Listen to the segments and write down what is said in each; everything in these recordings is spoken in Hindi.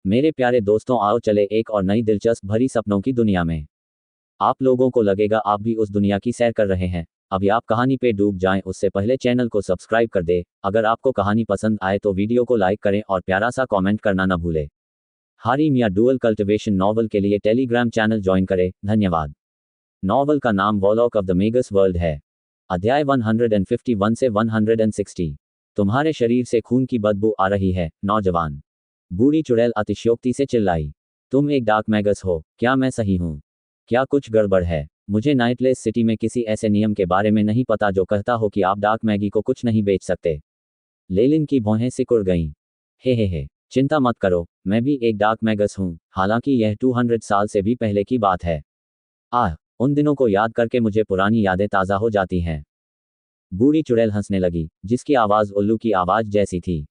मेरे प्यारे दोस्तों, आओ चले एक और नई दिलचस्प भरी सपनों की दुनिया में। आप लोगों को लगेगा आप भी उस दुनिया की सैर कर रहे हैं। अभी आप कहानी पे डूब जाएं उससे पहले चैनल को सब्सक्राइब कर दे। अगर आपको कहानी पसंद आए तो वीडियो को लाइक करें और प्यारा सा कमेंट करना न भूले। हारिम या डुअल कल्टिवेशन नॉवल के लिए टेलीग्राम चैनल ज्वाइन करें। धन्यवाद। नॉवल का नाम वॉलॉक ऑफ द मेगस वर्ल्ड है। अध्याय 151 से 160। तुम्हारे शरीर से खून की बदबू आ रही है, नौजवान। बूढ़ी चुड़ैल अतिशयोक्ति से चिल्लाई। तुम एक डार्क मैगस हो, क्या मैं सही हूँ? क्या कुछ गड़बड़ है? मुझे नाइटलेस सिटी में किसी ऐसे नियम के बारे में नहीं पता जो कहता हो कि आप डार्क मैगी को कुछ नहीं बेच सकते। लेलिन की भौहें सिकुड़ गईं। हे, चिंता मत करो, मैं भी एक डार्क मैगस हूँ, हालांकि यह 200 साल से भी पहले की बात है। उन दिनों को याद करके मुझे पुरानी यादें ताज़ा हो जाती हैं। बूढ़ी चुड़ैल हंसने लगी, जिसकी आवाज़ उल्लू की आवाज़ जैसी थी।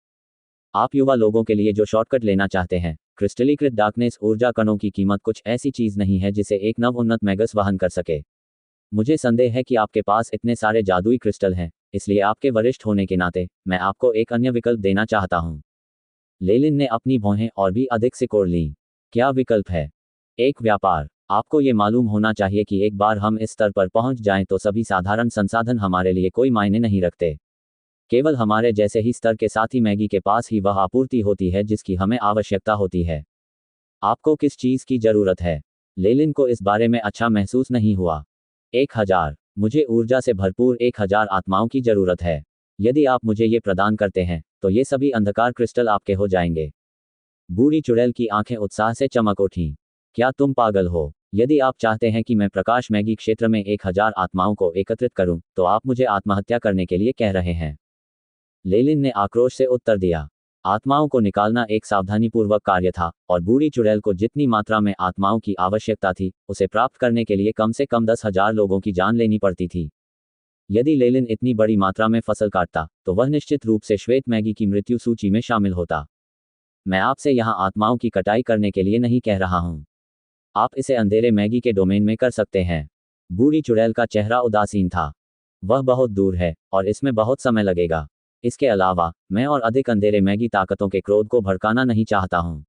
आप युवा लोगों के लिए जो शॉर्टकट लेना चाहते हैं, क्रिस्टलीकृत डार्कनेस ऊर्जा कणों की कीमत कुछ ऐसी चीज़ नहीं है जिसे एक नवोन्नत मैगस वहन कर सके। मुझे संदेह है कि आपके पास इतने सारे जादुई क्रिस्टल हैं, इसलिए आपके वरिष्ठ होने के नाते मैं आपको एक अन्य विकल्प देना चाहता हूँ। लेलिन ने अपनी भौहें और भी अधिक सिकोड़ लीं। क्या विकल्प है? एक व्यापार। आपको ये मालूम होना चाहिए कि एक बार हम इस स्तर पर पहुंच जाएं तो सभी साधारण संसाधन हमारे लिए कोई मायने नहीं रखते। केवल हमारे जैसे ही स्तर के साथी मैगी के पास ही वह आपूर्ति होती है जिसकी हमें आवश्यकता होती है। आपको किस चीज़ की ज़रूरत है? लेलिन को इस बारे में अच्छा महसूस नहीं हुआ। 1000। मुझे ऊर्जा से भरपूर 1000 आत्माओं की ज़रूरत है। यदि आप मुझे ये प्रदान करते हैं तो ये सभी अंधकार क्रिस्टल आपके हो जाएंगे। बूढ़ी चुड़ैल की आंखें उत्साह से चमक उठीं। क्या तुम पागल हो? यदि आप चाहते हैं कि मैं प्रकाश मैगी क्षेत्र में 1000 आत्माओं को एकत्रित करूं, तो आप मुझे आत्महत्या करने के लिए कह रहे हैं। लेलिन ने आक्रोश से उत्तर दिया। आत्माओं को निकालना एक सावधानीपूर्वक कार्य था, और बूढ़ी चुड़ैल को जितनी मात्रा में आत्माओं की आवश्यकता थी, उसे प्राप्त करने के लिए कम से कम 10,000 लोगों की जान लेनी पड़ती थी। यदि लेलिन इतनी बड़ी मात्रा में फसल काटता, तो वह निश्चित रूप से श्वेत मैगी की मृत्यु सूची में शामिल होता। मैं आपसे यहाँ आत्माओं की कटाई करने के लिए नहीं कह रहा हूँ। आप इसे अंधेरे मैगी के डोमेन में कर सकते हैं। बूढ़ी चुड़ैल का चेहरा उदासीन था। वह बहुत दूर है, और इसमें बहुत समय लगेगा। इसके अलावा, मैं और अधिक अंधेरे मैगी ताकतों के क्रोध को भड़काना नहीं चाहता हूँ।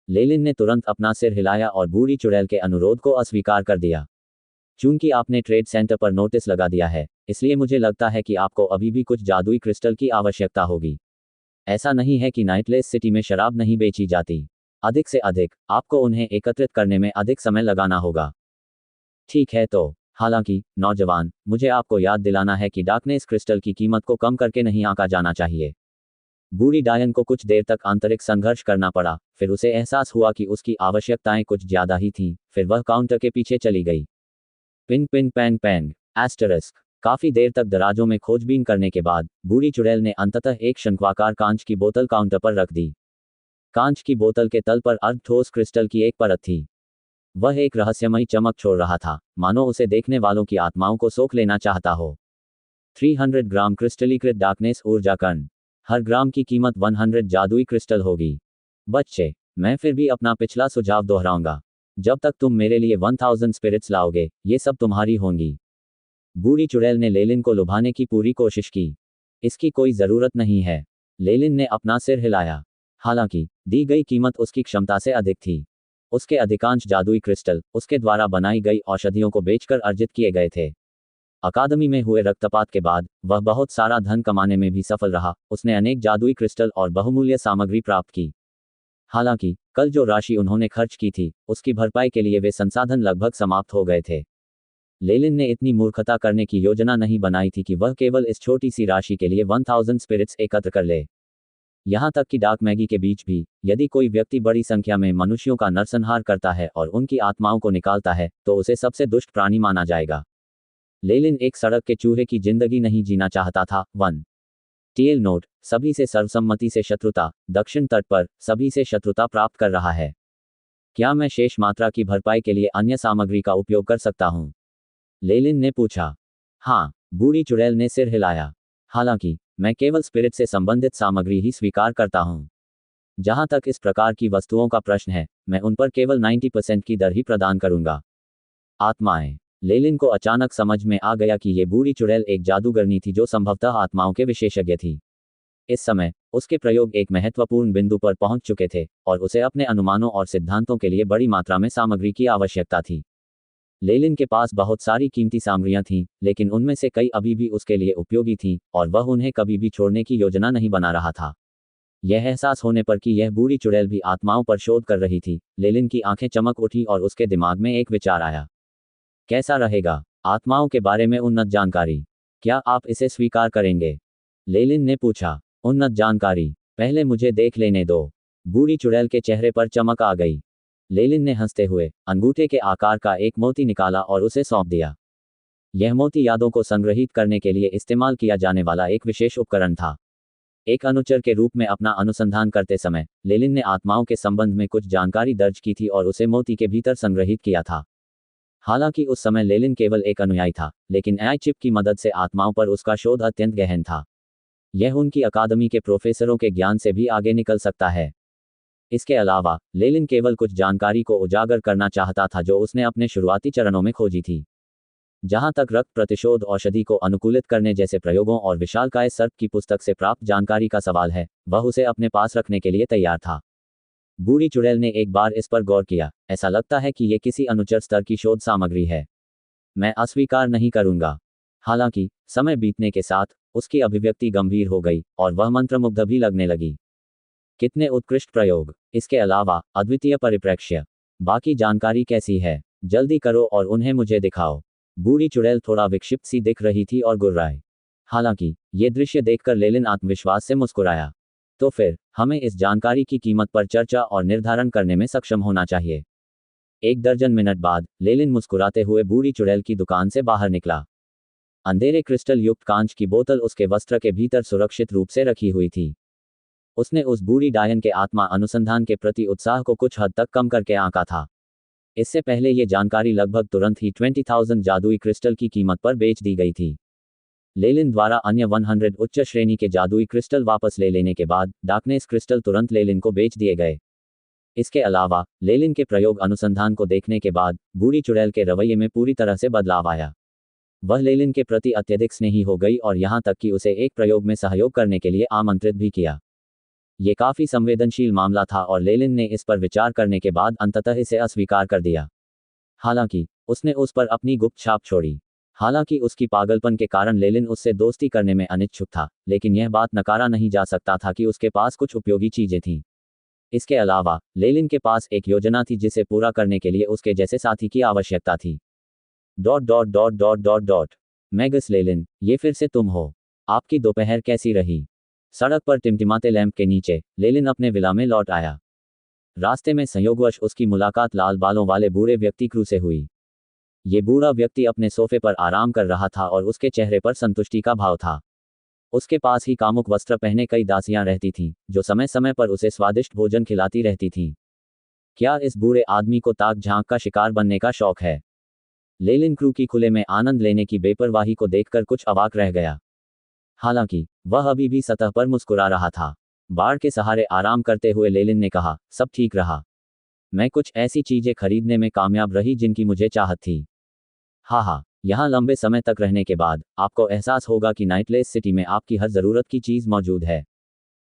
लेलिन ने तुरंत अपना सिर हिलाया और बूढ़ी चुड़ैल के अनुरोध को अस्वीकार कर दिया। चूंकि आपने ट्रेड सेंटर पर नोटिस लगा दिया है, इसलिए मुझे लगता है कि आपको अभी भी कुछ जादुई क्रिस्टल की आवश्यकता होगी। ऐसा नहीं है कि नाइटलेस सिटी में शराब नहीं बेची जाती। अधिक से अधिक, आपको उन्हें एकत्रित करने में अधिक समय लगाना होगा। ठीक है तो, हालांकि, नौजवान, मुझे आपको याद दिलाना है कि डार्कनेस क्रिस्टल की कीमत को कम करके नहीं आंका जाना चाहिए। बूढ़ी डायन को कुछ देर तक आंतरिक संघर्ष करना पड़ा, फिर उसे एहसास हुआ कि उसकी आवश्यकताएं कुछ ज्यादा ही थीं, फिर वह काउंटर के पीछे चली गई। Pin pin pan pan asterisk. काफी देर तक दराजों में खोजबीन करने के बाद, बूढ़ी चुड़ैल ने अंततः एक शंक्वाकार कांच की बोतल काउंटर पर रख दी। कांच की बोतल के तल पर अर्ध ठोस क्रिस्टल की एक परत थी। वह एक रहस्यमयी चमक छोड़ रहा था, मानो उसे देखने वालों की आत्माओं को सोख लेना चाहता हो। 300 ग्राम क्रिस्टलीकृत डार्कनेस ऊर्जा कण। हर ग्राम की कीमत 100 जादुई क्रिस्टल होगी। बच्चे, मैं फिर भी अपना पिछला सुझाव दोहराऊंगा। जब तक तुम मेरे लिए 1000 स्पिरिट्स लाओगे, ये सब तुम्हारी होंगी। बूढ़ी चुड़ैल ने लेलिन को लुभाने की पूरी कोशिश की। इसकी कोई ज़रूरत नहीं है। लेलिन ने अपना सिर हिलाया। हालांकि, दी गई कीमत उसकी क्षमता से अधिक थी। उसके अधिकांश जादुई क्रिस्टल उसके द्वारा बनाई गई औषधियों को बेचकर अर्जित किए गए थे। अकादमी में हुए रक्तपात के बाद वह बहुत सारा धन कमाने में भी सफल रहा। उसने अनेक जादुई क्रिस्टल और बहुमूल्य सामग्री प्राप्त की। हालांकि, कल जो राशि उन्होंने खर्च की थी, उसकी भरपाई के लिए वे संसाधन लगभग समाप्त हो गए थे। लेलिन ने इतनी मूर्खता करने की योजना नहीं बनाई थी कि वह केवल इस छोटी सी राशि के लिए 1000 स्पिरिट्स एकत्र कर ले। यहाँ तक कि डार्क मैगी के बीच भी, यदि कोई व्यक्ति बड़ी संख्या में मनुष्यों का नरसंहार करता है और उनकी आत्माओं को निकालता है, तो उसे सबसे दुष्ट प्राणी माना जाएगा। लेलिन एक सड़क के चूहे की जिंदगी नहीं जीना चाहता था। 1 टीएल नोट, सभी से सर्वसम्मति से शत्रुता, दक्षिण तट पर, सभी से शत्रुता प्राप्त कर रहा है। क्या मैं शेष मात्रा की भरपाई के लिए अन्य सामग्री का उपयोग कर सकता हूँ? लेलिन ने पूछा। हाँ, बूढ़ी चुड़ैल ने सिर हिलाया। हालांकि, मैं केवल स्पिरिट से संबंधित सामग्री ही स्वीकार करता हूँ। जहाँ तक इस प्रकार की वस्तुओं का प्रश्न है, मैं उन पर केवल 90% की दर ही प्रदान करूंगा। आत्माएं। लेलिन को अचानक समझ में आ गया कि ये बूढ़ी चुड़ैल एक जादूगरनी थी जो संभवतः आत्माओं के विशेषज्ञ थी। इस समय उसके प्रयोग एक महत्वपूर्ण बिंदु पर पहुंच चुके थे और उसे अपने अनुमानों और सिद्धांतों के लिए बड़ी मात्रा में सामग्री की आवश्यकता थी। लेलिन के पास बहुत सारी कीमती सामग्रियां थीं, लेकिन उनमें से कई अभी भी उसके लिए उपयोगी थीं और वह उन्हें कभी भी छोड़ने की योजना नहीं बना रहा था। यह एहसास होने पर कि यह बूढ़ी चुड़ैल भी आत्माओं पर शोध कर रही थी, लेलिन की आंखें चमक उठी और उसके दिमाग में एक विचार आया। कैसा रहेगा आत्माओं के बारे में उन्नत जानकारी? क्या आप इसे स्वीकार करेंगे? लेलिन ने पूछा। उन्नत जानकारी? पहले मुझे देख लेने दो। बूढ़ी चुड़ैल के चेहरे पर चमक आ गई। लेलिन ने हंसते हुए अंगूठे के आकार का एक मोती निकाला और उसे सौंप दिया। यह मोती यादों को संग्रहित करने के लिए इस्तेमाल किया जाने वाला एक विशेष उपकरण था। एक अनुचर के रूप में अपना अनुसंधान करते समय लेलिन ने आत्माओं के संबंध में कुछ जानकारी दर्ज की थी और उसे मोती के भीतर संग्रहित किया था। हालांकि उस समय लेलिन केवल एक अनुयायी था, लेकिन एआई चिप की मदद से आत्माओं पर उसका शोध अत्यंत गहन था। यह उनकी अकादमी के प्रोफेसरों के ज्ञान से भी आगे निकल सकता है। इसके अलावा लेलिन केवल कुछ जानकारी को उजागर करना चाहता था जो उसने अपने शुरुआती चरणों में खोजी थी। जहां तक रक्त प्रतिशोध औषधि को अनुकूलित करने जैसे प्रयोगों और विशालकाय सर्प की पुस्तक से प्राप्त जानकारी का सवाल है, वह उसे अपने पास रखने के लिए तैयार था। बूढ़ी चुड़ैल ने एक बार इस पर गौर किया। ऐसा लगता है कि यह किसी अनुचर स्तर की शोध सामग्री है। मैं अस्वीकार नहीं करूंगा। हालांकि समय बीतने के साथ उसकी अभिव्यक्ति गंभीर हो गई और वह मंत्रमुग्ध भी लगने लगी। कितने उत्कृष्ट प्रयोग! इसके अलावा अद्वितीय परिप्रेक्ष्य। बाकी जानकारी कैसी है? जल्दी करो और उन्हें मुझे दिखाओ। बूढ़ी चुड़ैल थोड़ा विक्षिप्त सी दिख रही थी और गुर्राए। हालांकि ये दृश्य देखकर लेलिन आत्मविश्वास से मुस्कुराया। तो फिर हमें इस जानकारी की कीमत पर चर्चा और निर्धारण करने में सक्षम होना चाहिए। 1 दर्जन मिनट बाद लेलिन मुस्कुराते हुए बूढ़ी चुड़ैल की दुकान से बाहर निकला। अंधेरे क्रिस्टल युक्त कांच की बोतल उसके वस्त्र के भीतर सुरक्षित रूप से रखी हुई थी। उसने उस बूढ़ी डायन के आत्मा अनुसंधान के प्रति उत्साह को कुछ हद तक कम करके आंका था। इससे पहले ये जानकारी लगभग तुरंत ही 20,000 जादुई क्रिस्टल की कीमत पर बेच दी गई थी। लेलिन द्वारा अन्य 100 उच्च श्रेणी के जादुई क्रिस्टल वापस ले लेने के बाद डार्कनेस क्रिस्टल तुरंत लेलिन को बेच दिए गए। इसके अलावा लेलिन के प्रयोग अनुसंधान को देखने के बाद बूढ़ी चुड़ैल के रवैये में पूरी तरह से बदलाव आया। वह लेलिन के प्रति अत्यधिक स्नेही हो गई और यहां तक कि उसे एक प्रयोग में सहयोग करने के लिए आमंत्रित भी किया। ये काफी संवेदनशील मामला था और लेलिन ने इस पर विचार करने के बाद अंततः इसे अस्वीकार कर दिया। हालांकि उसने उस पर अपनी गुप्त छाप छोड़ी। हालांकि उसकी पागलपन के कारण लेलिन उससे दोस्ती करने में अनिच्छुक था, लेकिन यह बात नकारा नहीं जा सकता था कि उसके पास कुछ उपयोगी चीजें थीं। इसके अलावा लेलिन के पास एक योजना थी जिसे पूरा करने के लिए उसके जैसे साथी की आवश्यकता थी। ... मैगस लेलिन, ये फिर से तुम हो। आपकी दोपहर कैसी रही? सड़क पर टिमटिमाते लैंप के नीचे लेलिन अपने विला में लौट आया। रास्ते में संयोगवश उसकी मुलाकात लाल बालों वाले बूढ़े व्यक्ति क्रू से हुई। ये बूढ़ा व्यक्ति अपने सोफे पर आराम कर रहा था और उसके चेहरे पर संतुष्टि का भाव था। उसके पास ही कामुक वस्त्र पहने कई दासियां रहती थीं, जो समय समय पर उसे स्वादिष्ट भोजन खिलाती रहती थीं। क्या इस बूढ़े आदमी को ताक झांक का शिकार बनने का शौक है? लेलिन क्रू की खुले में आनंद लेने की बेपरवाही को देखकर कुछ अवाक रह गया। हालांकि वह अभी भी सतह पर मुस्कुरा रहा था। बाड़ के सहारे आराम करते हुए लेलिन ने कहा, सब ठीक रहा। मैं कुछ ऐसी चीजें खरीदने में कामयाब रही जिनकी मुझे चाहत थी। हाँ, यहाँ लंबे समय तक रहने के बाद आपको एहसास होगा कि नाइटलेस सिटी में आपकी हर जरूरत की चीज मौजूद है।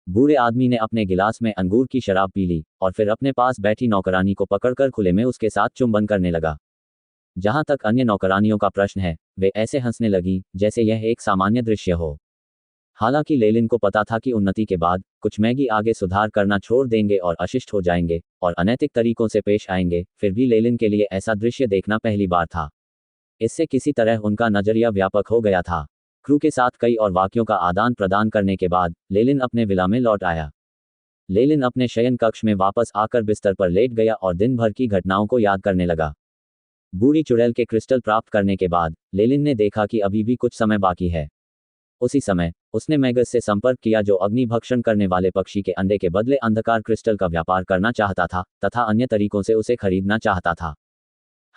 बूढ़े आदमी ने अपने गिलास में अंगूर की शराब पी ली और फिर अपने पास बैठी नौकरानी को पकड़कर खुले में उसके साथ चुंबन करने लगा। जहां तक अन्य नौकरानियों का प्रश्न है, वे ऐसे हंसने लगी जैसे यह एक सामान्य दृश्य हो। हालांकि लेलिन को पता था कि उन्नति के बाद कुछ मैगी आगे सुधार करना छोड़ देंगे और अशिष्ट हो जाएंगे और अनैतिक तरीकों से पेश आएंगे। फिर भी लेलिन के लिए ऐसा दृश्य देखना पहली बार था। इससे किसी तरह उनका नजरिया व्यापक हो गया था। क्रू के साथ कई और वाक्यों का आदान प्रदान करने के बाद लेलिन अपने विला में लौट आया। लेलिन अपने शयन कक्ष में वापस आकर बिस्तर पर लेट गया और दिन भर की घटनाओं को याद करने लगा। बूढ़ी चुड़ैल के क्रिस्टल प्राप्त करने के बाद लेलिन ने देखा कि अभी भी कुछ समय बाकी है। उसी समय उसने मैगस से संपर्क किया जो अग्नि भक्षण करने वाले पक्षी के अंडे के बदले अंधकार क्रिस्टल का व्यापार करना चाहता था तथा अन्य तरीकों से उसे खरीदना चाहता था।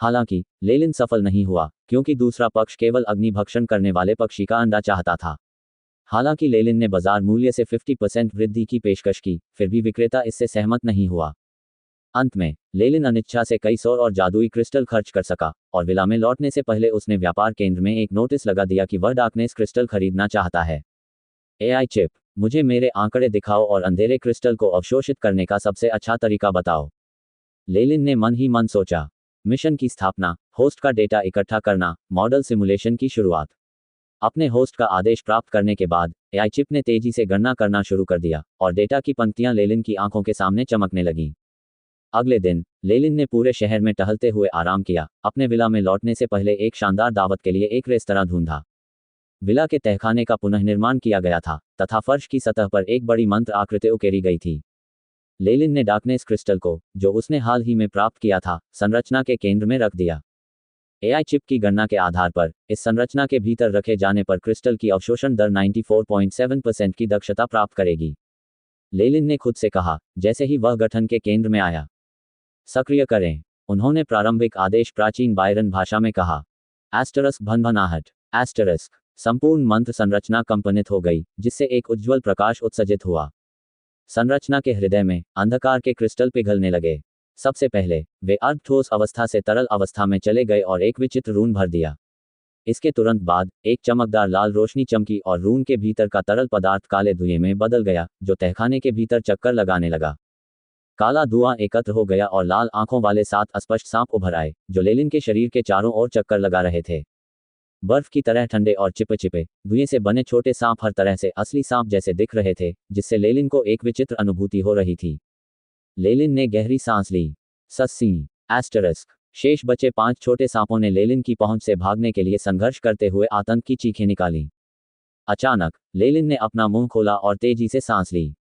हालांकि लेलिन सफल नहीं हुआ क्योंकि दूसरा पक्ष केवल अग्नि भक्षण करने वाले पक्षी का अंडा चाहता था। हालांकि लेलिन ने बाजार मूल्य से 50% वृद्धि की पेशकश की, फिर भी विक्रेता इससे सहमत नहीं हुआ। अंत में लेलिन अनिच्छा से कई सौ और जादुई क्रिस्टल खर्च कर सका और विला में लौटने से पहले उसने व्यापार केंद्र में एक नोटिस लगा दिया कि वह डार्कनेस क्रिस्टल खरीदना चाहता है। AI chip. मुझे मेरे आंकड़े दिखाओ और अंधेरे क्रिस्टल को अवशोषित करने का सबसे अच्छा तरीका बताओ। लेलिन ने मन ही मन सोचा। मिशन की स्थापना, होस्ट का डेटा इकट्ठा करना, मॉडल सिमुलेशन की शुरुआत। अपने होस्ट का आदेश प्राप्त करने के बाद एआई चिप ने तेजी से गणना करना शुरू कर दिया और डेटा की पंक्तियां लेलिन की आंखों के सामने चमकने लगीं। अगले दिन लेलिन ने पूरे शहर में टहलते हुए आराम किया। अपने विला में लौटने से पहले एक शानदार दावत के लिए एक रेस्तरां ढूंढा। विला के तहखाने का पुनर्निर्माण किया गया था तथा फर्श की सतह पर एक बड़ी मंत्र आकृति उकेरी गई थी। लेलिन ने डार्कनेस क्रिस्टल को, जो उसने हाल ही में प्राप्त किया था, संरचना के केंद्र में रख दिया। एआई चिप की गणना के आधार पर इस संरचना के भीतर रखे जाने पर क्रिस्टल की अवशोषण दर 94.7% की दक्षता प्राप्त करेगी। लेलिन ने खुद से कहा, जैसे ही वह गठन के केंद्र में आया। सक्रिय करें। उन्होंने प्रारंभिक आदेश प्राचीन बायरन भाषा में कहा। एस्टरस्क भनभनाहट। एस्टरस्क। संपूर्ण मंत्र संरचना कंपनित हो गई, जिससे एक उज्ज्वल प्रकाश उत्सर्जित हुआ। संरचना के हृदय में अंधकार के क्रिस्टल पिघलने लगे। सबसे पहले वे अर्ध ठोस अवस्था से तरल अवस्था में चले गए और एक विचित्र रून भर दिया। इसके तुरंत बाद एक चमकदार लाल रोशनी चमकी और रून के भीतर का तरल पदार्थ काले धुएं में बदल गया, जो तहखाने के भीतर चक्कर लगाने लगा। काला धुआं एकत्र हो गया और लाल आंखों वाले 7 अस्पष्ट सांप उभर आए, जो लेलिन के शरीर के चारों ओर चक्कर लगा रहे थे। बर्फ की तरह ठंडे और चिपचिपे धुएं से बने छोटे सांप हर तरह से असली सांप जैसे दिख रहे थे, जिससे लेलिन को एक विचित्र अनुभूति हो रही थी। लेलिन ने गहरी सांस ली। सस्सी। एस्टरस्क। शेष बचे 5 छोटे सांपों ने लेलिन की पहुंच से भागने के लिए संघर्ष करते हुए आतंक की चीखें निकाली। अचानक लेलिन ने अपना मुंह खोला और तेजी से सांस ली।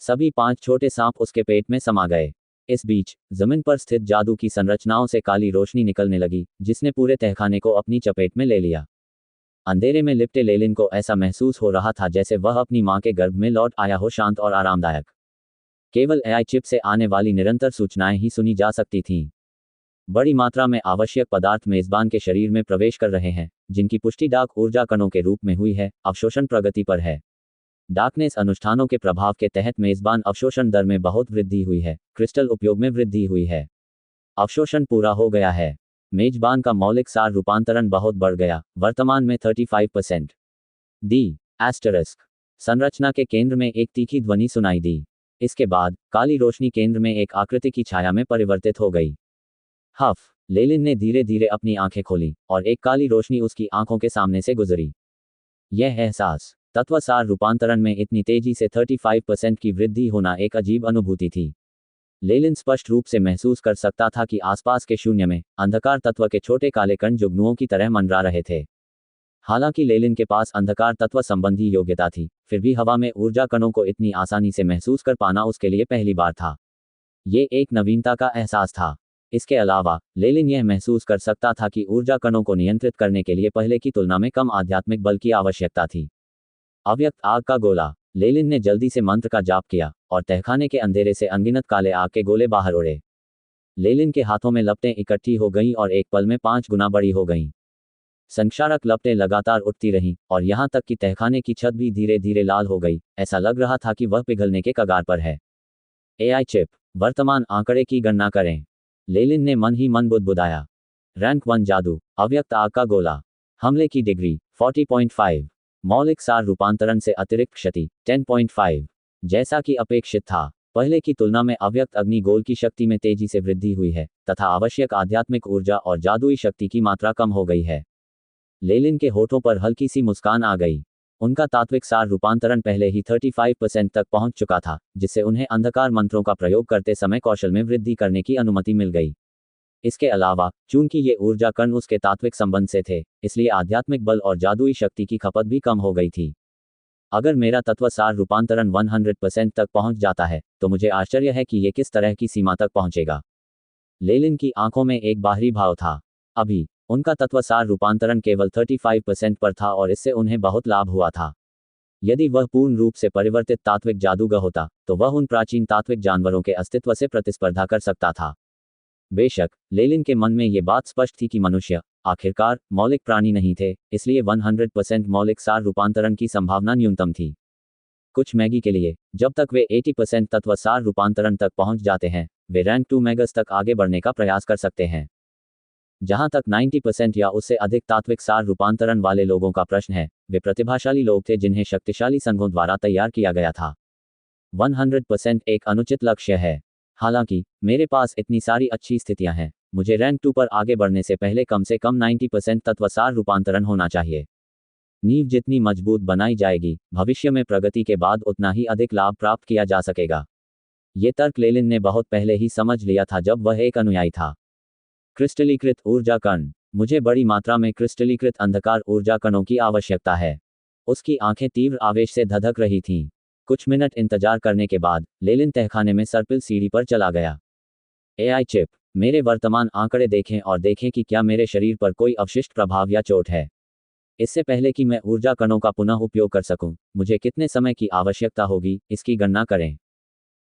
सभी 5 छोटे सांप उसके पेट में समा गए। इस बीच जमीन पर स्थित जादू की संरचनाओं से काली रोशनी निकलने लगी, जिसने पूरे तहखाने को अपनी चपेट में ले लिया। अंधेरे में लिपटे लेलिन को ऐसा महसूस हो रहा था जैसे वह अपनी मां के गर्भ में लौट आया हो, शांत और आरामदायक। केवल एआई चिप से आने वाली निरंतर सूचनाएं ही सुनी जा सकती थीं। बड़ी मात्रा में आवश्यक पदार्थ मेजबान के शरीर में प्रवेश कर रहे हैं, जिनकी पुष्टि डार्क ऊर्जा कणों के रूप में हुई है। अवशोषण प्रगति पर है। डार्कनेस अनुष्ठानों के प्रभाव के तहत मेजबान अवशोषण दर में बहुत वृद्धि हुई है। क्रिस्टल उपयोग में वृद्धि हुई है। अवशोषण पूरा हो गया है। मेजबान का मौलिक सार रूपांतरण बहुत बढ़ गया, वर्तमान में 35%। डी। एस्टरस्क। संरचना के केंद्र में एक तीखी ध्वनि सुनाई दी। इसके बाद काली रोशनी केंद्र में एक आकृति की छाया में परिवर्तित हो गई। हफ। लेलिन ने धीरे धीरे अपनी आंखें खोली और एक काली रोशनी उसकी आंखों के सामने से गुजरी। यह एहसास, तत्वसार रूपांतरण में इतनी तेजी से 35% की वृद्धि होना एक अजीब अनुभूति थी। लेलिन स्पष्ट रूप से महसूस कर सकता था कि आसपास के शून्य में अंधकार तत्व के छोटे काले कण जुगनुओं की तरह मंडरा रहे थे। हालांकि लेलिन के पास अंधकार तत्व संबंधी योग्यता थी, फिर भी हवा में ऊर्जा कणों को इतनी आसानी से महसूस कर पाना उसके लिए पहली बार था। ये एक नवीनता का एहसास था। इसके अलावा लेलिन यह महसूस कर सकता था कि ऊर्जा कणों को नियंत्रित करने के लिए पहले की तुलना में कम आध्यात्मिक बल की आवश्यकता थी। अव्यक्त आग का गोला। लेलिन ने जल्दी से मंत्र का जाप किया और तहखाने के अंधेरे से अनगिनत काले आग के गोले बाहर उड़े। लेलिन के हाथों में लपटें इकट्ठी हो गईं और एक पल में 5 गुना बड़ी हो गईं। संक्षारक लपटें लगातार उठती रहीं और यहां तक कि तहखाने की छत भी धीरे धीरे लाल हो गई। ऐसा लग रहा था कि वह पिघलने के कगार पर है। AI chip. वर्तमान आंकड़े की गणना करें। लेलिन ने मन ही मन बुदबुदाया। रैंक 1 जादू, अव्यक्त आग का गोला। हमले की डिग्री 40.5। मौलिक सार रूपांतरण से अतिरिक्त क्षति 10.5। जैसा कि अपेक्षित था, पहले की तुलना में अव्यक्त अग्निगोल की शक्ति में तेजी से वृद्धि हुई है तथा आवश्यक आध्यात्मिक ऊर्जा और जादुई शक्ति की मात्रा कम हो गई है। लेलिन के होठों पर हल्की सी मुस्कान आ गई। उनका तात्विक सार रूपांतरण पहले ही 35% तक पहुंच चुका था, जिससे उन्हें अंधकार मंत्रों का प्रयोग करते समय कौशल में वृद्धि करने की अनुमति मिल गई। इसके अलावा चूंकि ये ऊर्जा कण उसके तात्विक संबंध से थे, इसलिए आध्यात्मिक बल और जादुई शक्ति की खपत भी कम हो गई थी। अगर मेरा तत्वसार रूपांतरण 100% तक पहुंच जाता है, तो मुझे आश्चर्य है कि ये किस तरह की सीमा तक पहुंचेगा। लेलिन की आंखों में एक बाहरी भाव था। अभी उनका तत्वसार रूपांतरण केवल 35% पर था और इससे उन्हें बहुत लाभ हुआ था। यदि वह पूर्ण रूप से परिवर्तित तात्विक जादूगर होता, तो वह उन प्राचीन तात्विक जानवरों के अस्तित्व से प्रतिस्पर्धा कर सकता था। बेशक लेलिन के मन में ये बात स्पष्ट थी कि मनुष्य आखिरकार मौलिक प्राणी नहीं थे, इसलिए 100% मौलिक सार रूपांतरण की संभावना न्यूनतम थी। कुछ मैगी के लिए, जब तक वे 80% तत्वसार रूपांतरण तक पहुंच जाते हैं, वे रैंक 2 मैगस तक आगे बढ़ने का प्रयास कर सकते हैं। जहां तक 90% या उससे अधिक तात्विक सार रूपांतरण वाले लोगों का प्रश्न है, वे प्रतिभाशाली लोग थे जिन्हें शक्तिशाली संघों द्वारा तैयार किया गया था। 100% एक अनुचित लक्ष्य है। हालांकि मेरे पास इतनी सारी अच्छी स्थितियां हैं, मुझे रैंक 2 पर आगे बढ़ने से पहले कम से कम 90% तत्वसार रूपांतरण होना चाहिए। नींव जितनी मजबूत बनाई जाएगी, भविष्य में प्रगति के बाद उतना ही अधिक लाभ प्राप्त किया जा सकेगा। ये तर्क लेलिन ने बहुत पहले ही समझ लिया था जब वह एक अनुयायी था। क्रिस्टलीकृत ऊर्जा कण। मुझे बड़ी मात्रा में क्रिस्टलीकृत अंधकार ऊर्जा कणों की आवश्यकता है। उसकी आंखें तीव्र आवेश से धधक रही थीं। कुछ मिनट इंतजार करने के बाद लेलिन तहखाने में सर्पिल सीढ़ी पर चला गया। एआई चिप, मेरे वर्तमान आंकड़े देखें और देखें कि क्या मेरे शरीर पर कोई अवशिष्ट प्रभाव या चोट है। इससे पहले कि मैं ऊर्जा कणों का पुनः उपयोग कर सकूं, मुझे कितने समय की आवश्यकता होगी, इसकी गणना करें।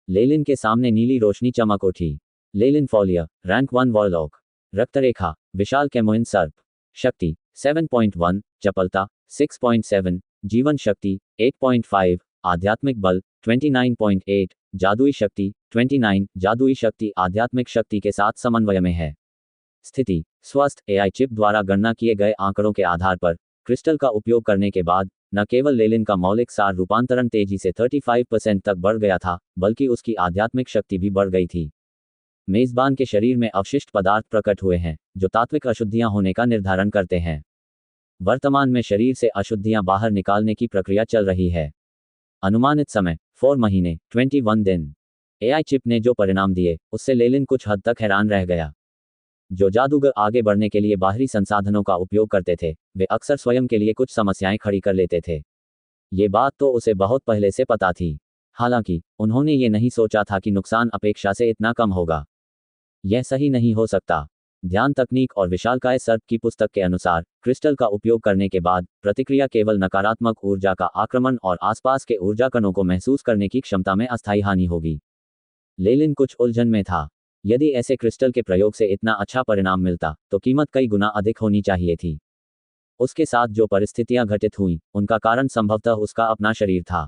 लेलिन के सामने नीली रोशनी चमक उठी। लेलिन फोलियर, रैंक 1 वॉरलॉक। रक्तरेखा, विशाल कैमोइन सर्प। शक्ति 7.1, चपलता 6.7, जीवन शक्ति 8.5, आध्यात्मिक बल 29.8, जादुई शक्ति 29, जादुई शक्ति आध्यात्मिक शक्ति के साथ समन्वय में है। स्थिति, स्वस्थ एआई चिप द्वारा गणना किए गए आंकड़ों के आधार पर क्रिस्टल का उपयोग करने के बाद न केवल लेलिन का मौलिक सार रूपांतरण तेजी से 35% तक बढ़ गया था, बल्कि उसकी आध्यात्मिक शक्ति भी बढ़ गई थी। मेजबान के शरीर में अवशिष्ट पदार्थ प्रकट हुए हैं, जो तात्विक अशुद्धियां होने का निर्धारण करते हैं। वर्तमान में शरीर से अशुद्धियां बाहर निकालने की प्रक्रिया चल रही है। अनुमानित समय 4 महीने 21 दिन। एआई चिप ने जो परिणाम दिए, उससे लेलिन कुछ हद तक हैरान रह गया। जो जादूगर आगे बढ़ने के लिए बाहरी संसाधनों का उपयोग करते थे, वे अक्सर स्वयं के लिए कुछ समस्याएं खड़ी कर लेते थे। ये बात तो उसे बहुत पहले से पता थी। हालांकि उन्होंने ये नहीं सोचा था कि नुकसान अपेक्षा से इतना कम होगा। यह सही नहीं हो सकता। ध्यान तकनीक और विशालकाय सर्प की पुस्तक के अनुसार क्रिस्टल का उपयोग करने के बाद प्रतिक्रिया केवल नकारात्मक ऊर्जा का आक्रमण और आसपास के ऊर्जा कणों को महसूस करने की क्षमता में अस्थायी हानि होगी। लेलिन कुछ उलझन में था। यदि ऐसे क्रिस्टल के प्रयोग से इतना अच्छा परिणाम मिलता, तो कीमत कई गुना अधिक होनी चाहिए थी। उसके साथ जो परिस्थितियां घटित हुईं, उनका कारण संभवतः उसका अपना शरीर था।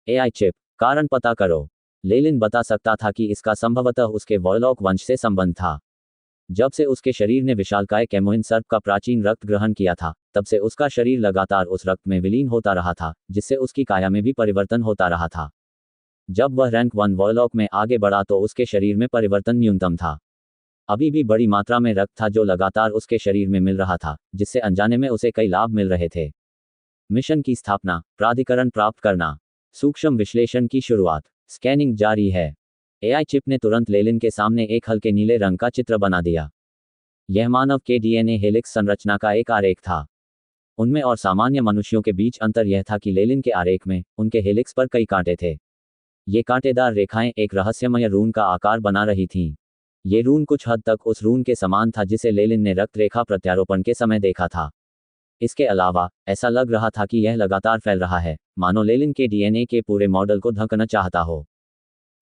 एआई चिप, कारण पता करो। लेलिन बता सकता था कि इसका संभवतः उसके वॉरलॉक वंश से संबंध था। जब से उसके शरीर ने विशालकाय कैमोइन सर्प का प्राचीन रक्त ग्रहण किया था, तब से उसका शरीर लगातार उस रक्त में विलीन होता रहा था, जिससे उसकी काया में भी परिवर्तन होता रहा था। जब वह रैंक 1 वॉरलॉक में आगे बढ़ा तो उसके शरीर में परिवर्तन न्यूनतम था। अभी भी बड़ी मात्रा में रक्त था जो लगातार उसके शरीर में मिल रहा था, जिससे अनजाने में उसे कई लाभ मिल रहे थे। मिशन की स्थापना, प्राधिकरण प्राप्त करना, सूक्ष्म विश्लेषण की शुरुआत, स्कैनिंग जारी है। एआई चिप ने तुरंत लेलिन के सामने एक हल्के नीले रंग का चित्र बना दिया। यह मानव के डीएनए हेलिक्स संरचना का एक आरेख था। उनमें और सामान्य मनुष्यों के बीच अंतर यह था कि लेलिन के आरेख में उनके हेलिक्स पर कई कांटे थे। ये कांटेदार रेखाएं एक रहस्यमय रून का आकार बना रही थीं। ये रून कुछ हद तक उस रून के समान था जिसे लेलिन ने रक्त रेखा प्रत्यारोपण के समय देखा था। इसके अलावा ऐसा लग रहा था कि यह लगातार फैल रहा है, मानो लेलिन के डीएनए के पूरे मॉडल को ढकना चाहता हो।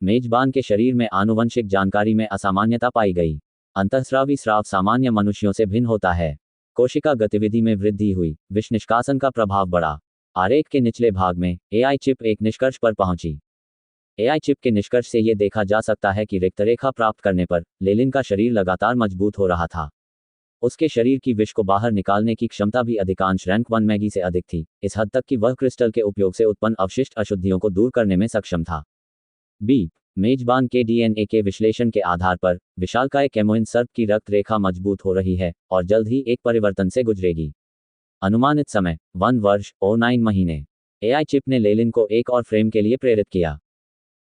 मेजबान के शरीर में आनुवंशिक जानकारी में असामान्यता पाई गई। अंतःस्रावी स्राव सामान्य मनुष्यों से भिन्न होता है। कोशिका गतिविधि में वृद्धि हुई, विष निष्कासन का प्रभाव बढ़ा। आरेख के निचले भाग में एआई चिप एक निष्कर्ष पर पहुंची। एआई चिप के निष्कर्ष से यह देखा जा सकता है कि रिक्तरेखा प्राप्त करने पर लेलिन का शरीर लगातार मजबूत हो रहा था। उसके शरीर की विष को बाहर निकालने की क्षमता भी अधिकांश रैंक 1 मैगी से अधिक थी, इस हद तक कि वह क्रिस्टल के उपयोग से उत्पन्न अवशिष्ट अशुद्धियों को दूर करने में सक्षम था। बी, मेजबान के डीएनए के विश्लेषण के आधार पर विशालकाय कैमोइन सर्प की रक्त रेखा मजबूत हो रही है और जल्द ही एक परिवर्तन से गुजरेगी। अनुमानित समय 1 वर्ष और 9 महीने। एआई चिप ने लेलिन को एक और फ्रेम के लिए प्रेरित किया।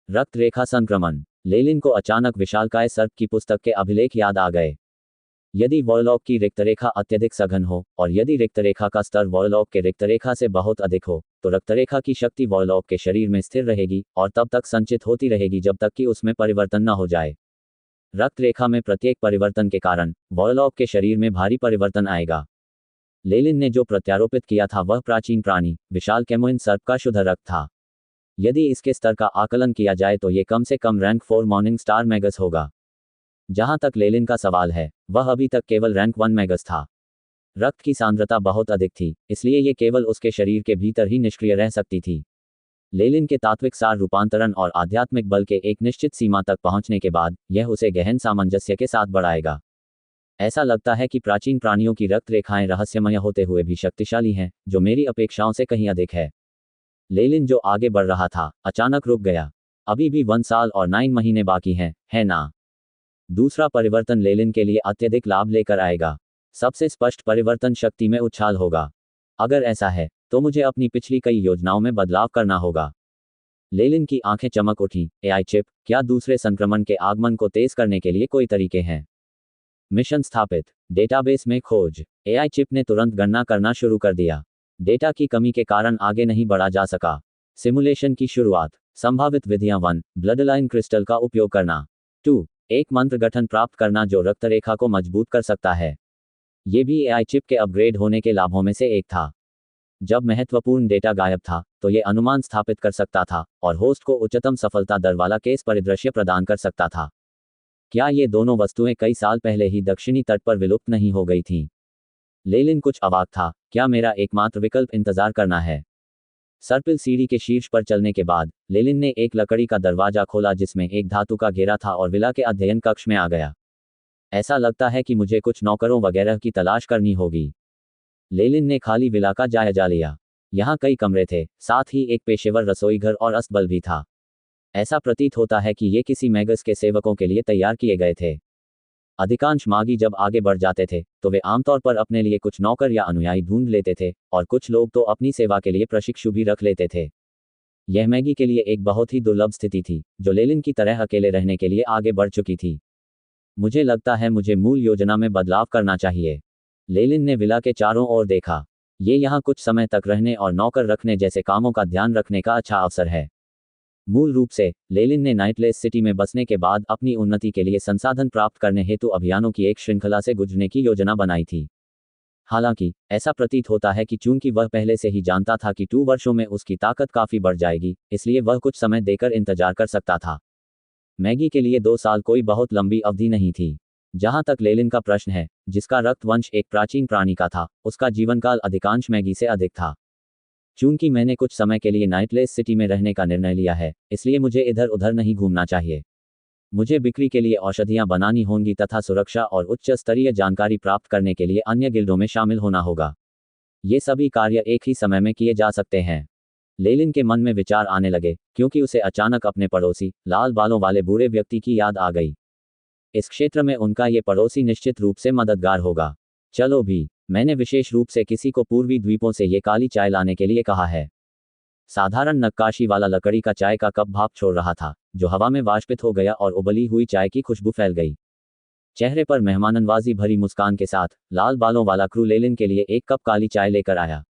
रक्त रेखा संक्रमण। लेलिन को अचानक विशालकाय सर्प की पुस्तक के अभिलेख याद आ गए। यदि वॉरलॉक की रिक्तरेखा अत्यधिक सघन हो और यदि रिक्तरेखा का स्तर वॉरलॉक के रिक्तरेखा से बहुत अधिक हो, तो रक्तरेखा की शक्ति वॉरलॉक के शरीर में स्थिर रहेगी और तब तक संचित होती रहेगी जब तक कि उसमें परिवर्तन न हो जाए। रक्त रेखा में प्रत्येक परिवर्तन के कारण वॉरलॉक के शरीर में भारी परिवर्तन आएगा। लेलिन ने जो प्रत्यारोपित किया था वह प्राचीन प्राणी विशाल कैमोइन सर्प का शुद्ध रक्त था। यदि इसके स्तर का आकलन किया जाए तो ये कम से कम रैंक 4 मॉर्निंग स्टार मैगस होगा। जहां तक लेलिन का सवाल है, वह अभी तक केवल रैंक 1 मैगस था। रक्त की सांद्रता बहुत अधिक थी, इसलिए ये केवल उसके शरीर के भीतर ही निष्क्रिय रह सकती थी। लेलिन के तात्विक सार रूपांतरण और आध्यात्मिक बल के एक निश्चित सीमा तक पहुंचने के बाद यह उसे गहन सामंजस्य के साथ बढ़ाएगा। ऐसा लगता है कि प्राचीन प्राणियों की रक्त रेखाएं रहस्यमय होते हुए भी शक्तिशाली हैं, जो मेरी अपेक्षाओं से कहीं अधिक है। लेलिन जो आगे बढ़ रहा था, अचानक रुक गया। अभी भी 1 साल और 9 महीने बाकी हैं, है ना? दूसरा परिवर्तन लेलिन के लिए अत्यधिक लाभ लेकर आएगा। सबसे स्पष्ट परिवर्तन शक्ति में उछाल होगा। अगर ऐसा है, तो मुझे अपनी पिछली कई योजनाओं में बदलाव करना होगा। लेलिन की आंखें चमक उठीं। एआई चिप, क्या दूसरे संक्रमण के आगमन को तेज करने के लिए कोई तरीके हैं? मिशन स्थापित। डेटाबेस में खोज। एआई चिप ने तुरंत गणना करना शुरू कर दिया। डेटा की कमी के कारण आगे नहीं बढ़ा जा सका। सिमुलेशन की शुरुआत। संभावित विधियां 1. ब्लडलाइन क्रिस्टल का उपयोग करना। 2. एक मंत्र गठन प्राप्त करना जो रक्तरेखा को मजबूत कर सकता है। ये भी एआई चिप के अपग्रेड होने के लाभों में से एक था। जब महत्वपूर्ण डेटा गायब था, तो ये अनुमान स्थापित कर सकता था और होस्ट को उच्चतम सफलता दर वाला केस परिदृश्य प्रदान कर सकता था। क्या ये दोनों वस्तुएं कई साल पहले ही दक्षिणी तट पर विलुप्त नहीं हो गई थीं? लेलिन कुछ अवाक था। क्या मेरा एकमात्र विकल्प इंतजार करना है? सर्पिल सीढ़ी के शीर्ष पर चलने के बाद, लेलिन ने एक लकड़ी का दरवाजा खोला जिसमें एक धातु का घेरा था और विला के अध्ययन कक्ष में आ गया। ऐसा लगता है कि मुझे कुछ नौकरों वगैरह की तलाश करनी होगी। लेलिन ने खाली विला का जायजा लिया। यहाँ कई कमरे थे, साथ ही एक पेशेवर रसोईघर और अस्तबल भी था। ऐसा प्रतीत होता है कि ये किसी मैगस के सेवकों के लिए तैयार किए गए थे। अधिकांश मागी जब आगे बढ़ जाते थे, तो वे आमतौर पर अपने लिए कुछ नौकर या अनुयायी ढूंढ लेते थे, और कुछ लोग तो अपनी सेवा के लिए प्रशिक्षु भी रख लेते थे। यह मैगी के लिए एक बहुत ही दुर्लभ स्थिति थी, जो लेलिन की तरह अकेले रहने के लिए आगे बढ़ चुकी थी। मुझे लगता है मुझे मूल योजना में बदलाव करना चाहिए। लेलिन ने विला के चारों ओर देखा। ये यहाँ कुछ समय तक रहने और नौकर रखने जैसे कामों का ध्यान रखने का अच्छा अवसर है। मूल रूप से, लेलिन ने नाइटलेस सिटी में बसने के बाद अपनी उन्नति के लिए संसाधन प्राप्त करने हेतु अभियानों की एक श्रृंखला से गुजरने की योजना बनाई थी। हालांकि, ऐसा प्रतीत होता है कि चूंकि वह पहले से ही जानता था कि 2 वर्षों में उसकी ताकत काफी बढ़ जाएगी, इसलिए वह कुछ समय देकर इंतजार कर सकता था। मैगी के लिए 2 साल कोई बहुत लंबी अवधि नहीं थी। जहां तक लेलिन का प्रश्न है, जिसका रक्त वंश एक प्राचीन प्राणी का था, उसका जीवनकाल अधिकांश मैगी से अधिक था। चूंकि मैंने कुछ समय के लिए नाइटलेस सिटी में रहने का निर्णय लिया है, इसलिए मुझे इधर उधर नहीं घूमना चाहिए। मुझे बिक्री के लिए औषधियां बनानी होंगी तथा सुरक्षा और उच्च स्तरीय जानकारी प्राप्त करने के लिए अन्य गिल्डों में शामिल होना होगा। ये सभी कार्य एक ही समय में किए जा सकते हैं। लेलिन के मन में विचार आने लगे, क्योंकि उसे अचानक अपने पड़ोसी, लाल बालों वाले बूढ़े व्यक्ति की याद आ गई। इस क्षेत्र में उनका ये पड़ोसी निश्चित रूप से मददगार होगा। चलो भी, मैंने विशेष रूप से किसी को पूर्वी द्वीपों से ये काली चाय लाने के लिए कहा है। साधारण नक्काशी वाला लकड़ी का चाय का कप भाप छोड़ रहा था, जो हवा में वाष्पित हो गया और उबली हुई चाय की खुशबू फैल गई। चेहरे पर मेहमाननवाजी भरी मुस्कान के साथ, लाल बालों वाला क्रू लेलिन के लिए एक कप काली चाय लेकर आया।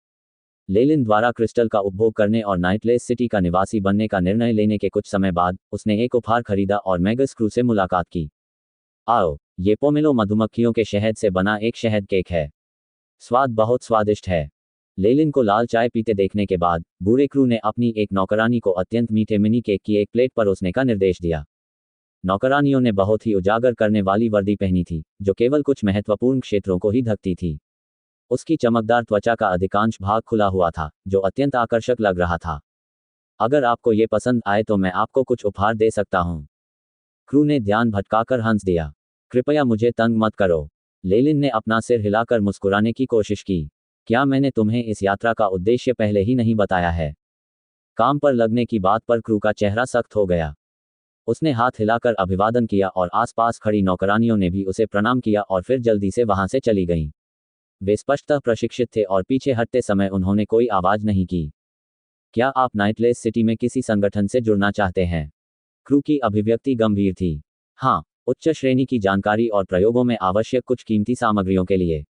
लेलिन द्वारा क्रिस्टल का उपभोग करने और नाइटलेस सिटी का निवासी बनने का निर्णय लेने के कुछ समय बाद, उसने एक उपहार खरीदा और मैगस क्रू से मुलाकात की। आओ, ये पोमेलो मधुमक्खियों के शहद से बना एक शहद केक है। स्वाद बहुत स्वादिष्ट है। लेलिन को लाल चाय पीते देखने के बाद, बूढ़े क्रू ने अपनी एक नौकरानी को अत्यंत मीठे मिनी केक की एक प्लेट परोसने का निर्देश दिया। नौकरानियों ने बहुत ही उजागर करने वाली वर्दी पहनी थी, जो केवल कुछ महत्वपूर्ण क्षेत्रों को ही ढकती थी। उसकी चमकदार त्वचा का अधिकांश भाग खुला हुआ था, जो अत्यंत आकर्षक लग रहा था। अगर आपको ये पसंद आए तो मैं आपको कुछ उपहार दे सकता हूँ। क्रू ने ध्यान भटकाकर हंस दिया। कृपया मुझे तंग मत करो। लेलिन ने अपना सिर हिलाकर मुस्कुराने की कोशिश की। क्या मैंने तुम्हें इस यात्रा का उद्देश्य पहले ही नहीं बताया है? काम पर लगने की बात पर क्रू का चेहरा सख्त हो गया। उसने हाथ हिलाकर अभिवादन किया और आसपास खड़ी नौकरानियों ने भी उसे प्रणाम किया और फिर जल्दी से वहां से चली गईं। वे स्पष्टतः प्रशिक्षित थे और पीछे हटते समय उन्होंने कोई आवाज नहीं की। क्या आप नाइटलेस सिटी में किसी संगठन से जुड़ना चाहते हैं? क्रू की अभिव्यक्ति गंभीर थी। हाँ, उच्च श्रेणी की जानकारी और प्रयोगों में आवश्यक कुछ कीमती सामग्रियों के लिए।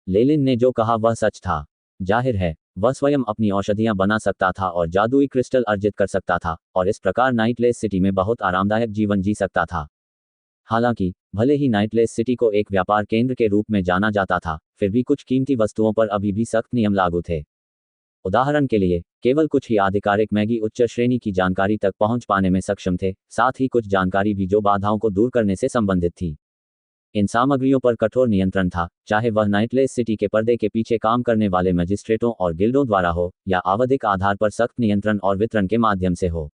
लेलिन ने जो कहा वह सच था। जाहिर है, वह स्वयं अपनी औषधियां बना सकता था और जादुई क्रिस्टल अर्जित कर सकता था, और इस प्रकार नाइटलेस सिटी में बहुत आरामदायक जीवन जी सकता था। हालांकि, भले ही नाइटलेस सिटी को एक व्यापार केंद्र के रूप में जाना जाता था, फिर भी कुछ कीमती वस्तुओं पर अभी भी सख्त नियम लागू थे। उदाहरण के लिए, केवल कुछ ही आधिकारिक मैगी उच्च श्रेणी की जानकारी तक पहुंच पाने में सक्षम थे, साथ ही कुछ जानकारी भी जो बाधाओं को दूर करने से संबंधित थी। इन सामग्रियों पर कठोर नियंत्रण था, चाहे वह नाइटलेस सिटी के पर्दे के पीछे काम करने वाले मजिस्ट्रेटों और गिल्डों द्वारा हो, या आवधिक आधार पर सख्त नियंत्रण और वितरण के माध्यम से हो।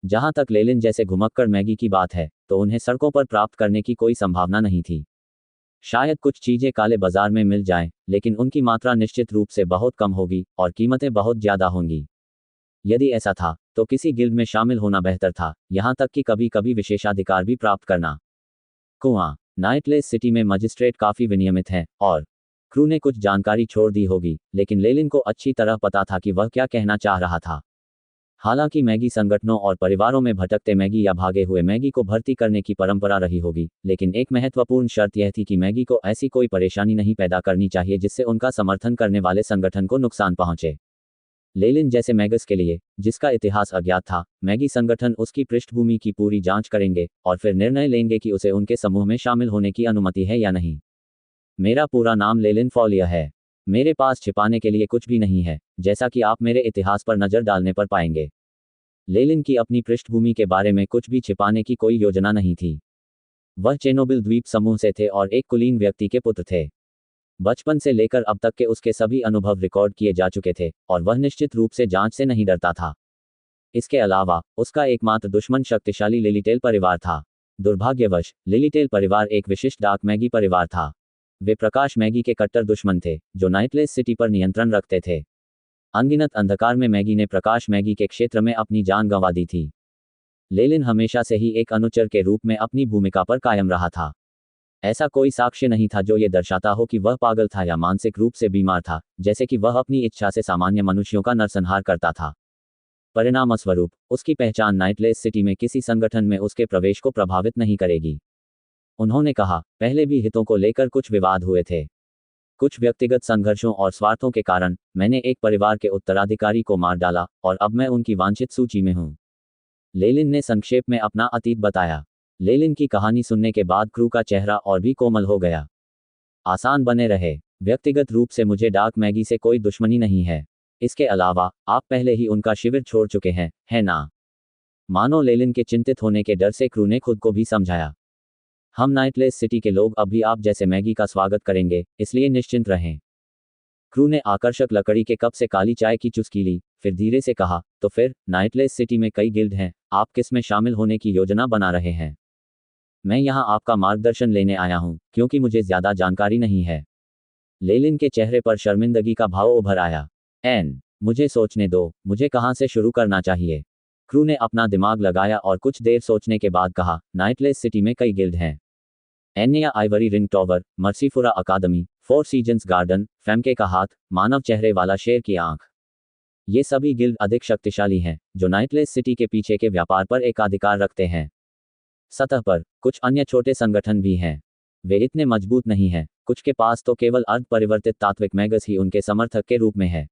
जहां तक लेलिन जैसे घुमक्कड़ मैगी की बात है, तो उन्हें सड़कों पर प्राप्त करने की कोई संभावना नहीं थी। शायद कुछ चीजें काले बाजार में मिल जाएं, लेकिन उनकी मात्रा निश्चित रूप से बहुत कम होगी और कीमतें बहुत ज्यादा होंगी। यदि ऐसा था तो किसी गिल्ड में शामिल होना बेहतर था, यहां तक कि कभी कभी विशेषाधिकार भी प्राप्त करना। कुआं। नाइटलेस सिटी में मजिस्ट्रेट काफी विनियमित हैं और क्रू ने कुछ जानकारी छोड़ दी होगी, लेकिन लेलिन को अच्छी तरह पता था कि वह क्या कहना चाह रहा था। हालांकि मैगी संगठनों और परिवारों में भटकते मैगी या भागे हुए मैगी को भर्ती करने की परंपरा रही होगी, लेकिन एक महत्वपूर्ण शर्त यह थी कि मैगी को ऐसी कोई परेशानी नहीं पैदा करनी चाहिए जिससे उनका समर्थन करने वाले संगठन को नुकसान पहुंचे। लेलिन जैसे मैगस के लिए, जिसका इतिहास अज्ञात था, मैगी संगठन उसकी पृष्ठभूमि की पूरी जांच करेंगे और फिर निर्णय लेंगे कि उसे उनके समूह में शामिल होने की अनुमति है या नहीं। मेरा पूरा नाम लेलिन फॉलिया है। मेरे पास छिपाने के लिए कुछ भी नहीं है, जैसा कि आप मेरे इतिहास पर नजर डालने पर पाएंगे। लेलिन की अपनी पृष्ठभूमि के बारे में कुछ भी छिपाने की कोई योजना नहीं थी। वह चेर्नोबिल द्वीप समूह से थे और एक कुलीन व्यक्ति के पुत्र थे। बचपन से लेकर अब तक के उसके सभी अनुभव रिकॉर्ड किए जा चुके थे और वह निश्चित रूप से जांच से नहीं डरता था। इसके अलावा उसका एकमात्र दुश्मन शक्तिशाली लिलीटेल परिवार था। दुर्भाग्यवश लिलीटेल परिवार एक विशिष्ट डार्क मैगी परिवार था। वे प्रकाश मैगी के कट्टर दुश्मन थे जो नाइटलेस सिटी पर नियंत्रण रखते थे। अनगिनत अंधकार में मैगी ने प्रकाश मैगी के क्षेत्र में अपनी जान गंवा दी थी। लेलिन हमेशा से ही एक अनुचर के रूप में अपनी भूमिका पर कायम रहा था। ऐसा कोई साक्ष्य नहीं था जो ये दर्शाता हो कि वह पागल था या मानसिक रूप से बीमार था, जैसे कि वह अपनी इच्छा से सामान्य मनुष्यों का नरसंहार करता था। परिणामस्वरूप उसकी पहचान नाइटलेस सिटी में किसी संगठन में उसके प्रवेश को प्रभावित नहीं करेगी। उन्होंने कहा, पहले भी हितों को लेकर कुछ विवाद हुए थे। कुछ व्यक्तिगत संघर्षों और स्वार्थों के कारण मैंने एक परिवार के उत्तराधिकारी को मार डाला और अब मैं उनकी वांछित सूची में हूं। लेलिन ने संक्षेप में अपना अतीत बताया। लेलिन की कहानी सुनने के बाद क्रू का चेहरा और भी कोमल हो गया। आसान बने रहे। व्यक्तिगत रूप से मुझे डार्क मैगी से कोई दुश्मनी नहीं है। इसके अलावा आप पहले ही उनका शिविर छोड़ चुके हैं, है ना? मानो लेलिन के चिंतित होने के डर से क्रू ने खुद को भी समझाया। हम नाइटलेस सिटी के लोग अब भी आप जैसे मैगी का स्वागत करेंगे, इसलिए निश्चिंत रहें। क्रू ने आकर्षक लकड़ी के कप से काली चाय की चुस्की ली, फिर धीरे से कहा, तो फिर नाइटलेस सिटी में कई गिल्ड हैं, आप किस में शामिल होने की योजना बना रहे हैं? मैं यहाँ आपका मार्गदर्शन लेने आया हूँ, क्योंकि मुझे ज्यादा जानकारी नहीं है। लेलिन के चेहरे पर शर्मिंदगी का भाव उभर आया। मुझे सोचने दो, मुझे कहाँ से शुरू करना चाहिए? क्रू ने अपना दिमाग लगाया और कुछ देर सोचने के बाद कहा, नाइटलेस सिटी में कई गिल्ड हैं। एन्या आइवरी रिंग टॉवर, मर्सीफुरा अकादमी, फोर सीजन्स गार्डन, फेमके का हाथ, मानव चेहरे वाला शेर की आंख। ये सभी गिल्ड अधिक शक्तिशाली हैं, जो नाइटलेस सिटी के पीछे के व्यापार पर एकाधिकार रखते हैं। सतह पर कुछ अन्य छोटे संगठन भी हैं। वे इतने मजबूत नहीं हैं, कुछ के पास तो केवल अर्ध परिवर्तित तात्विक मैगस ही उनके समर्थक के रूप में है।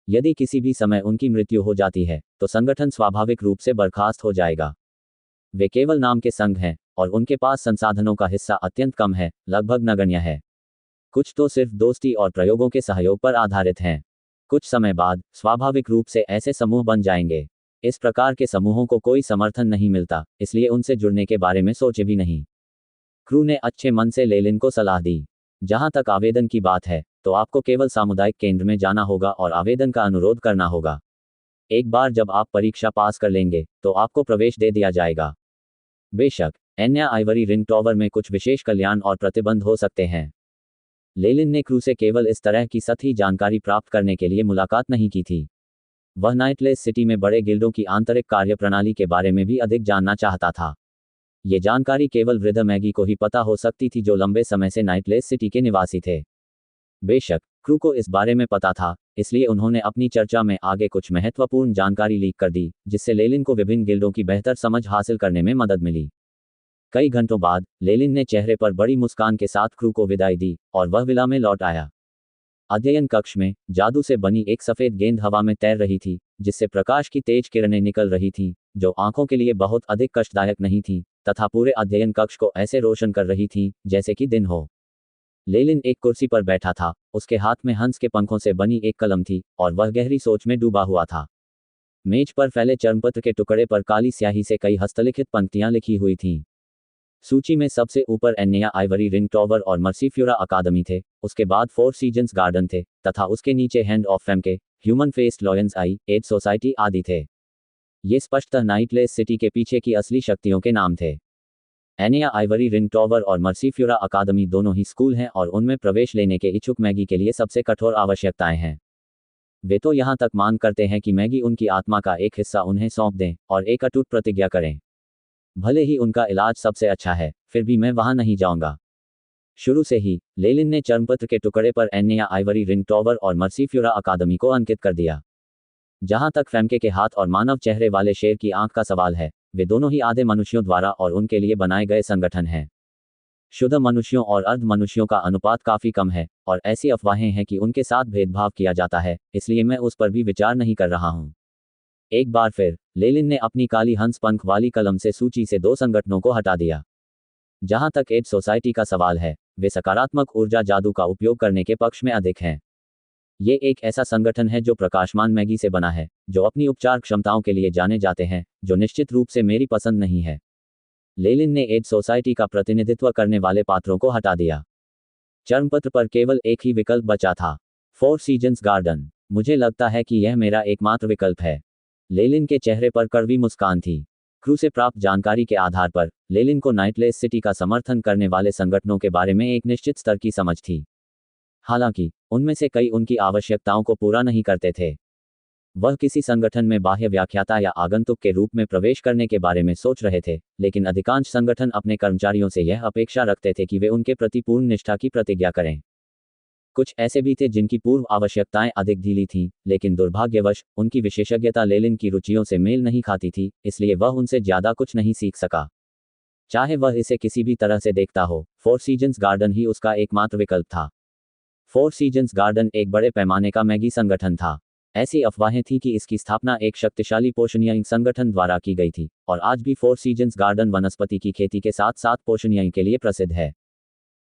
यदि किसी भी समय उनकी मृत्यु हो जाती है तो संगठन स्वाभाविक रूप से बर्खास्त हो जाएगा। वे केवल नाम के संघ हैं और उनके पास संसाधनों का हिस्सा अत्यंत कम है, लगभग नगण्य है। कुछ तो सिर्फ दोस्ती और प्रयोगों के सहयोग पर आधारित हैं। कुछ समय बाद स्वाभाविक रूप से ऐसे समूह बन जाएंगे। इस प्रकार के समूहों को कोई समर्थन नहीं मिलता, इसलिए उनसे जुड़ने के बारे में सोचे भी नहीं। क्रू ने अच्छे मन से लेलिन को सलाह दी। जहां तक आवेदन की बात है, तो आपको केवल सामुदायिक केंद्र में जाना होगा और आवेदन का अनुरोध करना होगा। एक बार जब आप परीक्षा पास कर लेंगे, तो आपको प्रवेश दे दिया जाएगा। बेशक, एन्या आइवरी रिंग टॉवर में कुछ विशेष कल्याण और प्रतिबंध हो सकते हैं। लेलिन ने क्रू से केवल इस तरह की सतही जानकारी प्राप्त करने के लिए मुलाकात नहीं की थी। वह नाइटलेस सिटी में बड़े गिल्डों की आंतरिक कार्यप्रणाली के बारे में भी अधिक जानना चाहता था। ये जानकारी केवल वृद्ध मैगी को ही पता हो सकती थी, जो लंबे समय से नाइटलेस सिटी के निवासी थे। बेशक, क्रू को इस बारे में पता था, इसलिए उन्होंने अपनी चर्चा में आगे कुछ महत्वपूर्ण जानकारी लीक कर दी, जिससे लेलिन को विभिन्न गिल्डों की बेहतर समझ हासिल करने में मदद मिली। कई घंटों बाद लेलिन ने चेहरे पर बड़ी मुस्कान के साथ क्रू को विदाई दी और वह विला में लौट आया। अध्ययन कक्ष में जादू से बनी एक सफेद गेंद हवा में तैर रही थी, जिससे प्रकाश की तेज किरणें निकल रही थीं, जो आंखों के लिए बहुत अधिक कष्टदायक नहीं थीं, तथा पूरे अध्ययन कक्ष को ऐसे रोशन कर रही थीं जैसे कि दिन हो। लेलिन एक कुर्सी पर बैठा था, उसके हाथ में हंस के पंखों से बनी एक कलम थी और वह गहरी सोच में डूबा हुआ था। मेज पर फैले चर्मपत्र के टुकड़े पर काली स्याही से कई हस्तलिखित पंक्तियां लिखी हुई थीं। सूची में सबसे ऊपर एन्या आइवरी रिंग टॉवर और मर्सीफ्यूरा अकादमी थे, उसके बाद फोर सीजन्स गार्डन थे, तथा उसके नीचे हैंड ऑफ फेमके, ह्यूमन फेस्ड लॉयंस आई एड सोसाइटी आदि थे। ये स्पष्टतः नाइटलेस सिटी के पीछे की असली शक्तियों के नाम थे। एनिया आइवरी रिंग टॉवर और मर्सीफ्यूरा अकादमी दोनों ही स्कूल हैं और उनमें प्रवेश लेने के इच्छुक मैगी के लिए सबसे कठोर आवश्यकताएं हैं। वे तो यहाँ तक मांग करते हैं कि मैगी उनकी आत्मा का एक हिस्सा उन्हें सौंप दें और एक अटूट प्रतिज्ञा करें। भले ही उनका इलाज सबसे अच्छा है, फिर भी मैं वहां नहीं जाऊंगा। शुरू से ही लेलिन ने चर्मपत्र के टुकड़े पर एनिया आइवरी रिंग टॉवर और मर्सीफ्यूरा अकादमी को अंकित कर दिया। जहां तक फेमके के हाथ और मानव चेहरे वाले शेर की आंख का सवाल है, वे दोनों ही आधे मनुष्यों द्वारा और उनके लिए बनाए गए संगठन हैं। शुद्ध मनुष्यों और अर्ध मनुष्यों का अनुपात काफी कम है और ऐसी अफवाहें हैं कि उनके साथ भेदभाव किया जाता है, इसलिए मैं उस पर भी विचार नहीं कर रहा हूं। एक बार फिर लेलिन ने अपनी काली हंस पंख वाली कलम से सूची से 2 संगठनों को हटा दिया। जहां तक एड सोसाइटी का सवाल है, वे सकारात्मक ऊर्जा जादू का उपयोग करने के पक्ष में अधिक हैं। ये एक ऐसा संगठन है जो प्रकाशमान मैगी से बना है, जो अपनी उपचार क्षमताओं के लिए जाने जाते हैं, जो निश्चित रूप से मेरी पसंद नहीं है। लेलिन ने एड सोसाइटी का प्रतिनिधित्व करने वाले पात्रों को हटा दिया। चर्मपत्र पर केवल एक ही विकल्प बचा था, 4 सीजन्स गार्डन। मुझे लगता है कि यह मेरा एकमात्र विकल्प है। लेलिन के चेहरे पर कड़वी मुस्कान थी। क्रू से प्राप्त जानकारी के आधार पर लेलिन को नाइटलेस सिटी का समर्थन करने वाले संगठनों के बारे में एक निश्चित स्तर की समझ थी। हालांकि उनमें से कई उनकी आवश्यकताओं को पूरा नहीं करते थे। वह किसी संगठन में बाह्य व्याख्याता या आगंतुक के रूप में प्रवेश करने के बारे में सोच रहे थे, लेकिन अधिकांश संगठन अपने कर्मचारियों से यह अपेक्षा रखते थे कि वे उनके प्रति पूर्ण निष्ठा की प्रतिज्ञा करें। कुछ ऐसे भी थे जिनकी पूर्व आवश्यकताएं अधिक ढीली थीं, लेकिन दुर्भाग्यवश उनकी विशेषज्ञता लेलिन की रुचियों से मेल नहीं खाती थी, इसलिए वह उनसे ज्यादा कुछ नहीं सीख सका। चाहे वह इसे किसी भी तरह से देखता हो, 4 सीजन्स गार्डन ही उसका एकमात्र विकल्प था। 4 सीजन्स गार्डन एक बड़े पैमाने का मैगी संगठन था। ऐसी अफवाहें थीं कि इसकी स्थापना एक शक्तिशाली पोषणीय संगठन द्वारा की गई थी और आज भी 4 सीजन्स गार्डन वनस्पति की खेती के साथ साथ पोषणीय के लिए प्रसिद्ध है।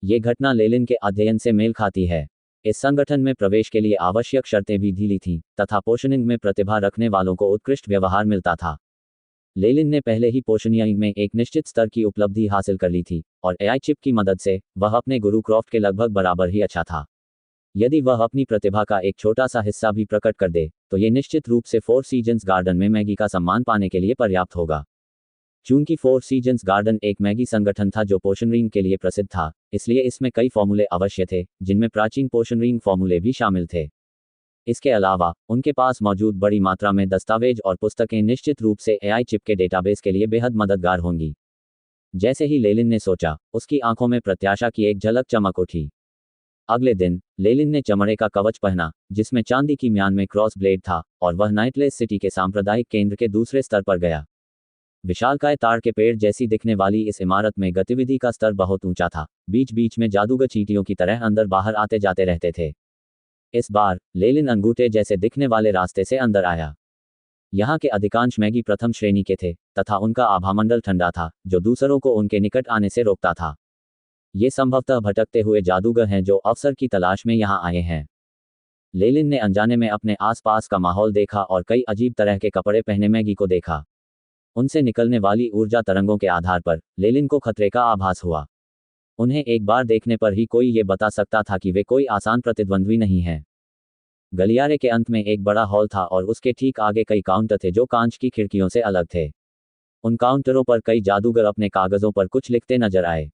ये घटना लेलिन के अध्ययन से मेल खाती है। इस संगठन में प्रवेश के लिए आवश्यक शर्तें भी ढीली थीं तथा पोषणिंग में प्रतिभा रखने वालों को उत्कृष्ट व्यवहार मिलता था। लेलिन ने पहले ही पोषणीय में एक निश्चित स्तर की उपलब्धि हासिल कर ली थी और एआई चिप की मदद से वह अपने गुरु क्रॉफ्ट के लगभग बराबर ही अच्छा था। यदि वह अपनी प्रतिभा का एक छोटा सा हिस्सा भी प्रकट कर दे, तो ये निश्चित रूप से 4 सीजन्स गार्डन में मैगी का सम्मान पाने के लिए पर्याप्त होगा। चूंकि 4 सीजन्स गार्डन एक मैगी संगठन था जो पोषणरिंग के लिए प्रसिद्ध था, इसलिए इसमें कई फॉर्मूले अवश्य थे, जिनमें प्राचीन पोषणरिंग फॉर्मूले भी शामिल थे। इसके अलावा उनके पास मौजूद बड़ी मात्रा में दस्तावेज और पुस्तकें निश्चित रूप से एआई चिप के डेटाबेस के लिए बेहद मददगार होंगी। जैसे ही लेलिन ने सोचा, उसकी आंखों में प्रत्याशा की एक झलक चमक उठी। अगले दिन लेलिन ने चमड़े का कवच पहना, जिसमें चांदी की म्यान में क्रॉस ब्लेड था, और वह नाइटलेस सिटी के सांप्रदायिक केंद्र के दूसरे स्तर पर गया। विशालकाय ताड़ के पेड़ जैसी दिखने वाली इस इमारत में गतिविधि का स्तर बहुत ऊंचा था। बीच बीच में जादूगर चींटियों की तरह अंदर बाहर आते जाते रहते थे। इस बार लेलिन अंगूठे जैसे दिखने वाले रास्ते से अंदर आया। यहाँ के अधिकांश मैगी प्रथम श्रेणी के थे तथा उनका आभामंडल ठंडा था, जो दूसरों को उनके निकट आने से रोकता था। ये संभवतः भटकते हुए जादूगर हैं जो अवसर की तलाश में यहाँ आए हैं। लेलिन ने अनजाने में अपने आसपास का माहौल देखा और कई अजीब तरह के कपड़े पहने मैगी को देखा। उनसे निकलने वाली ऊर्जा तरंगों के आधार पर लेलिन को खतरे का आभास हुआ। उन्हें एक बार देखने पर ही कोई ये बता सकता था कि वे कोई आसान प्रतिद्वंद्वी नहीं हैं। गलियारे के अंत में एक बड़ा हॉल था और उसके ठीक आगे कई काउंटर थे जो कांच की खिड़कियों से अलग थे। उन काउंटरों पर कई जादूगर अपने कागजों पर कुछ लिखते नजर आए।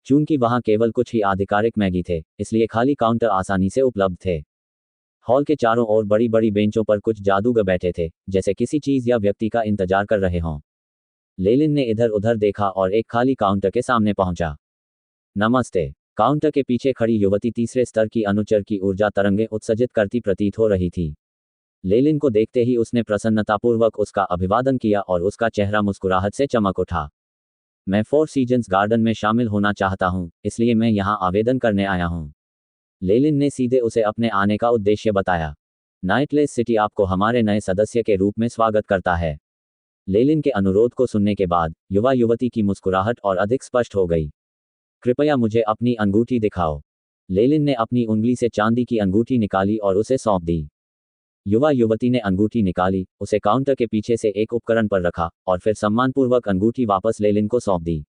चूंकि वहां केवल कुछ ही आधिकारिक मैगी थे, इसलिए खाली काउंटर आसानी से उपलब्ध थे। हॉल के चारों ओर बड़ी बड़ी बेंचों पर कुछ जादूगर बैठे थे, जैसे किसी चीज या व्यक्ति का इंतजार कर रहे हों। लेलिन ने इधर उधर देखा और एक खाली काउंटर के सामने पहुंचा। नमस्ते। काउंटर के पीछे खड़ी युवती तीसरे स्तर की अनुचर की ऊर्जा तरंगें उत्सर्जित करती प्रतीत हो रही थी। लेलिन को देखते ही उसने प्रसन्नतापूर्वक उसका अभिवादन किया और उसका चेहरा मुस्कुराहट से चमक उठा। मैं 4 सीजन्स गार्डन में शामिल होना चाहता हूं, इसलिए मैं यहां आवेदन करने आया हूं। लेलिन ने सीधे उसे अपने आने का उद्देश्य बताया। नाइटलेस सिटी आपको हमारे नए सदस्य के रूप में स्वागत करता है। लेलिन के अनुरोध को सुनने के बाद युवा युवती की मुस्कुराहट और अधिक स्पष्ट हो गई। कृपया मुझे अपनी अंगूठी दिखाओ। लेलिन ने अपनी उंगली से चांदी की अंगूठी निकाली और उसे सौंप दी। युवा युवती ने अंगूठी निकाली, उसे काउंटर के पीछे से एक उपकरण पर रखा और फिर सम्मानपूर्वक अंगूठी वापस लेलिन को सौंप दी।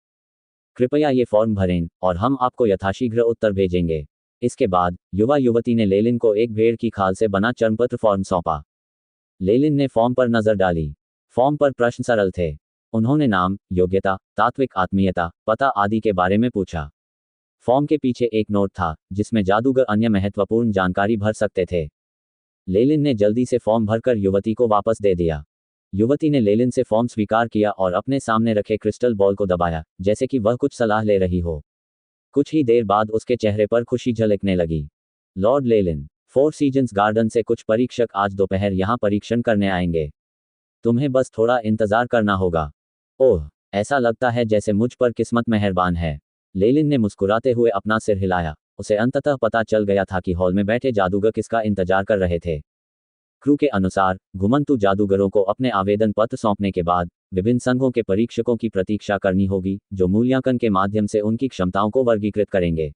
कृपया ये फॉर्म भरें और हम आपको यथाशीघ्र उत्तर भेजेंगे। इसके बाद युवा युवती ने लेलिन को एक भेड़ की खाल से बना चर्मपत्र फॉर्म सौंपा। लेलिन ने फॉर्म पर नजर डाली। फॉर्म पर प्रश्न सरल थे। उन्होंने नाम, योग्यता, तात्विक आत्मीयता, पता आदि के बारे में पूछा। फॉर्म के पीछे एक नोट था जिसमें जादूगर अन्य महत्वपूर्ण जानकारी भर सकते थे। लेलिन ने जल्दी से फॉर्म भरकर युवती को वापस दे दिया। युवती ने लेलिन से फॉर्म स्वीकार किया और अपने सामने रखे क्रिस्टल बॉल को दबाया, जैसे कि वह कुछ सलाह ले रही हो। कुछ ही देर बाद उसके चेहरे पर खुशी झलकने लगी। लॉर्ड लेलिन, फोर सीजन्स गार्डन से कुछ परीक्षक आज दोपहर यहाँ परीक्षण करने आएंगे। तुम्हें बस थोड़ा इंतजार करना होगा। ओह, ऐसा लगता है जैसे मुझ पर किस्मत मेहरबान है। लेलिन ने मुस्कुराते हुए अपना सिर हिलाया। उसे अंततः पता चल गया था कि हॉल में बैठे जादूगर किसका इंतजार कर रहे थे। क्रू के अनुसार घुमंतू जादूगरों को अपने आवेदन पत्र सौंपने के बाद विभिन्न संघों के परीक्षकों की प्रतीक्षा करनी होगी, जो मूल्यांकन के माध्यम से उनकी क्षमताओं को वर्गीकृत करेंगे।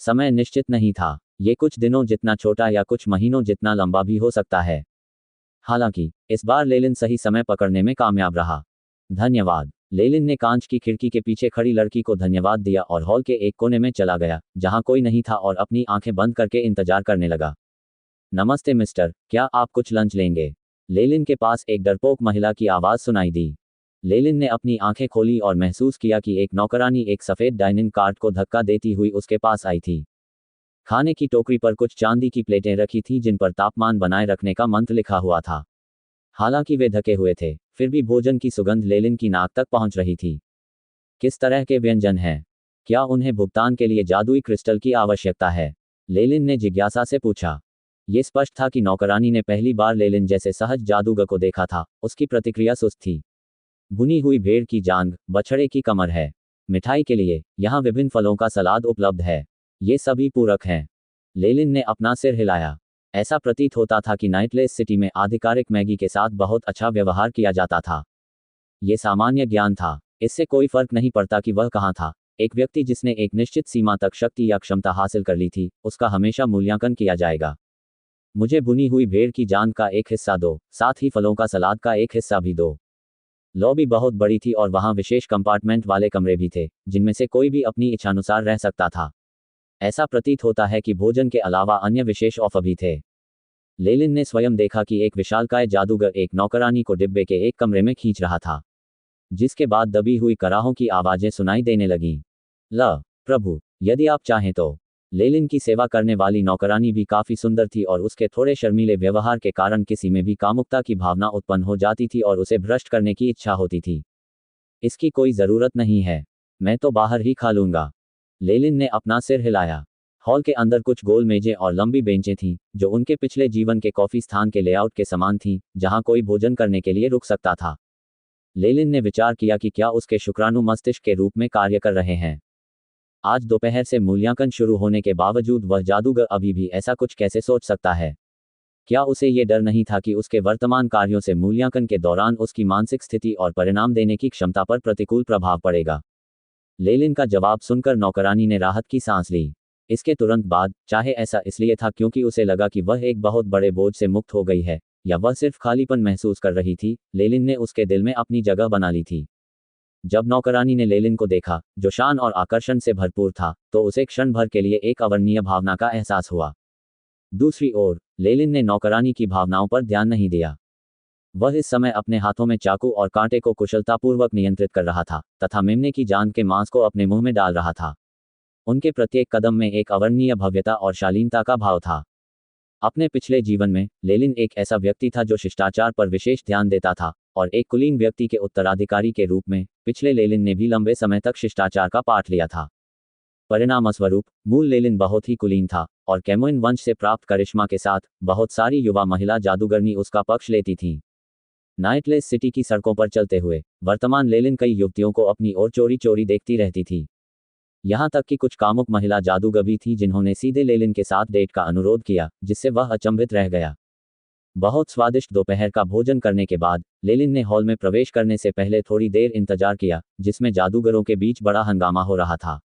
समय निश्चित नहीं था। ये कुछ दिनों जितना छोटा या कुछ महीनों जितना लंबा भी हो सकता है। हालांकि इस बार लेलिन सही समय पकड़ने में कामयाब रहा। धन्यवाद। लेलिन ने कांच की खिड़की के पीछे खड़ी लड़की को धन्यवाद दिया और हॉल के एक कोने में चला गया जहां कोई नहीं था और अपनी आंखें बंद करके इंतजार करने लगा। नमस्ते मिस्टर, क्या आप कुछ लंच लेंगे? लेलिन के पास एक डरपोक महिला की आवाज सुनाई दी। लेलिन ने अपनी आंखें खोली और महसूस किया कि एक नौकरानी एक सफेद डाइनिंग कार्ट को धक्का देती हुई उसके पास आई थी। खाने की टोकरी पर कुछ चांदी की प्लेटें रखी थीं जिन पर तापमान बनाए रखने का मंत्र लिखा हुआ था। हालांकि वे ढके हुए थे, फिर भी भोजन की सुगंध लेलिन की नाक तक पहुंच रही थी। किस तरह के व्यंजन हैं? क्या उन्हें भुगतान के लिए जादुई क्रिस्टल की आवश्यकता है? लेलिन ने जिज्ञासा से पूछा। ये स्पष्ट था कि नौकरानी ने पहली बार लेलिन जैसे सहज जादूगर को देखा था। उसकी प्रतिक्रिया सुस्त थी। भुनी हुई भेड़ की जांघ, बछड़े की कमर है। मिठाई के लिए यहाँ विभिन्न फलों का सलाद उपलब्ध है। ये सभी पूरक हैं। लेलिन ने अपना सिर हिलाया। ऐसा प्रतीत होता था कि नाइटलेस सिटी में आधिकारिक मैगी के साथ बहुत अच्छा व्यवहार किया जाता था। ये सामान्य ज्ञान था। इससे कोई फर्क नहीं पड़ता कि वह कहाँ था। एक व्यक्ति जिसने एक निश्चित सीमा तक शक्ति या क्षमता हासिल कर ली थी, उसका हमेशा मूल्यांकन किया जाएगा। मुझे भुनी हुई भेड़ की जान का एक हिस्सा दो, साथ ही फलों का सलाद का एक हिस्सा भी दो। लॉबी बहुत बड़ी थी और वहां विशेष कंपार्टमेंट वाले कमरे भी थे जिनमें से कोई भी अपनी इच्छानुसार रह सकता था। ऐसा प्रतीत होता है कि भोजन के अलावा अन्य विशेष ऑफर भी थे। लेलिन ने स्वयं देखा कि एक विशालकाय जादूगर एक नौकरानी को डिब्बे के एक कमरे में खींच रहा था, जिसके बाद दबी हुई कराहों की आवाजें सुनाई देने लगीं। प्रभु, यदि आप चाहें तो। लेलिन की सेवा करने वाली नौकरानी भी काफी सुंदर थी और उसके थोड़े शर्मीले व्यवहार के कारण किसी में भी कामुकता की भावना उत्पन्न हो जाती थी और उसे भ्रष्ट करने की इच्छा होती थी। इसकी कोई जरूरत नहीं है, मैं तो बाहर ही खा लूंगा। लेलिन ने अपना सिर हिलाया। हॉल के अंदर कुछ गोल मेजें और लंबी बेंचें थीं, जो उनके पिछले जीवन के कॉफी स्थान के लेआउट के समान थीं, जहां कोई भोजन करने के लिए रुक सकता था। लेलिन ने विचार किया कि क्या उसके शुक्राणु मस्तिष्क के रूप में कार्य कर रहे हैं। आज दोपहर से मूल्यांकन शुरू होने के बावजूद वह जादूगर अभी भी ऐसा कुछ कैसे सोच सकता है? क्या उसे ये डर नहीं था कि उसके वर्तमान कार्यों से मूल्यांकन के दौरान उसकी मानसिक स्थिति और परिणाम देने की क्षमता पर प्रतिकूल प्रभाव पड़ेगा? लेलिन का जवाब सुनकर नौकरानी ने राहत की सांस ली। इसके तुरंत बाद, चाहे ऐसा इसलिए था क्योंकि उसे लगा कि वह एक बहुत बड़े बोझ से मुक्त हो गई है, या वह सिर्फ खालीपन महसूस कर रही थी, लेलिन ने उसके दिल में अपनी जगह बना ली थी। जब नौकरानी ने लेलिन को देखा, जो शान और आकर्षण से भरपूर था, तो उसे क्षण भर के लिए एक अवर्णनीय भावना का एहसास हुआ। दूसरी ओर, लेलिन ने नौकरानी की भावनाओं पर ध्यान नहीं दिया। वह इस समय अपने हाथों में चाकू और कांटे को कुशलतापूर्वक नियंत्रित कर रहा था, तथा मेमने की जान के मांस को अपने मुंह में डाल रहा था। उनके प्रत्येक कदम में एक अवर्णनीय भव्यता और शालीनता का भाव था। अपने पिछले जीवन में, लेलिन एक ऐसा व्यक्ति था जो शिष्टाचार पर विशेष ध्यान देता था, और एक कुलीन व्यक्ति के उत्तराधिकारी के रूप में, पिछले लेलिन ने भी लंबे समय तक शिष्टाचार का पाठ लिया था। परिणामस्वरूप, मूल लेलिन बहुत ही कुलीन था, और कैमोइन वंश से प्राप्त करिश्मा के साथ, बहुत सारी युवा महिला जादूगरनी उसका पक्ष लेती थीं। नाइटलेस सिटी की सड़कों पर चलते हुए, वर्तमान लेलिन कई युवतियों को अपनी ओर चोरी चोरी देखती रहती थी। यहाँ तक कि कुछ कामुक महिला जादूगर भी थी जिन्होंने सीधे लेलिन के साथ डेट का अनुरोध किया, जिससे वह अचंभित रह गया। बहुत स्वादिष्ट दोपहर का भोजन करने के बाद, लेलिन ने हॉल में प्रवेश करने से पहले थोड़ी देर इंतजार किया, जिसमें जादूगरों के बीच बड़ा हंगामा हो रहा था।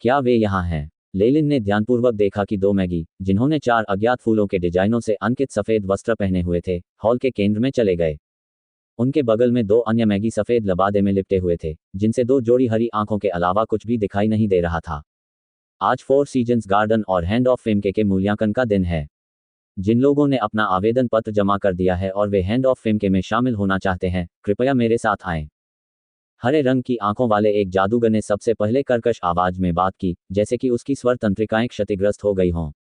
क्या वे यहाँ हैं? लेलिन ने ध्यानपूर्वक देखा कि दो मैगी, जिन्होंने 4 अज्ञात फूलों के डिजाइनों से अंकित सफेद वस्त्र पहने हुए थे, हॉल के केंद्र में चले गए। उनके बगल में 2 अन्य मैगी सफेद लबादे में लिपटे हुए थे, जिनसे 2 जोड़ी हरी आंखों के अलावा कुछ भी दिखाई नहीं दे रहा था। आज 4 सीजन्स गार्डन और हैंड ऑफ फेम के मूल्यांकन का दिन है। जिन लोगों ने अपना आवेदन पत्र जमा कर दिया है और वे हैंड ऑफ फेम के में शामिल होना चाहते हैं, कृपया मेरे साथ आएं। हरे रंग की आंखों वाले एक जादूगर ने सबसे पहले कर्कश आवाज में बात की, जैसे कि उसकी स्वर तंत्रिकाएं क्षतिग्रस्त हो गई हों।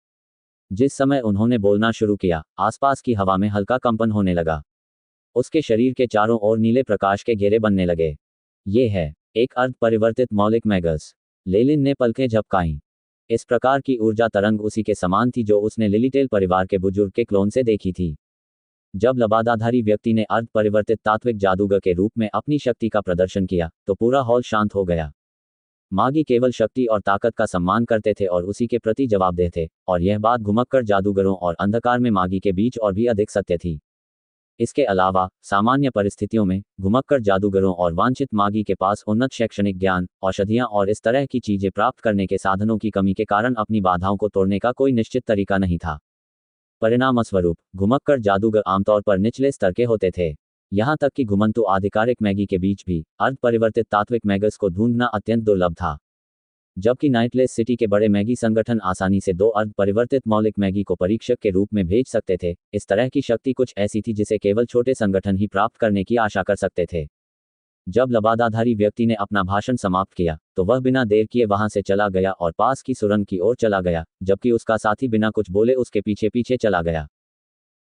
जिस समय उन्होंने बोलना शुरू किया, आसपास की हवा में हल्का कंपन होने लगा। उसके शरीर के चारों ओर नीले प्रकाश के घेरे बनने लगे। ये है एक अर्ध परिवर्तित मौलिक मैगस। लेलिन ने पलकें झपकाईं। इस प्रकार की ऊर्जा तरंग उसी के समान थी जो उसने लिलीटेल परिवार के बुजुर्ग के क्लोन से देखी थी। जब लबादाधारी व्यक्ति ने अर्ध परिवर्तित तात्विक जादूगर के रूप में अपनी शक्ति का प्रदर्शन किया, तो पूरा हॉल शांत हो गया। मागी केवल शक्ति और ताकत का सम्मान करते थे और उसी के प्रति जवाबदेह थे, और यह बात घुमक्कड़ जादूगरों और अंधकार में मागी के बीच और भी अधिक सत्य थी। इसके अलावा सामान्य परिस्थितियों में घुमक्कड़ जादूगरों और वांछित मागी के पास उन्नत शैक्षणिक ज्ञान, औषधियां और इस तरह की चीजें प्राप्त करने के साधनों की कमी के कारण अपनी बाधाओं को तोड़ने का कोई निश्चित तरीका नहीं था। परिणामस्वरूप घुमक्कड़ जादूगर आमतौर पर निचले स्तर के होते थे। यहां तक कि घुमंतु आधिकारिक मैगी के बीच भी अर्ध परिवर्तित तात्विक मैगस को ढूंढना अत्यंत दुर्लभ था। जबकि नाइटलेस सिटी के बड़े मैगी संगठन आसानी से 2 अर्ध परिवर्तित मौलिक मैगी को परीक्षक के रूप में भेज सकते थे, इस तरह की शक्ति कुछ ऐसी थी जिसे केवल छोटे संगठन ही प्राप्त करने की आशा कर सकते थे। जब लबादाधारी व्यक्ति ने अपना भाषण समाप्त किया, तो वह बिना देर किए वहां से चला गया और पास की सुरंग की ओर चला गया, जबकि उसका साथी बिना कुछ बोले उसके पीछे पीछे चला गया।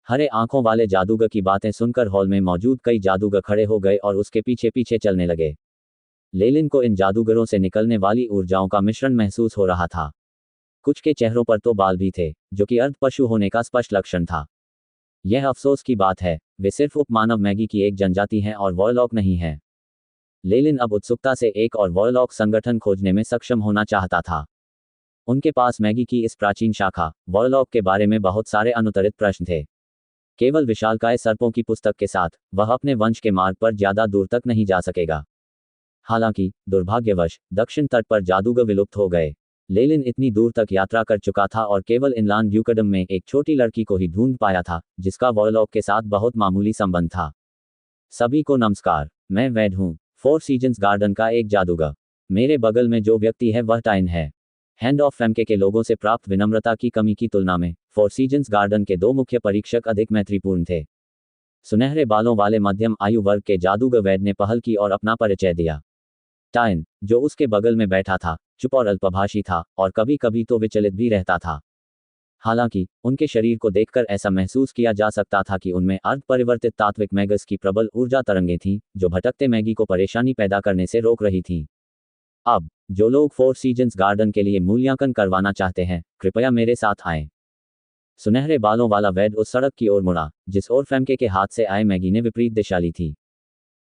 हरे आंखों वाले जादूगर की बातें सुनकर हॉल में मौजूद कई जादूगर खड़े हो गए और उसके पीछे पीछे चलने लगे। लेलिन को इन जादूगरों से निकलने वाली ऊर्जाओं का मिश्रण महसूस हो रहा था। कुछ के चेहरों पर तो बाल भी थे, जो कि अर्ध पशु होने का स्पष्ट लक्षण था। यह अफसोस की बात है, वे सिर्फ उपमानव मैगी की एक जनजाति हैं और वॉयलॉक नहीं हैं। लेलिन अब उत्सुकता से एक और वॉयलॉक संगठन खोजने में सक्षम होना चाहता था। उनके पास मैगी की इस प्राचीन शाखा वॉयलॉक के बारे में बहुत सारे अनुत्तरित प्रश्न थे। केवल विशालकाय सर्पों की पुस्तक के साथ वह अपने वंश के मार्ग पर ज्यादा दूर तक नहीं जा सकेगा। हालांकि दुर्भाग्यवश दक्षिण तट पर जादूगर विलुप्त हो गए। लेलिन इतनी दूर तक यात्रा कर चुका था और केवल इनलान ड्यूकडम में एक छोटी लड़की को ही ढूंढ पाया था, जिसका वॉयलॉक के साथ बहुत मामूली संबंध था। सभी को नमस्कार, मैं वैड हूँ, 4 सीजन्स गार्डन का एक जादूगर। मेरे बगल में जो व्यक्ति है वह टाइन है। हैंड ऑफ फेमके के लोगों से प्राप्त विनम्रता की कमी की तुलना में 4 सीजन्स गार्डन के 2 मुख्य परीक्षक अधिक मैत्रीपूर्ण थे। सुनहरे बालों वाले मध्यम आयु वर्ग के जादूगर वैड ने पहल की और अपना परिचय दिया। टाइन, जो उसके बगल में बैठा था, चुप और अल्पभाषी था और कभी कभी तो विचलित भी रहता था। हालांकि उनके शरीर को देखकर ऐसा महसूस किया जा सकता था कि उनमें अर्ध परिवर्तित तात्विक मैगस की प्रबल ऊर्जा तरंगें थीं, जो भटकते मैगी को परेशानी पैदा करने से रोक रही थीं। अब जो लोग 4 सीजन्स गार्डन के लिए मूल्यांकन करवाना चाहते हैं, कृपया मेरे साथ आएं। सुनहरे बालों वाला वैड उस सड़क की ओर मुड़ा, जिस ओर फेमके के हाथ से आए मैगी ने विपरीत दिशा ली थी।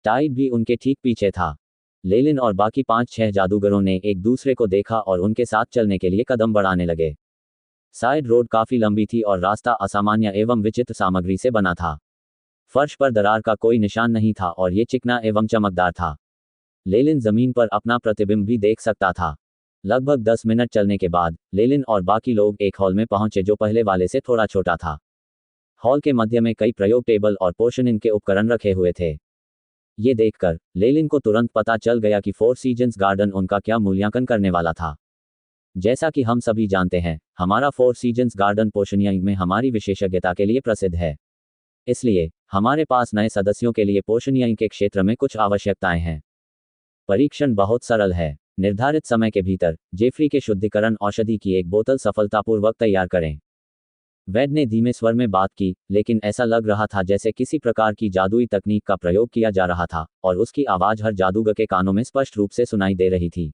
टाइड भी उनके ठीक पीछे था। लेलिन और बाकी 5-6 जादूगरों ने एक दूसरे को देखा और उनके साथ चलने के लिए कदम बढ़ाने लगे। साइड रोड काफी लंबी थी और रास्ता असामान्य एवं विचित्र सामग्री से बना था। फर्श पर दरार का कोई निशान नहीं था और ये चिकना एवं चमकदार था। लेलिन जमीन पर अपना प्रतिबिंब भी देख सकता था। लगभग 10 मिनट चलने के बाद लेलिन और बाकी लोग एक हॉल में पहुंचे जो पहले वाले से थोड़ा छोटा था। हॉल के मध्य में कई प्रयोग टेबल और पोषण के उपकरण रखे हुए थे। ये देखकर लेलिन को तुरंत पता चल गया कि 4 सीजन्स गार्डन उनका क्या मूल्यांकन करने वाला था। जैसा कि हम सभी जानते हैं, हमारा 4 सीजन्स गार्डन पोषणीय में हमारी विशेषज्ञता के लिए प्रसिद्ध है। इसलिए हमारे पास नए सदस्यों के लिए पोषणीय के क्षेत्र में कुछ आवश्यकताएं हैं। परीक्षण बहुत सरल है। निर्धारित समय के भीतर जेफरी के शुद्धिकरण औषधि की एक बोतल सफलतापूर्वक तैयार करें। वैड ने धीमे स्वर में बात की, लेकिन ऐसा लग रहा था जैसे किसी प्रकार की जादुई तकनीक का प्रयोग किया जा रहा था, और उसकी आवाज हर जादूगर के कानों में स्पष्ट रूप से सुनाई दे रही थी।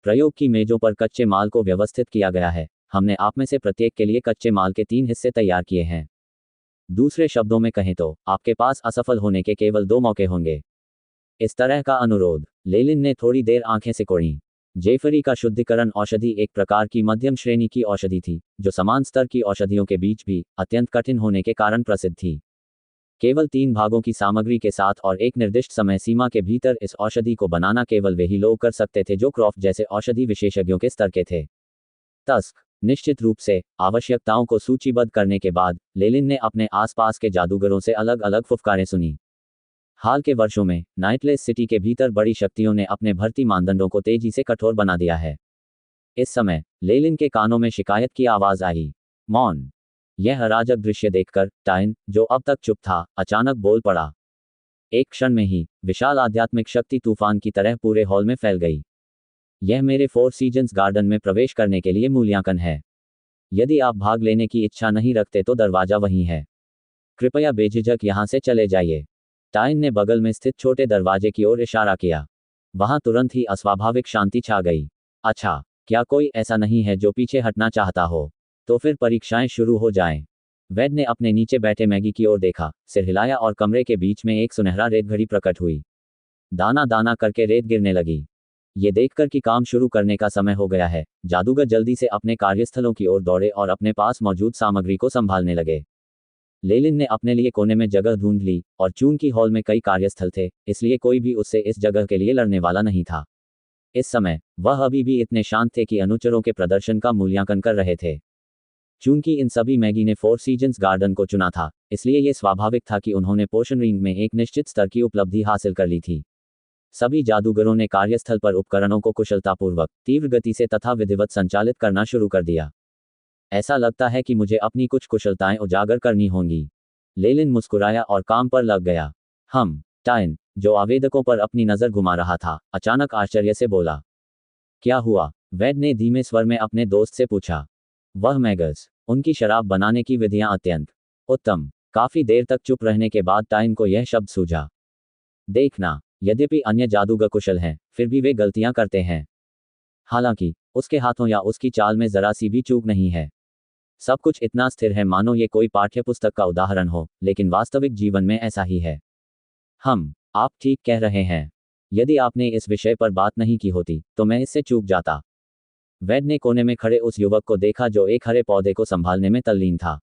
प्रयोग की मेजों पर कच्चे माल को व्यवस्थित किया गया है। हमने आप में से प्रत्येक के लिए कच्चे माल के 3 हिस्से तैयार किए हैं। दूसरे शब्दों में कहें तो आपके पास असफल होने के केवल 2 मौके होंगे। इस तरह का अनुरोध। लेलिन ने थोड़ी देर आंखें सिकोड़ी। जेफरी का शुद्धिकरण औषधि एक प्रकार की मध्यम श्रेणी की औषधि थी, जो समान स्तर की औषधियों के बीच भी अत्यंत कठिन होने के कारण प्रसिद्ध थी। केवल 3 भागों की सामग्री के साथ और एक निर्दिष्ट समय सीमा के भीतर इस औषधि को बनाना केवल वे ही लोग कर सकते थे जो क्रॉफ्ट जैसे औषधि विशेषज्ञों के स्तर के थे। तस्क। निश्चित रूप से आवश्यकताओं को सूचीबद्ध करने के बाद लेलिन ने अपने आसपास के जादूगरों से अलग अलग फुफकारें सुनी। हाल के वर्षों में नाइटलेस सिटी के भीतर बड़ी शक्तियों ने अपने भर्ती मानदंडों को तेजी से कठोर बना दिया है। इस समय लेलिन के कानों में शिकायत की आवाज आई। मौन। यह अराजक दृश्य देखकर टाइन, जो अब तक चुप था, अचानक बोल पड़ा। एक क्षण में ही विशाल आध्यात्मिक शक्ति तूफान की तरह पूरे हॉल में फैल गई। यह मेरे फोर सीजन्स गार्डन में प्रवेश करने के लिए मूल्यांकन है। यदि आप भाग लेने की इच्छा नहीं रखते तो दरवाजा वहीं है। कृपया बेझिझक यहाँ से चले जाइए। टाइन ने बगल में स्थित छोटे दरवाजे की ओर इशारा किया। वहां तुरंत ही अस्वाभाविक शांति छा गई। अच्छा, क्या कोई ऐसा नहीं है जो पीछे हटना चाहता हो? तो फिर परीक्षाएं शुरू हो जाएं। वेड ने अपने नीचे बैठे मैगी की ओर देखा, सिर हिलाया और कमरे के बीच में एक सुनहरा रेत घड़ी प्रकट हुई। दाना दाना करके रेत गिरने लगी। ये देखकर कि काम शुरू करने का समय हो गया है, जादूगर जल्दी से अपने कार्यस्थलों की ओर दौड़े और अपने पास मौजूद सामग्री को संभालने लगे। लेलिन ने अपने लिए कोने में जगह ढूंढ ली, और चूंकि हॉल में कई कार्यस्थल थे, इसलिए कोई भी उससे इस जगह के लिए लड़ने वाला नहीं था। इस समय वह अभी भी इतने शांत थे कि अनुचरों के प्रदर्शन का मूल्यांकन कर रहे थे। चूंकि इन सभी मैगी ने फोर सीजन्स गार्डन को चुना था, इसलिए यह स्वाभाविक था कि उन्होंने पोषण रिंग में एक निश्चित स्तर की उपलब्धि हासिल कर ली थी। सभी जादूगरों ने कार्यस्थल पर उपकरणों को कुशलतापूर्वक, तीव्र गति से तथा विधिवत संचालित करना शुरू कर दिया। ऐसा लगता है कि मुझे अपनी कुछ कुशलताएं उजागर करनी होंगी। लेलिन मुस्कुराया और काम पर लग गया। टाइन, जो आवेदकों पर अपनी नजर घुमा रहा था, अचानक आश्चर्य से बोला। क्या हुआ? वेड ने धीमे स्वर में अपने दोस्त से पूछा। वह मैगस, उनकी शराब बनाने की विधियां अत्यंत उत्तम। काफी देर तक चुप रहने के बाद टाइन को यह शब्द सूझा। देखना, यद्यपि अन्य जादूगर कुशल हैं, फिर भी वे गलतियां करते हैं। हालांकि उसके हाथों या उसकी चाल में जरा सी भी चूक नहीं है। सब कुछ इतना स्थिर है मानो ये कोई पाठ्यपुस्तक का उदाहरण हो, लेकिन वास्तविक जीवन में ऐसा ही है। आप ठीक कह रहे हैं। यदि आपने इस विषय पर बात नहीं की होती, तो मैं इससे चूक जाता। वेड ने कोने में खड़े उस युवक को देखा जो एक हरे पौधे को संभालने में तल्लीन था।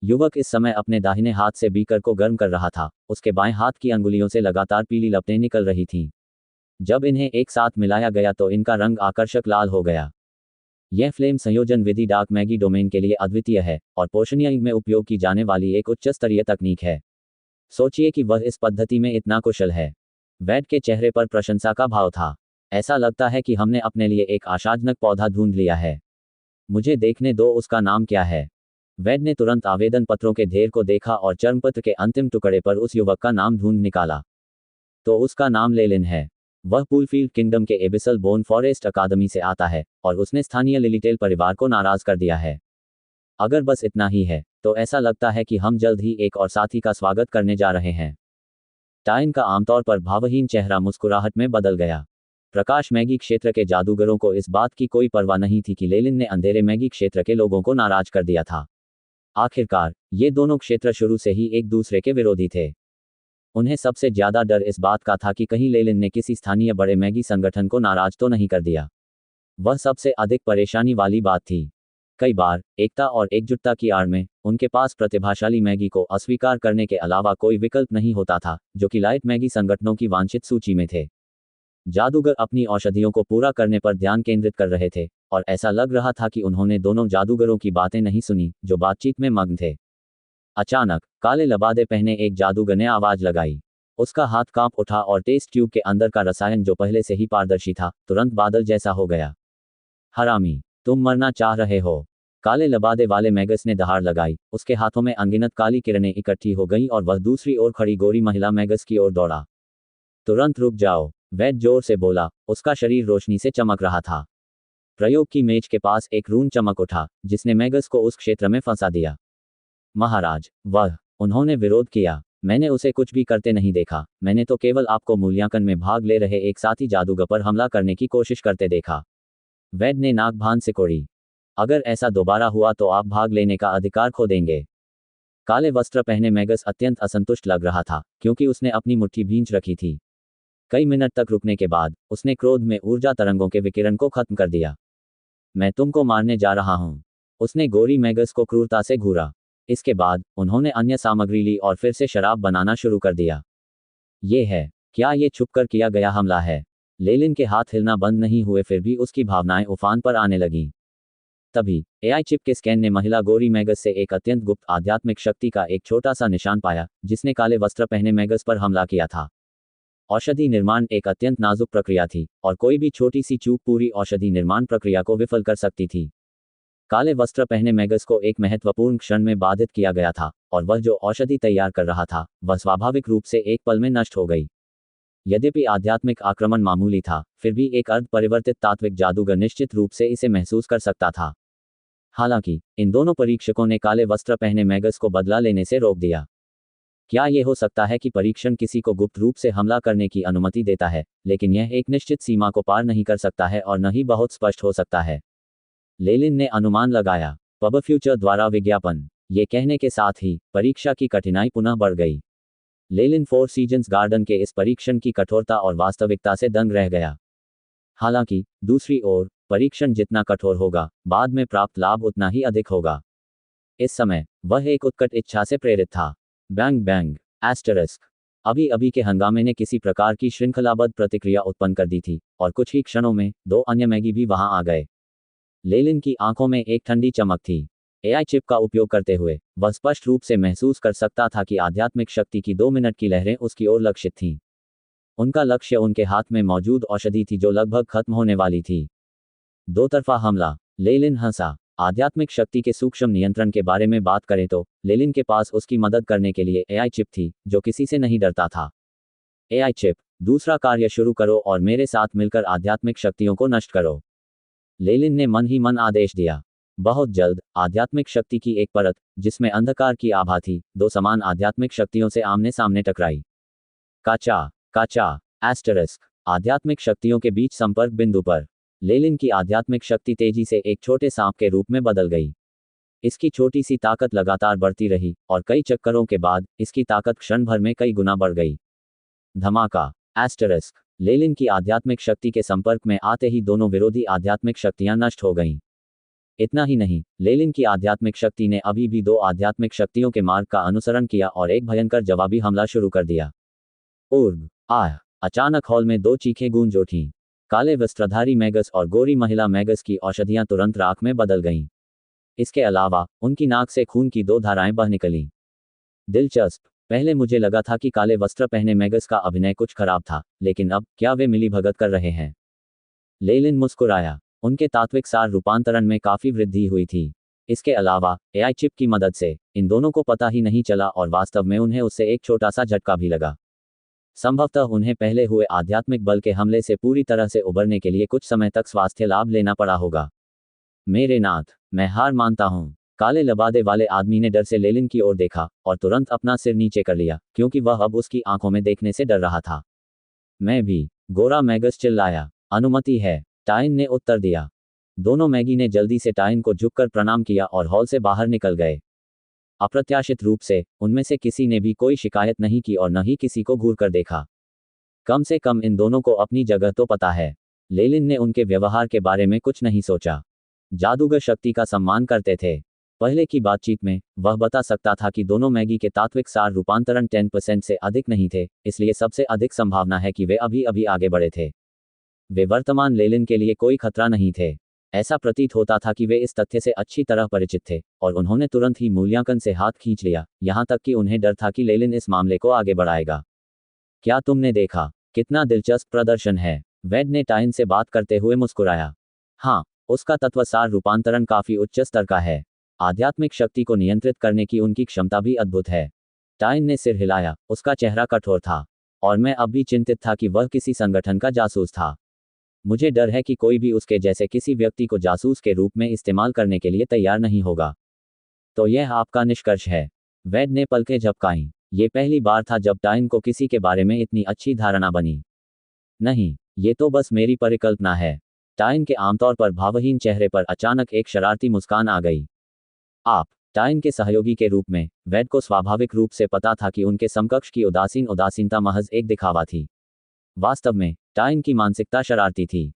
युवक इस समय अपने दाहिने हाथ से बीकर को गर्म कर रहा था, उसके बाएं हाथ की अंगुलियों से लगातार पीली लपटें निकल रही थीं। जब इन्हें एक साथ मिलाया गया तो इनका रंग आकर्षक लाल हो गया। यह फ्लेम संयोजन विधि डार्क मैगी डोमेन के लिए अद्वितीय है, और पोषणीय में उपयोग की जाने वाली एक उच्च स्तरीय तकनीक है। सोचिए कि वह इस पद्धति में इतना कुशल है। वेड के चेहरे पर प्रशंसा का भाव था। ऐसा लगता है कि हमने अपने लिए एक आशाजनक पौधा ढूंढ लिया है। मुझे देखने दो, उसका नाम क्या है? वेड ने तुरंत आवेदन पत्रों के ढेर को देखा और चर्मपत्र के अंतिम टुकड़े पर उस युवक का नाम ढूंढ निकाला। तो उसका नाम लेलिन है। वह पूलफील्ड किंगडम के एबिसल बोन फॉरेस्ट अकादमी से आता है, और उसने स्थानीय लिलिटेल परिवार को नाराज कर दिया है। अगर बस इतना ही है, तो ऐसा लगता है कि हम जल्द ही एक और साथी का स्वागत करने जा रहे हैं। टाइन का आमतौर पर भावहीन चेहरा मुस्कुराहट में बदल गया। प्रकाश मैगी क्षेत्र के जादूगरों को इस बात की कोई परवाह नहीं थी कि लेलिन ने अंधेरे मैगी क्षेत्र के लोगों को नाराज कर दिया था। आखिरकार ये दोनों क्षेत्र शुरू से ही एक दूसरे के विरोधी थे। उन्हें सबसे ज्यादा डर इस बात का था कि कहीं लेलिन ने किसी स्थानीय बड़े मैगी संगठन को नाराज तो नहीं कर दिया। वह सबसे अधिक परेशानी वाली बात थी। कई बार एकता और एकजुटता की आड़ में उनके पास प्रतिभाशाली मैगी को अस्वीकार करने के अलावा कोई विकल्प नहीं होता था, जो कि लाइट मैगी संगठनों की वांछित सूची में थे। जादूगर अपनी औषधियों को पूरा करने पर ध्यान केंद्रित कर रहे थे, और ऐसा लग रहा था कि उन्होंने दोनों जादूगरों की बातें नहीं सुनी, जो बातचीत में मग्न थे। अचानक काले लबादे पहने एक जादूगर ने आवाज लगाई। उसका हाथ कांप उठा और टेस्ट ट्यूब के अंदर का रसायन, जो पहले से ही पारदर्शी था, तुरंत बादल जैसा हो गया। हरामी, तुम मरना चाह रहे हो? काले लबादे वाले मैगस ने दहाड़ लगाई। उसके हाथों में अनगिनत काली किरणें इकट्ठी हो गईं और वह दूसरी ओर खड़ी गोरी महिला मैगस की ओर दौड़ा। तुरंत रुक जाओ, वेड जोर से बोला। उसका शरीर रोशनी से चमक रहा था। प्रयोग की मेज के पास एक रून चमक उठा, जिसने मैगस को उस क्षेत्र में फंसा दिया। महाराज, उन्होंने विरोध किया। मैंने उसे कुछ भी करते नहीं देखा। मैंने तो केवल आपको मूल्यांकन में भाग ले रहे एक साथी जादूगर पर हमला करने की कोशिश करते देखा। वेड ने नाक भान सिकोड़ी। अगर ऐसा दोबारा हुआ तो आप भाग लेने का अधिकार खो देंगे। काले वस्त्र पहने मैगस अत्यंत असंतुष्ट लग रहा था, क्योंकि उसने अपनी मुट्ठी भींच रखी थी। कई मिनट तक रुकने के बाद उसने क्रोध में ऊर्जा तरंगों के विकिरण को खत्म कर दिया। मैं तुमको मारने जा रहा हूं। उसने गोरी मैगस को क्रूरता से घूरा। इसके बाद उन्होंने अन्य सामग्री ली और फिर से शराब बनाना शुरू कर दिया। ये है, क्या ये छुपकर किया गया हमला है? लेलिन के हाथ हिलना बंद नहीं हुए, फिर भी उसकी भावनाएं उफान पर आने लगीं। तभी एआई चिप के स्कैन ने महिला गोरी मैगस से एक अत्यंत गुप्त आध्यात्मिक शक्ति का एक छोटा सा निशान पाया, जिसने काले वस्त्र पहने मैगस पर हमला किया था। औषधि निर्माण एक अत्यंत नाजुक प्रक्रिया थी, और कोई भी छोटी सी चूक पूरी औषधि निर्माण प्रक्रिया को विफल कर सकती थी। काले वस्त्र पहने मैगस को एक महत्वपूर्ण क्षण में बाधित किया गया था, और वह जो औषधि तैयार कर रहा था वह स्वाभाविक रूप से एक पल में नष्ट हो गई। यद्यपि आध्यात्मिक आक्रमण मामूली था, फिर भी एक अर्ध परिवर्तित तात्विक जादूगर निश्चित रूप से इसे महसूस कर सकता था। हालांकि इन दोनों परीक्षकों ने काले वस्त्र पहने मैगस को बदला लेने से रोक दिया। क्या यह हो सकता है कि परीक्षण किसी को गुप्त रूप से हमला करने की अनुमति देता है, लेकिन यह एक निश्चित सीमा को पार नहीं कर सकता है और न ही बहुत स्पष्ट हो सकता है? लेलिन ने अनुमान लगाया। पब फ्यूचर द्वारा विज्ञापन। ये कहने के साथ ही परीक्षा की कठिनाई पुनः बढ़ गई। लेलिन फोर सीजन्स गार्डन के इस परीक्षण की कठोरता और वास्तविकता से दंग रह गया। हालांकि दूसरी ओर परीक्षण जितना कठोर होगा, बाद में प्राप्त लाभ उतना ही अधिक होगा। इस समय वह एक उत्कट इच्छा से प्रेरित था। Bang bang asterisk. अभी अभी के हंगामे ने किसी प्रकार की श्रृंखलाबद्ध प्रतिक्रिया उत्पन्न कर दी थी और कुछ ही क्षणों में 2 अन्य मैगी भी वहां आ गए। लेलिन की आंखों में एक ठंडी चमक थी। एआई चिप का उपयोग करते हुए वह स्पष्ट रूप से महसूस कर सकता था कि आध्यात्मिक शक्ति की 2 मिनट की लहरें उसकी ओर लक्षित थीं। उनका लक्ष्य उनके हाथ में मौजूद औषधि थी जो लगभग खत्म होने वाली थी। 2 तरफा हमला। लेलिन हंसा। आध्यात्मिक शक्ति के सूक्ष्म नियंत्रण के बारे में बात करें तो लेलिन के पास उसकी मदद करने के लिए एआई चिप थी जो किसी से नहीं डरता था। एआई चिप, दूसरा कार्य शुरू करो और मेरे साथ मिलकर आध्यात्मिक शक्तियों को नष्ट करो। लेलिन ने मन ही मन आदेश दिया। बहुत जल्द आध्यात्मिक शक्ति की एक परत, जिसमें अंधकार की आभा थी, 2 समान आध्यात्मिक शक्तियों से आमने सामने टकराई। काचा काचा एस्टरिस्क। आध्यात्मिक शक्तियों के बीच संपर्क बिंदु पर लेलिन की आध्यात्मिक शक्ति तेजी से एक छोटे सांप के रूप में बदल गई। इसकी छोटी सी ताकत लगातार बढ़ती रही और कई चक्करों के बाद इसकी ताकत क्षण भर में कई गुना बढ़ गई। धमाका एस्टरिस्क। लेलिन की आध्यात्मिक शक्ति के संपर्क में आते ही दोनों विरोधी आध्यात्मिक शक्तियां नष्ट हो गईं। इतना ही नहीं, लेलिन की आध्यात्मिक शक्ति ने अभी भी 2 आध्यात्मिक शक्तियों के मार्ग का अनुसरण किया और एक भयंकर जवाबी हमला शुरू कर दिया। उर्ग आह। अचानक हॉल में 2 चीखें गूंज उठीं। काले वस्त्रधारी मैगस और गोरी महिला मैगस की औषधियां तुरंत राख में बदल गईं। इसके अलावा उनकी नाक से खून की 2 धाराएं बह निकलीं। दिलचस्प। पहले मुझे लगा था कि काले वस्त्र पहने मैगस का अभिनय कुछ खराब था, लेकिन अब क्या वे मिलीभगत कर रहे हैं? लेलिन मुस्कुराया। उनके तात्विक सार रूपांतरण में काफी वृद्धि हुई थी। इसके अलावा एआई चिप की मदद से इन दोनों को पता ही नहीं चला और वास्तव में उन्हें उससे एक छोटा सा झटका भी लगा। संभवतः उन्हें पहले हुए आध्यात्मिक बल के हमले से पूरी तरह से उबरने के लिए कुछ समय तक स्वास्थ्य लाभ लेना पड़ा होगा। मेरे नाथ, मैं हार मानता हूँ। काले लबादे वाले आदमी ने डर से लेलिन की ओर देखा और तुरंत अपना सिर नीचे कर लिया, क्योंकि वह अब उसकी आंखों में देखने से डर रहा था। मैं भी, गोरा मैगस चिल्लाया। अनुमति है, टाइन ने उत्तर दिया। दोनों मैगी ने जल्दी से टाइन को झुककर प्रणाम किया और हॉल से बाहर निकल गए। अप्रत्याशित रूप से उनमें से किसी ने भी कोई शिकायत नहीं की और न ही किसी को घूर कर देखा। कम से कम इन दोनों को अपनी जगह तो पता है। लेलिन ने उनके व्यवहार के बारे में कुछ नहीं सोचा। जादूगर शक्ति का सम्मान करते थे। पहले की बातचीत में वह बता सकता था कि दोनों मैगी के तात्विक सार रूपांतरण 10% से अधिक नहीं थे, इसलिए सबसे अधिक संभावना है कि वे अभी अभी आगे बढ़े थे। वे वर्तमान लेलिन के लिए कोई खतरा नहीं थे। ऐसा प्रतीत होता था कि वे इस तथ्य से अच्छी तरह परिचित थे और उन्होंने तुरंत ही मूल्यांकन से हाथ खींच लिया, यहां तक कि उन्हें डर था कि लेलिन इस मामले को आगे बढ़ाएगा। क्या तुमने देखा? कितना दिलचस्प प्रदर्शन है। वेड ने टाइन से बात करते हुए मुस्कुराया। हाँ, उसका तत्वसार रूपांतरण काफी उच्च स्तर का है। आध्यात्मिक शक्ति को नियंत्रित करने की उनकी क्षमता भी अद्भुत है। टाइन ने सिर हिलाया। उसका चेहरा कठोर था और मैं अब भी चिंतित था कि वह किसी संगठन का जासूस था। मुझे डर है कि कोई भी उसके जैसे किसी व्यक्ति को जासूस के रूप में इस्तेमाल करने के लिए तैयार नहीं होगा। तो यह आपका निष्कर्ष है? वेड ने पलकें झपकाईं। ये पहली बार था जब टाइन को किसी के बारे में इतनी अच्छी धारणा बनी। नहीं, ये तो बस मेरी परिकल्पना है। टाइन के आमतौर पर भावहीन चेहरे पर अचानक एक शरारती मुस्कान आ गई। आप, टाइन के सहयोगी के रूप में, वेड को स्वाभाविक रूप से पता था कि उनके समकक्ष की उदासीनता महज एक दिखावा थी। वास्तव में टाइन की मानसिकता शरारती थी।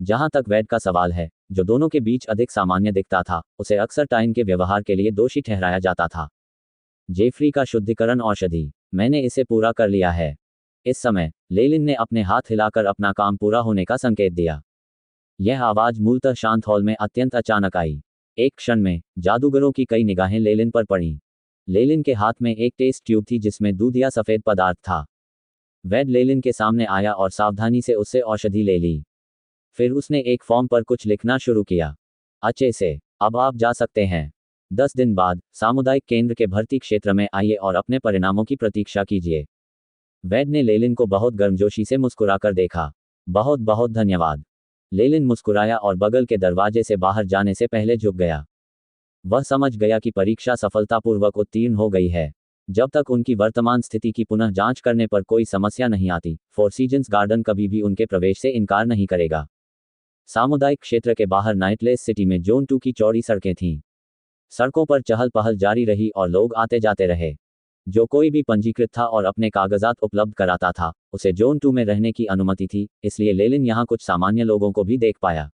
जहां तक वेड का सवाल है, जो दोनों के बीच अधिक सामान्य दिखता था, उसे अक्सर टाइन के व्यवहार के लिए दोषी ठहराया जाता था। जेफ्री का शुद्धिकरण औषधि, मैंने इसे पूरा कर लिया है। इस समय लेलिन ने अपने हाथ हिलाकर अपना काम पूरा होने का संकेत दिया। यह आवाज मूलतः शांत हॉल में अत्यंत अचानक आई। एक क्षण में जादूगरों की कई निगाहें लेलिन पर पड़ीं। लेलिन के हाथ में एक टेस्ट ट्यूब थी जिसमें दूध या सफेद पदार्थ था। वेड लेलिन के सामने आया और सावधानी से उससे औषधि ले ली। फिर उसने एक फॉर्म पर कुछ लिखना शुरू किया। अच्छे से, अब आप जा सकते हैं। 10 दिन बाद सामुदायिक केंद्र के भर्ती क्षेत्र में आइए और अपने परिणामों की प्रतीक्षा कीजिए। वैद ने लेलिन को बहुत गर्मजोशी से मुस्कुराकर देखा। बहुत बहुत धन्यवाद। लेलिन मुस्कुराया और बगल के दरवाजे से बाहर जाने से पहले झुक गया। वह समझ गया कि परीक्षा सफलतापूर्वक उत्तीर्ण हो गई है। जब तक उनकी वर्तमान स्थिति की पुनः जांच करने पर कोई समस्या नहीं आती, फोर सीजन्स गार्डन कभी भी उनके प्रवेश से इनकार नहीं करेगा। सामुदायिक क्षेत्र के बाहर नाइटलेस सिटी में जोन 2 की चौड़ी सड़कें थीं। सड़कों पर चहल पहल जारी रही और लोग आते जाते रहे। जो कोई भी पंजीकृत था और अपने कागजात उपलब्ध कराता था, उसे जोन 2 में रहने की अनुमति थी, इसलिए लेलिन यहाँ कुछ सामान्य लोगों को भी देख पाया।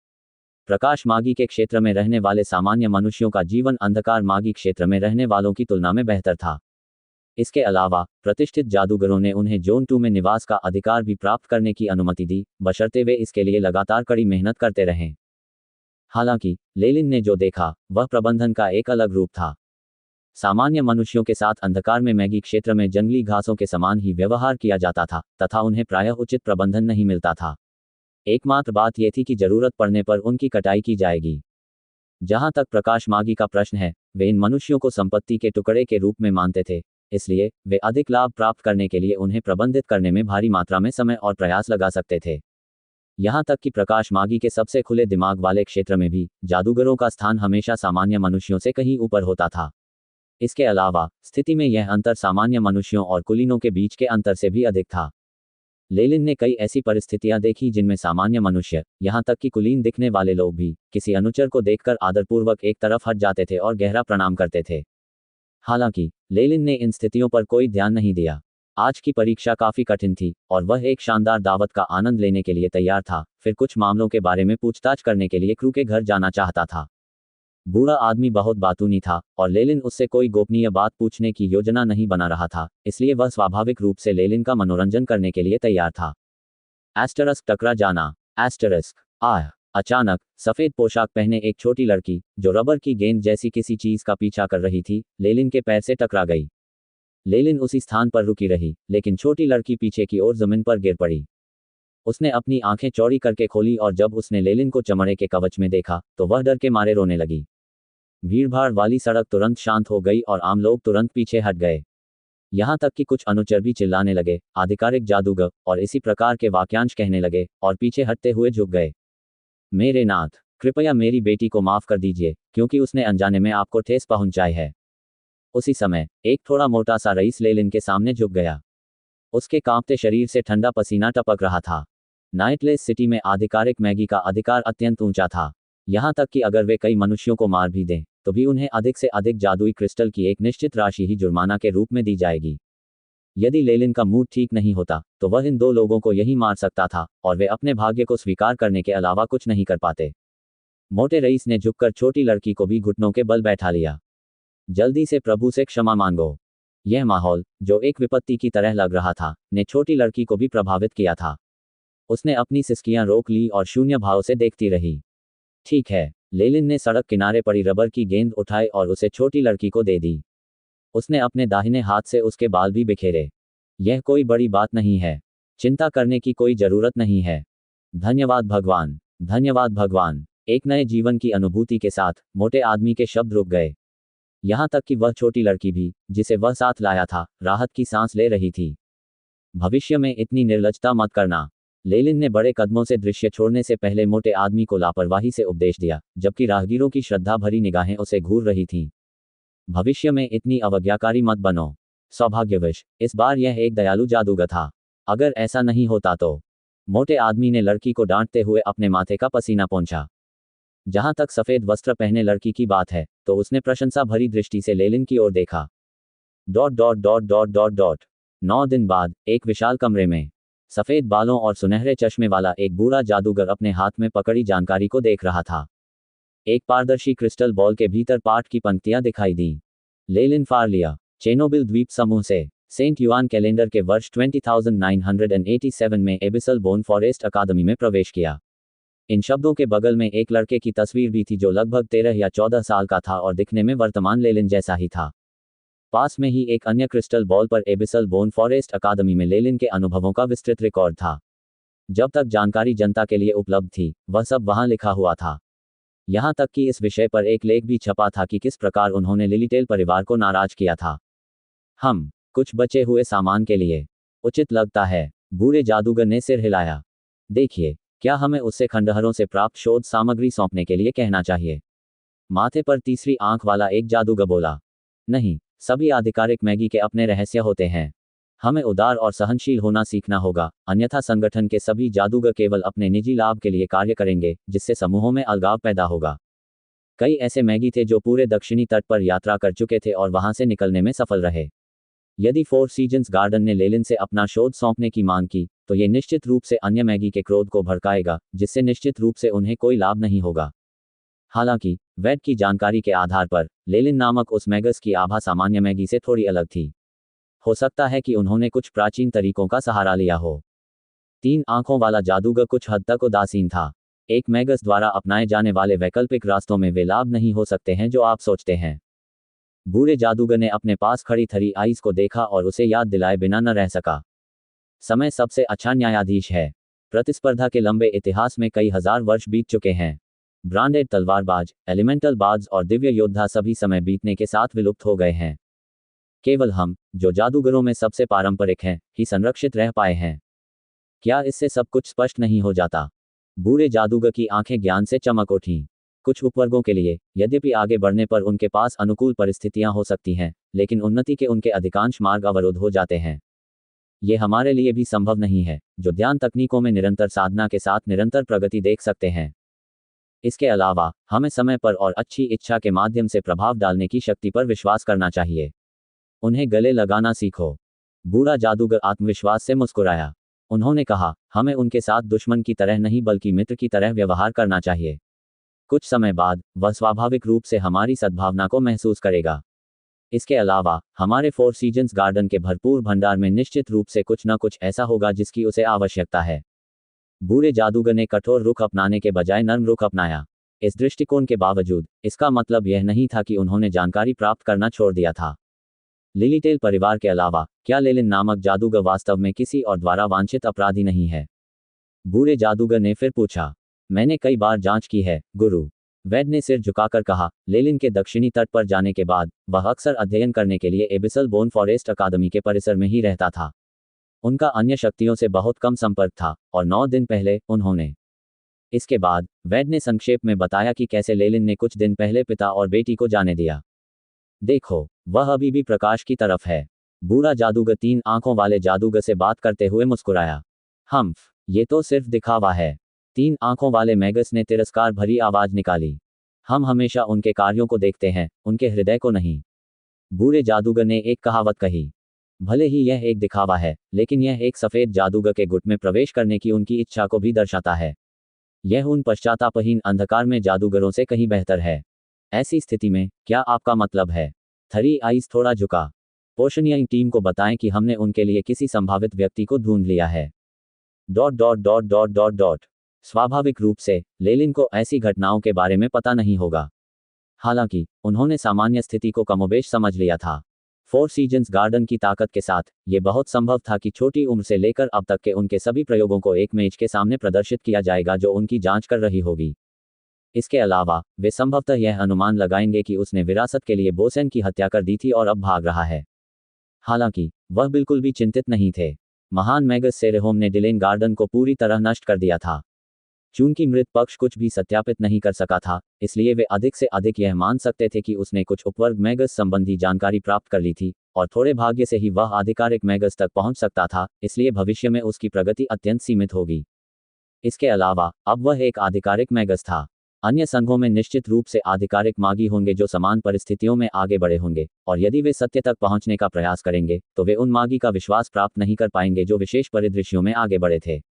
प्रकाश मागी के क्षेत्र में रहने वाले सामान्य मनुष्यों का जीवन अंधकार मागी क्षेत्र में रहने वालों की तुलना में बेहतर था। इसके अलावा प्रतिष्ठित जादूगरों ने उन्हें जोन 2 में निवास का अधिकार भी प्राप्त करने की अनुमति दी, बशर्ते वे इसके लिए लगातार कड़ी मेहनत करते रहें। हालांकि लेलिन ने जो देखा वह प्रबंधन का एक अलग रूप था। सामान्य मनुष्यों के साथ अंधकार में मैगी क्षेत्र में जंगली घासों के समान ही व्यवहार किया जाता था तथा उन्हें प्रायः उचित प्रबंधन नहीं मिलता था। एकमात्र बात यह थी कि जरूरत पड़ने पर उनकी कटाई की जाएगी। जहां तक प्रकाश मागी का प्रश्न है, वे इन मनुष्यों को संपत्ति के टुकड़े के रूप में मानते थे, इसलिए वे अधिक लाभ प्राप्त करने के लिए उन्हें प्रबंधित करने में भारी मात्रा में समय और प्रयास लगा सकते थे। यहां तक कि प्रकाश मागी के सबसे खुले दिमाग वाले क्षेत्र में भी जादूगरों का स्थान हमेशा सामान्य मनुष्यों से कहीं ऊपर होता था। इसके अलावा स्थिति में यह अंतर सामान्य मनुष्यों और कुलीनों के बीच के अंतर से भी अधिक था। लेलिन ने कई ऐसी परिस्थितियां देखी जिनमें सामान्य मनुष्य, यहां तक कि कुलीन दिखने वाले लोग भी, किसी अनुचर को देखकर आदरपूर्वक एक तरफ हट जाते थे और गहरा प्रणाम करते थे। हालांकि लेलिन ने इन स्थितियों पर कोई ध्यान नहीं दिया। आज की परीक्षा काफी कठिन थी और वह एक शानदार दावत का आनंद लेने के लिए तैयार था, फिर कुछ मामलों के बारे में पूछताछ करने के लिए क्रू के घर जाना चाहता था। बूढ़ा आदमी बहुत बातूनी था और लेलिन उससे कोई गोपनीय बात पूछने की योजना नहीं बना रहा था, इसलिए वह स्वाभाविक रूप से लेलिन का मनोरंजन करने के लिए तैयार था। एस्टरिस्क टकरा जाना। एस्टरिस्क अचानक सफेद पोशाक पहने एक छोटी लड़की, जो रबर की गेंद जैसी किसी चीज का पीछा कर रही थी, लेलिन के पैर से टकरा गई। लेलिन उसी स्थान पर रुकी रही, लेकिन छोटी लड़की पीछे की ओर जमीन पर गिर पड़ी। उसने अपनी आंखें चौड़ी करके खोली और जब उसने लेलिन को चमड़े के कवच में देखा तो वह डर के मारे रोने लगी। भीड़भाड़ वाली सड़क तुरंत शांत हो गई और आम लोग तुरंत पीछे हट गए। यहां तक कि कुछ अनुचर भी चिल्लाने लगे, आधिकारिक जादूगर, और इसी प्रकार के वाक्यांश कहने लगे और पीछे हटते हुए झुक गए। मेरे नाथ, कृपया मेरी बेटी को माफ कर दीजिए, क्योंकि उसने अनजाने में आपको ठेस पहुंचाई है। उसी समय एक थोड़ा मोटा सा रईस लेलिन के सामने झुक गया। उसके कांपते शरीर से ठंडा पसीना टपक रहा था। नाइटलेस सिटी में आधिकारिक मैगी का अधिकार अत्यंत ऊंचा था। यहां तक कि अगर वे कई मनुष्यों को मार भी दें तो भी उन्हें अधिक से अधिक जादुई क्रिस्टल की एक निश्चित राशि ही जुर्माना के रूप में दी जाएगी। यदि लेलिन का मूड ठीक नहीं होता तो वह इन दो लोगों को यही मार सकता था और वे अपने भाग्य को स्वीकार करने के अलावा कुछ नहीं कर पाते। मोटे रईस ने झुककर छोटी लड़की को भी घुटनों के बल बैठा लिया। जल्दी से प्रभु से क्षमा मांगो। यह माहौल, जो एक विपत्ति की तरह लग रहा था, ने छोटी लड़की को भी प्रभावित किया था। उसने अपनी सिसकियां रोक ली और शून्य भाव से देखती रही। ठीक है। लेलिन ने सड़क किनारे पड़ी रबर की गेंद उठाई और उसे छोटी लड़की को दे दी। उसने अपने दाहिने हाथ से उसके बाल भी बिखेरे। यह कोई बड़ी बात नहीं है। चिंता करने की कोई जरूरत नहीं है। धन्यवाद भगवान, धन्यवाद भगवान। एक नए जीवन की अनुभूति के साथ मोटे आदमी के शब्द रुक गए। यहां तक कि वह छोटी लड़की भी, जिसे वह साथ लाया था, राहत की सांस ले रही थी। भविष्य में इतनी निर्लजता मत करना। लेलिन ने बड़े कदमों से दृश्य छोड़ने से पहले मोटे आदमी को लापरवाही से उपदेश दिया, जबकि राहगीरों की श्रद्धा भरी निगाहें उसे घूर रही थीं। भविष्य में इतनी अवज्ञाकारी मत बनो। सौभाग्यवश इस बार यह एक दयालु जादूगर था। अगर ऐसा नहीं होता तो। मोटे आदमी ने लड़की को डांटते हुए अपने माथे का पसीना पोंछा। जहां तक सफेद वस्त्र पहने लड़की की बात है, तो उसने प्रशंसा भरी दृष्टि से लेलिन की ओर देखा। 9 दिन बाद एक विशाल कमरे में सफेद बालों और सुनहरे चश्मे वाला एक बूढ़ा जादूगर अपने हाथ में पकड़ी जानकारी को देख रहा था। एक पारदर्शी क्रिस्टल बॉल के भीतर पाठ की पंक्तियां दिखाई दी। लेलिन फार्लिया, चेनोबिल द्वीप समूह से सेंट युआन कैलेंडर के वर्ष 20987 में एबिसल बोन फॉरेस्ट अकादमी में प्रवेश किया। इन शब्दों के बगल में एक लड़के की तस्वीर भी थी जो लगभग 13 या 14 साल का था और दिखने में वर्तमान लेलिन जैसा ही था। पास में ही एक अन्य क्रिस्टल बॉल पर एबिसल बोन फॉरेस्ट अकादमी में लेलिन के अनुभवों का विस्तृत रिकॉर्ड था। जब तक जानकारी जनता के लिए उपलब्ध थी, वह सब वहां लिखा हुआ था। यहाँ तक कि इस विषय पर एक लेख भी छपा था कि किस प्रकार उन्होंने लिलीटेल परिवार को नाराज किया था। हम कुछ बचे हुए सामान के लिए उचित लगता है। बूढ़े जादूगर ने सिर हिलाया। देखिए, क्या हमें उससे खंडहरों से प्राप्त शोध सामग्री सौंपने के लिए कहना चाहिए? माथे पर तीसरी आंख वाला एक जादूगर बोला। नहीं, सभी आधिकारिक मैगी के अपने रहस्य होते हैं। हमें उदार और सहनशील होना सीखना होगा, अन्यथा संगठन के सभी जादूगर केवल अपने निजी लाभ के लिए कार्य करेंगे, जिससे समूहों में अलगाव पैदा होगा। कई ऐसे मैगी थे जो पूरे दक्षिणी तट पर यात्रा कर चुके थे और वहां से निकलने में सफल रहे। यदि फोर सीजन्स गार्डन ने लेलिन से अपना शोध सौंपने की मांग की, तो ये निश्चित रूप से अन्य मैगी के क्रोध को भड़काएगा, जिससे निश्चित रूप से उन्हें कोई लाभ नहीं होगा। हालांकि वेड की जानकारी के आधार पर लेलिन नामक उस मैगस की आभा सामान्य मैगी से थोड़ी अलग थी। हो सकता है कि उन्होंने कुछ प्राचीन तरीकों का सहारा लिया हो। 3 आंखों वाला जादूगर कुछ हद तक उदासीन था। एक मैगस द्वारा अपनाए जाने वाले वैकल्पिक रास्तों में वे लाभ नहीं हो सकते हैं जो आप सोचते हैं। बूढ़े जादूगर ने अपने पास खड़ी थरी आइस को देखा और उसे याद दिलाए बिना न रह सका। समय सबसे अच्छा न्यायाधीश है। प्रतिस्पर्धा के लंबे इतिहास में कई हजार वर्ष बीत चुके हैं। ब्रांडेड तलवारबाज, एलिमेंटल बाज और दिव्य योद्धा सभी समय बीतने के साथ विलुप्त हो गए हैं। केवल हम, जो जादूगरों में सबसे पारंपरिक हैं, ही संरक्षित रह पाए हैं। क्या इससे सब कुछ स्पष्ट नहीं हो जाता? बूढ़े जादूगर की आंखें ज्ञान से चमक उठीं। कुछ उपवर्गों के लिए, यद्यपि आगे बढ़ने पर उनके पास अनुकूल परिस्थितियां हो सकती हैं, लेकिन उन्नति के उनके अधिकांश मार्ग अवरुद्ध हो जाते हैं। ये हमारे लिए भी संभव नहीं है, जो ध्यान तकनीकों में निरंतर साधना के साथ निरंतर प्रगति देख सकते हैं। इसके अलावा, हमें समय पर और अच्छी इच्छा के माध्यम से प्रभाव डालने की शक्ति पर विश्वास करना चाहिए। उन्हें गले लगाना सीखो। बूढ़ा जादूगर आत्मविश्वास से मुस्कुराया। उन्होंने कहा, हमें उनके साथ दुश्मन की तरह नहीं बल्कि मित्र की तरह व्यवहार करना चाहिए। कुछ समय बाद वह स्वाभाविक रूप से हमारी सद्भावना को महसूस करेगा। इसके अलावा, हमारे फोर सीजन्स गार्डन के भरपूर भंडार में निश्चित रूप से कुछ न कुछ ऐसा होगा जिसकी उसे आवश्यकता है। बूढ़े जादूगर ने कठोर रुख अपनाने के बजाय नर्म रुख अपनाया। इस दृष्टिकोण के बावजूद, इसका मतलब यह नहीं था कि उन्होंने जानकारी प्राप्त करना छोड़ दिया था। लिलीटेल परिवार के अलावा, क्या लेलिन नामक जादूगर वास्तव में किसी और द्वारा वांछित अपराधी नहीं है? बूढ़े जादूगर ने फिर पूछा। मैंने कई बार जांच की है, गुरु। वेड ने सिर झुकाकर कहा। लेलिन के दक्षिणी तट पर जाने के बाद वह अक्सर अध्ययन करने के लिए एबिसल बोन फॉरेस्ट अकादमी के परिसर में ही रहता था। उनका अन्य शक्तियों से बहुत कम संपर्क था, और 9 दिन पहले उन्होंने। इसके बाद वेड ने संक्षेप में बताया कि कैसे लेलिन ने कुछ दिन पहले पिता और बेटी को जाने दिया। देखो, वह अभी भी प्रकाश की तरफ है। बूढ़ा जादूगर 3 आंखों वाले जादूगर से बात करते हुए मुस्कुराया। ये तो सिर्फ दिखावा है। 3 आंखों वाले मैगस ने तिरस्कार भरी आवाज निकाली। हम हमेशा उनके कार्यों को देखते हैं, उनके हृदय को नहीं। बूढ़े जादूगर ने एक कहावत कही। भले ही यह एक दिखावा है, लेकिन यह एक सफेद जादूगर के गुट में प्रवेश करने की उनकी इच्छा को भी दर्शाता है। यह उन पश्चातापहीन अंधकार में जादूगरों से कहीं बेहतर है। ऐसी स्थिति में, क्या आपका मतलब है? थरी आइस थोड़ा झुका। पोशनियरिंग टीम को बताएं कि हमने उनके लिए किसी संभावित व्यक्ति को ढूंढ लिया है। ... स्वाभाविक रूप से, लेलिन को ऐसी घटनाओं के बारे में पता नहीं होगा। हालांकि, उन्होंने सामान्य स्थिति को कमोबेश समझ लिया था। फोर सीजन्स गार्डन की ताकत के साथ, ये बहुत संभव था कि छोटी उम्र से लेकर अब तक के उनके सभी प्रयोगों को एक मेज के सामने प्रदर्शित किया जाएगा जो उनकी जांच कर रही होगी। इसके अलावा, वे संभवतः यह अनुमान लगाएंगे कि उसने विरासत के लिए बोसेन की हत्या कर दी थी और अब भाग रहा है। हालांकि, वह बिल्कुल भी चिंतित नहीं थे। महान मैगस सेरेहोम ने डिलेन गार्डन को पूरी तरह नष्ट कर दिया था। चूंकि मृत पक्ष कुछ भी सत्यापित नहीं कर सका था, इसलिए वे अधिक से अधिक यह मान सकते थे कि उसने कुछ उपवर्ग मैगस संबंधी जानकारी प्राप्त कर ली थी, और थोड़े भाग्य से ही वह आधिकारिक मैगस तक पहुंच सकता था, इसलिए भविष्य में उसकी प्रगति अत्यंत सीमित होगी। इसके अलावा, अब वह एक आधिकारिक मैगस था। अन्य संघों में निश्चित रूप से आधिकारिक मागी होंगे जो समान परिस्थितियों में आगे बढ़े होंगे, और यदि वे सत्य तक पहुंचने का प्रयास करेंगे, तो वे उन मागी का विश्वास प्राप्त नहीं कर पाएंगे जो विशेष परिदृश्यों में आगे बढ़े थे।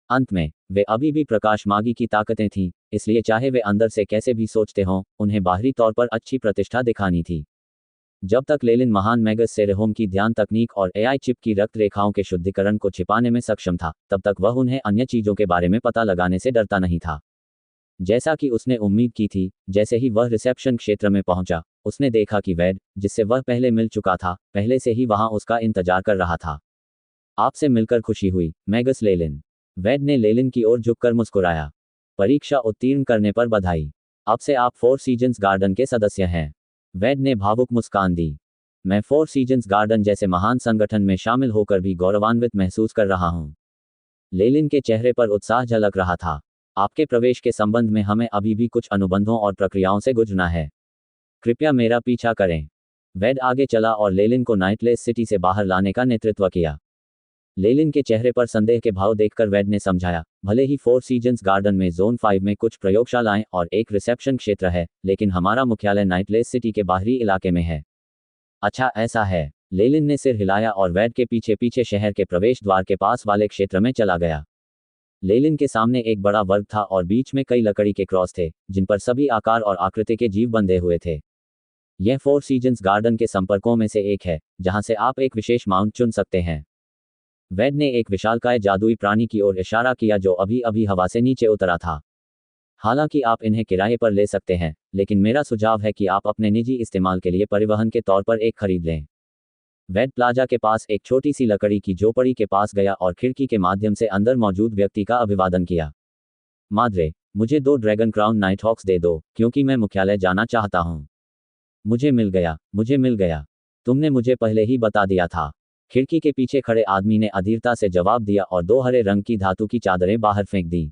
अंत में, वे अभी भी प्रकाश मागी की ताकतें थीं, इसलिए चाहे वे अंदर से कैसे भी सोचते हों, उन्हें बाहरी तौर पर अच्छी प्रतिष्ठा दिखानी थी। जब तक लेलिन महान मैगस सेरेहोम की ध्यान तकनीक और एआई चिप की रक्त रेखाओं के शुद्धिकरण को छिपाने में सक्षम था, तब तक वह उन्हें अन्य चीजों के बारे में पता लगाने से डरता नहीं था। जैसा कि उसने उम्मीद की थी, जैसे ही वह रिसेप्शन क्षेत्र में पहुंचा, उसने देखा कि वेड, जिससे वह पहले मिल चुका था, पहले से ही वहां उसका इंतजार कर रहा था। आपसे मिलकर खुशी हुई, मैगस लेलिन। वेड ने लेलिन की ओर झुककर मुस्कुराया। परीक्षा उत्तीर्ण करने पर बधाई। अब से आप फोर सीजन्स गार्डन के सदस्य हैं। वेड ने भावुक मुस्कान दी। मैं फोर सीजन्स गार्डन जैसे महान संगठन में शामिल होकर भी गौरवान्वित महसूस कर रहा हूं। लेलिन के चेहरे पर उत्साह झलक रहा था। आपके प्रवेश के संबंध में हमें अभी भी कुछ अनुबंधों और प्रक्रियाओं से गुजरना है। कृपया मेरा पीछा करें। वेड आगे चला और लेलिन को नाइटलेस सिटी से बाहर लाने का नेतृत्व किया। लेलिन के चेहरे पर संदेह के भाव देखकर वेड ने समझाया, भले ही फोर सीजन्स गार्डन में जोन 5 में कुछ प्रयोगशालाएं और एक रिसेप्शन क्षेत्र है, लेकिन हमारा मुख्यालय नाइटलेस सिटी के बाहरी इलाके में है। अच्छा ऐसा है। लेलिन ने सिर हिलाया और वेड के पीछे पीछे शहर के प्रवेश द्वार के पास वाले क्षेत्र में चला गया। लेलिन के सामने एक बड़ा वर्ग था और बीच में कई लकड़ी के क्रॉस थे, जिन पर सभी आकार और आकृति के जीव बंधे हुए थे। यह फोर सीजन्स गार्डन के संपर्कों में से एक है, जहां से आप एक विशेष माउंट चुन सकते हैं। वेड ने एक विशालकाय जादुई प्राणी की ओर इशारा किया जो अभी अभी हवा से नीचे उतरा था। हालांकि आप इन्हें किराए पर ले सकते हैं, लेकिन मेरा सुझाव है कि आप अपने निजी इस्तेमाल के लिए परिवहन के तौर पर एक खरीद लें। वेड प्लाजा के पास एक छोटी सी लकड़ी की झोपड़ी के पास गया और खिड़की के माध्यम से अंदर मौजूद व्यक्ति का अभिवादन किया। माद्रे, मुझे 2 ड्रैगन क्राउन नाइटहॉक्स दे दो, क्योंकि मैं मुख्यालय जाना चाहता हूँ। मुझे मिल गया, मुझे मिल गया। तुमने मुझे पहले ही बता दिया था। खिड़की के पीछे खड़े आदमी ने अधीरता से जवाब दिया और 2 हरे रंग की धातु की चादरें बाहर फेंक दी।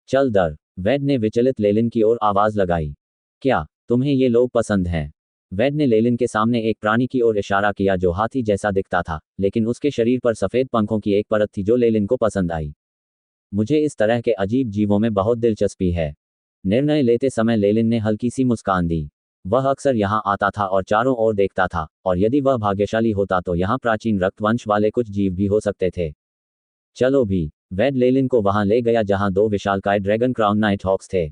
चल दर। वेड ने विचलित लेलिन की ओर आवाज लगाई। क्या तुम्हें ये लोग पसंद हैं? वेड ने लेलिन के सामने एक प्राणी की ओर इशारा किया जो हाथी जैसा दिखता था, लेकिन उसके शरीर पर सफेद पंखों की एक परत थी जो लेलिन को पसंद आई। मुझे इस तरह के अजीब जीवों में बहुत दिलचस्पी है। निर्णय लेते समय लेलिन ने हल्की सी मुस्कान दी। वह अक्सर यहाँ आता था और चारों ओर देखता था, और यदि वह भाग्यशाली होता तो यहाँ प्राचीन रक्तवंश वाले कुछ जीव भी हो सकते थे। चलो भी। वेड लेलिन को वहां ले गया जहां 2 विशालकाय ड्रैगन क्राउन नाइटहॉक्स थे।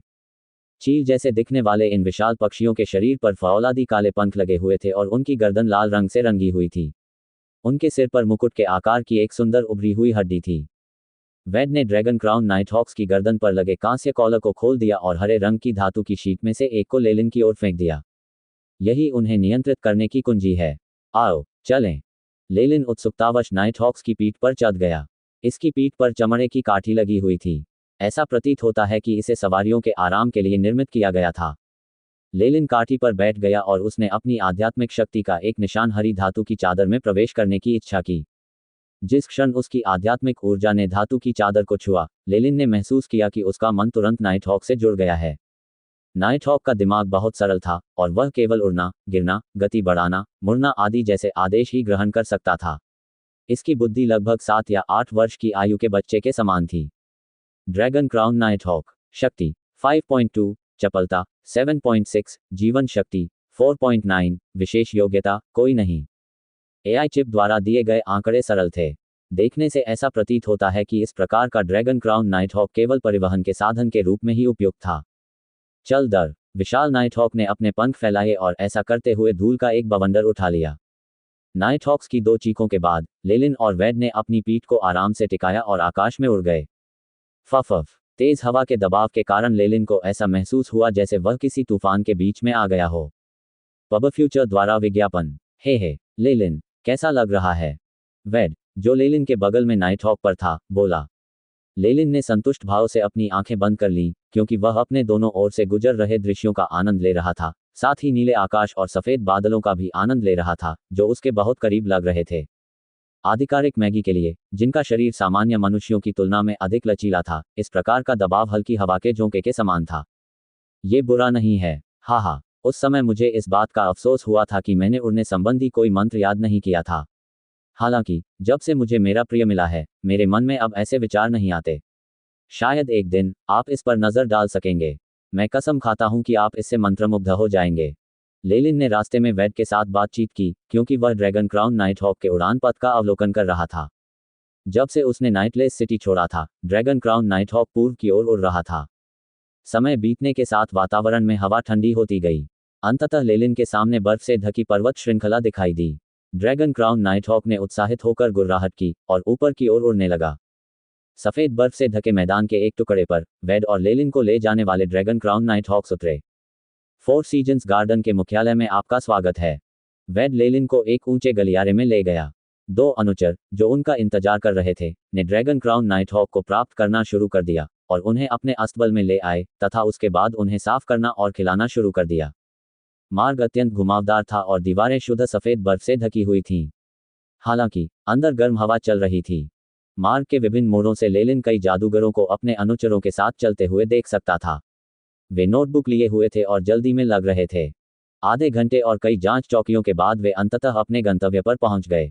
चील जैसे दिखने वाले इन विशाल पक्षियों के शरीर पर फौलादी काले पंख लगे हुए थे और उनकी गर्दन लाल रंग से रंगी हुई थी। उनके सिर पर मुकुट के आकार की एक सुंदर उभरी हुई हड्डी थी। वेड ने ड्रैगन क्राउन नाइटहॉक्स की गर्दन पर लगे कांस्य कॉलर को खोल दिया और हरे रंग की धातु की शीट में से एक को लेलिन की ओर फेंक दिया। यही उन्हें नियंत्रित करने की कुंजी है। आओ चलें। लेलिन उत्सुकतावश नाइटहॉक्स की पीठ पर चढ़ गया। इसकी पीठ पर चमड़े की काठी लगी हुई थी। ऐसा प्रतीत होता है कि इसे सवारियों के आराम के लिए निर्मित किया गया था। लेलिन काठी पर बैठ गया और उसने अपनी आध्यात्मिक शक्ति का एक निशान हरी धातु की चादर में प्रवेश करने की इच्छा की। जिस क्षण उसकी आध्यात्मिक ऊर्जा ने धातु की चादर को छुआ, लेलिन ने महसूस किया कि उसका मन तुरंत नाइटहॉक से जुड़ गया है। नाइटहॉक का दिमाग बहुत सरल था और वह केवल उड़ना, गिरना, गति बढ़ाना, मुड़ना आदि जैसे आदेश ही ग्रहण कर सकता था। इसकी बुद्धि लगभग 7 या 8 वर्ष की आयु के बच्चे के समान थी। Dragon crown nighthawk. शक्ति 5.2, चपलता 7.6, जीवन शक्ति 4.9, विशेष योग्यता कोई नहीं। एआई चिप द्वारा दिए गए आंकड़े सरल थे। देखने से ऐसा प्रतीत होता है कि इस प्रकार का ड्रैगन क्राउन नाइटहॉक केवल परिवहन के साधन के रूप में ही उपयुक्त था। चल दर। विशाल नाइटहॉक ने अपने पंख फैलाए और ऐसा करते हुए धूल का एक बवंडर उठा लिया। नाइटहॉक्स की 2 चीखों के बाद लेलिन और वेड ने अपनी पीठ को आराम से टिकाया और आकाश में उड़ गए। फफ। तेज हवा के दबाव के कारण लेलिन को ऐसा महसूस हुआ जैसे वह किसी तूफान के बीच में आ गया हो। पब फ्यूचर द्वारा विज्ञापन। हे लेलिन, कैसा लग रहा है? वेड, जो लेलिन के बगल में नाइटहॉक पर था, बोला। लेलिन ने संतुष्ट भाव से अपनी आंखें बंद कर लीं, क्योंकि वह अपने दोनों ओर से गुजर रहे दृश्यों का आनंद ले रहा था, साथ ही नीले आकाश और सफेद बादलों का भी आनंद ले रहा था, जो उसके बहुत करीब लग रहे थे। आधिकारिक मैगी के लिए, जिनका शरीर सामान्य मनुष्यों की तुलना में अधिक लचीला था, इस प्रकार का दबाव हल्की हवा के झोंके के समान था। ये बुरा नहीं है। हा। उस समय मुझे इस बात का अफसोस हुआ था कि मैंने उड़ने संबंधी कोई मंत्र याद नहीं किया था। हालांकि जब से मुझे मेरा प्रिय मिला है, मेरे मन में अब ऐसे विचार नहीं आते। शायद एक दिन आप इस पर नजर डाल सकेंगे। मैं कसम खाता हूं कि आप इससे मंत्रमुग्ध हो जाएंगे। लेलिन ने रास्ते में वेड के साथ बातचीत की, क्योंकि वह ड्रैगन क्राउन नाइटहॉक के उड़ान पथ का अवलोकन कर रहा था। जब से उसने नाइटलेस सिटी छोड़ा था, ड्रैगन क्राउन नाइटहॉक पूर्व की ओर उड़ रहा था। समय बीतने के साथ वातावरण में हवा ठंडी होती गई। अंततः लेलिन के सामने बर्फ से ढकी पर्वत श्रृंखला दिखाई दी। ड्रैगन क्राउन नाइटहॉक ने उत्साहित होकर गुर्राहट की और ऊपर की ओर उड़ने लगा। सफेद बर्फ से ढके मैदान के एक टुकड़े पर वेड और लेलिन को ले जाने वाले ड्रैगन क्राउन नाइटहॉक्स उतरे। फोर सीजन्स गार्डन के मुख्यालय में आपका स्वागत है। वेड लेलिन को एक ऊंचे गलियारे में ले गया। 2 अनुचर, जो उनका इंतजार कर रहे थे, ने ड्रैगन क्राउन नाइटहॉक को प्राप्त करना शुरू कर दिया, और उन्हें अपने अस्तबल में ले आए तथा उसके बाद उन्हें साफ करना और खिलाना शुरू कर दिया। मार्ग अत्यंत घुमावदार था और दीवारें शुद्ध सफ़ेद बर्फ से ढकी हुई थीं। हालांकि अंदर गर्म हवा चल रही थी। मार्ग के विभिन्न मोड़ों से लेलिन कई जादूगरों को अपने अनुचरों के साथ चलते हुए देख सकता था। वे नोटबुक लिए हुए थे और जल्दी में लग रहे थे। आधे घंटे और कई जांच चौकियों के बाद वे अंततः अपने गंतव्य पर पहुंच गए।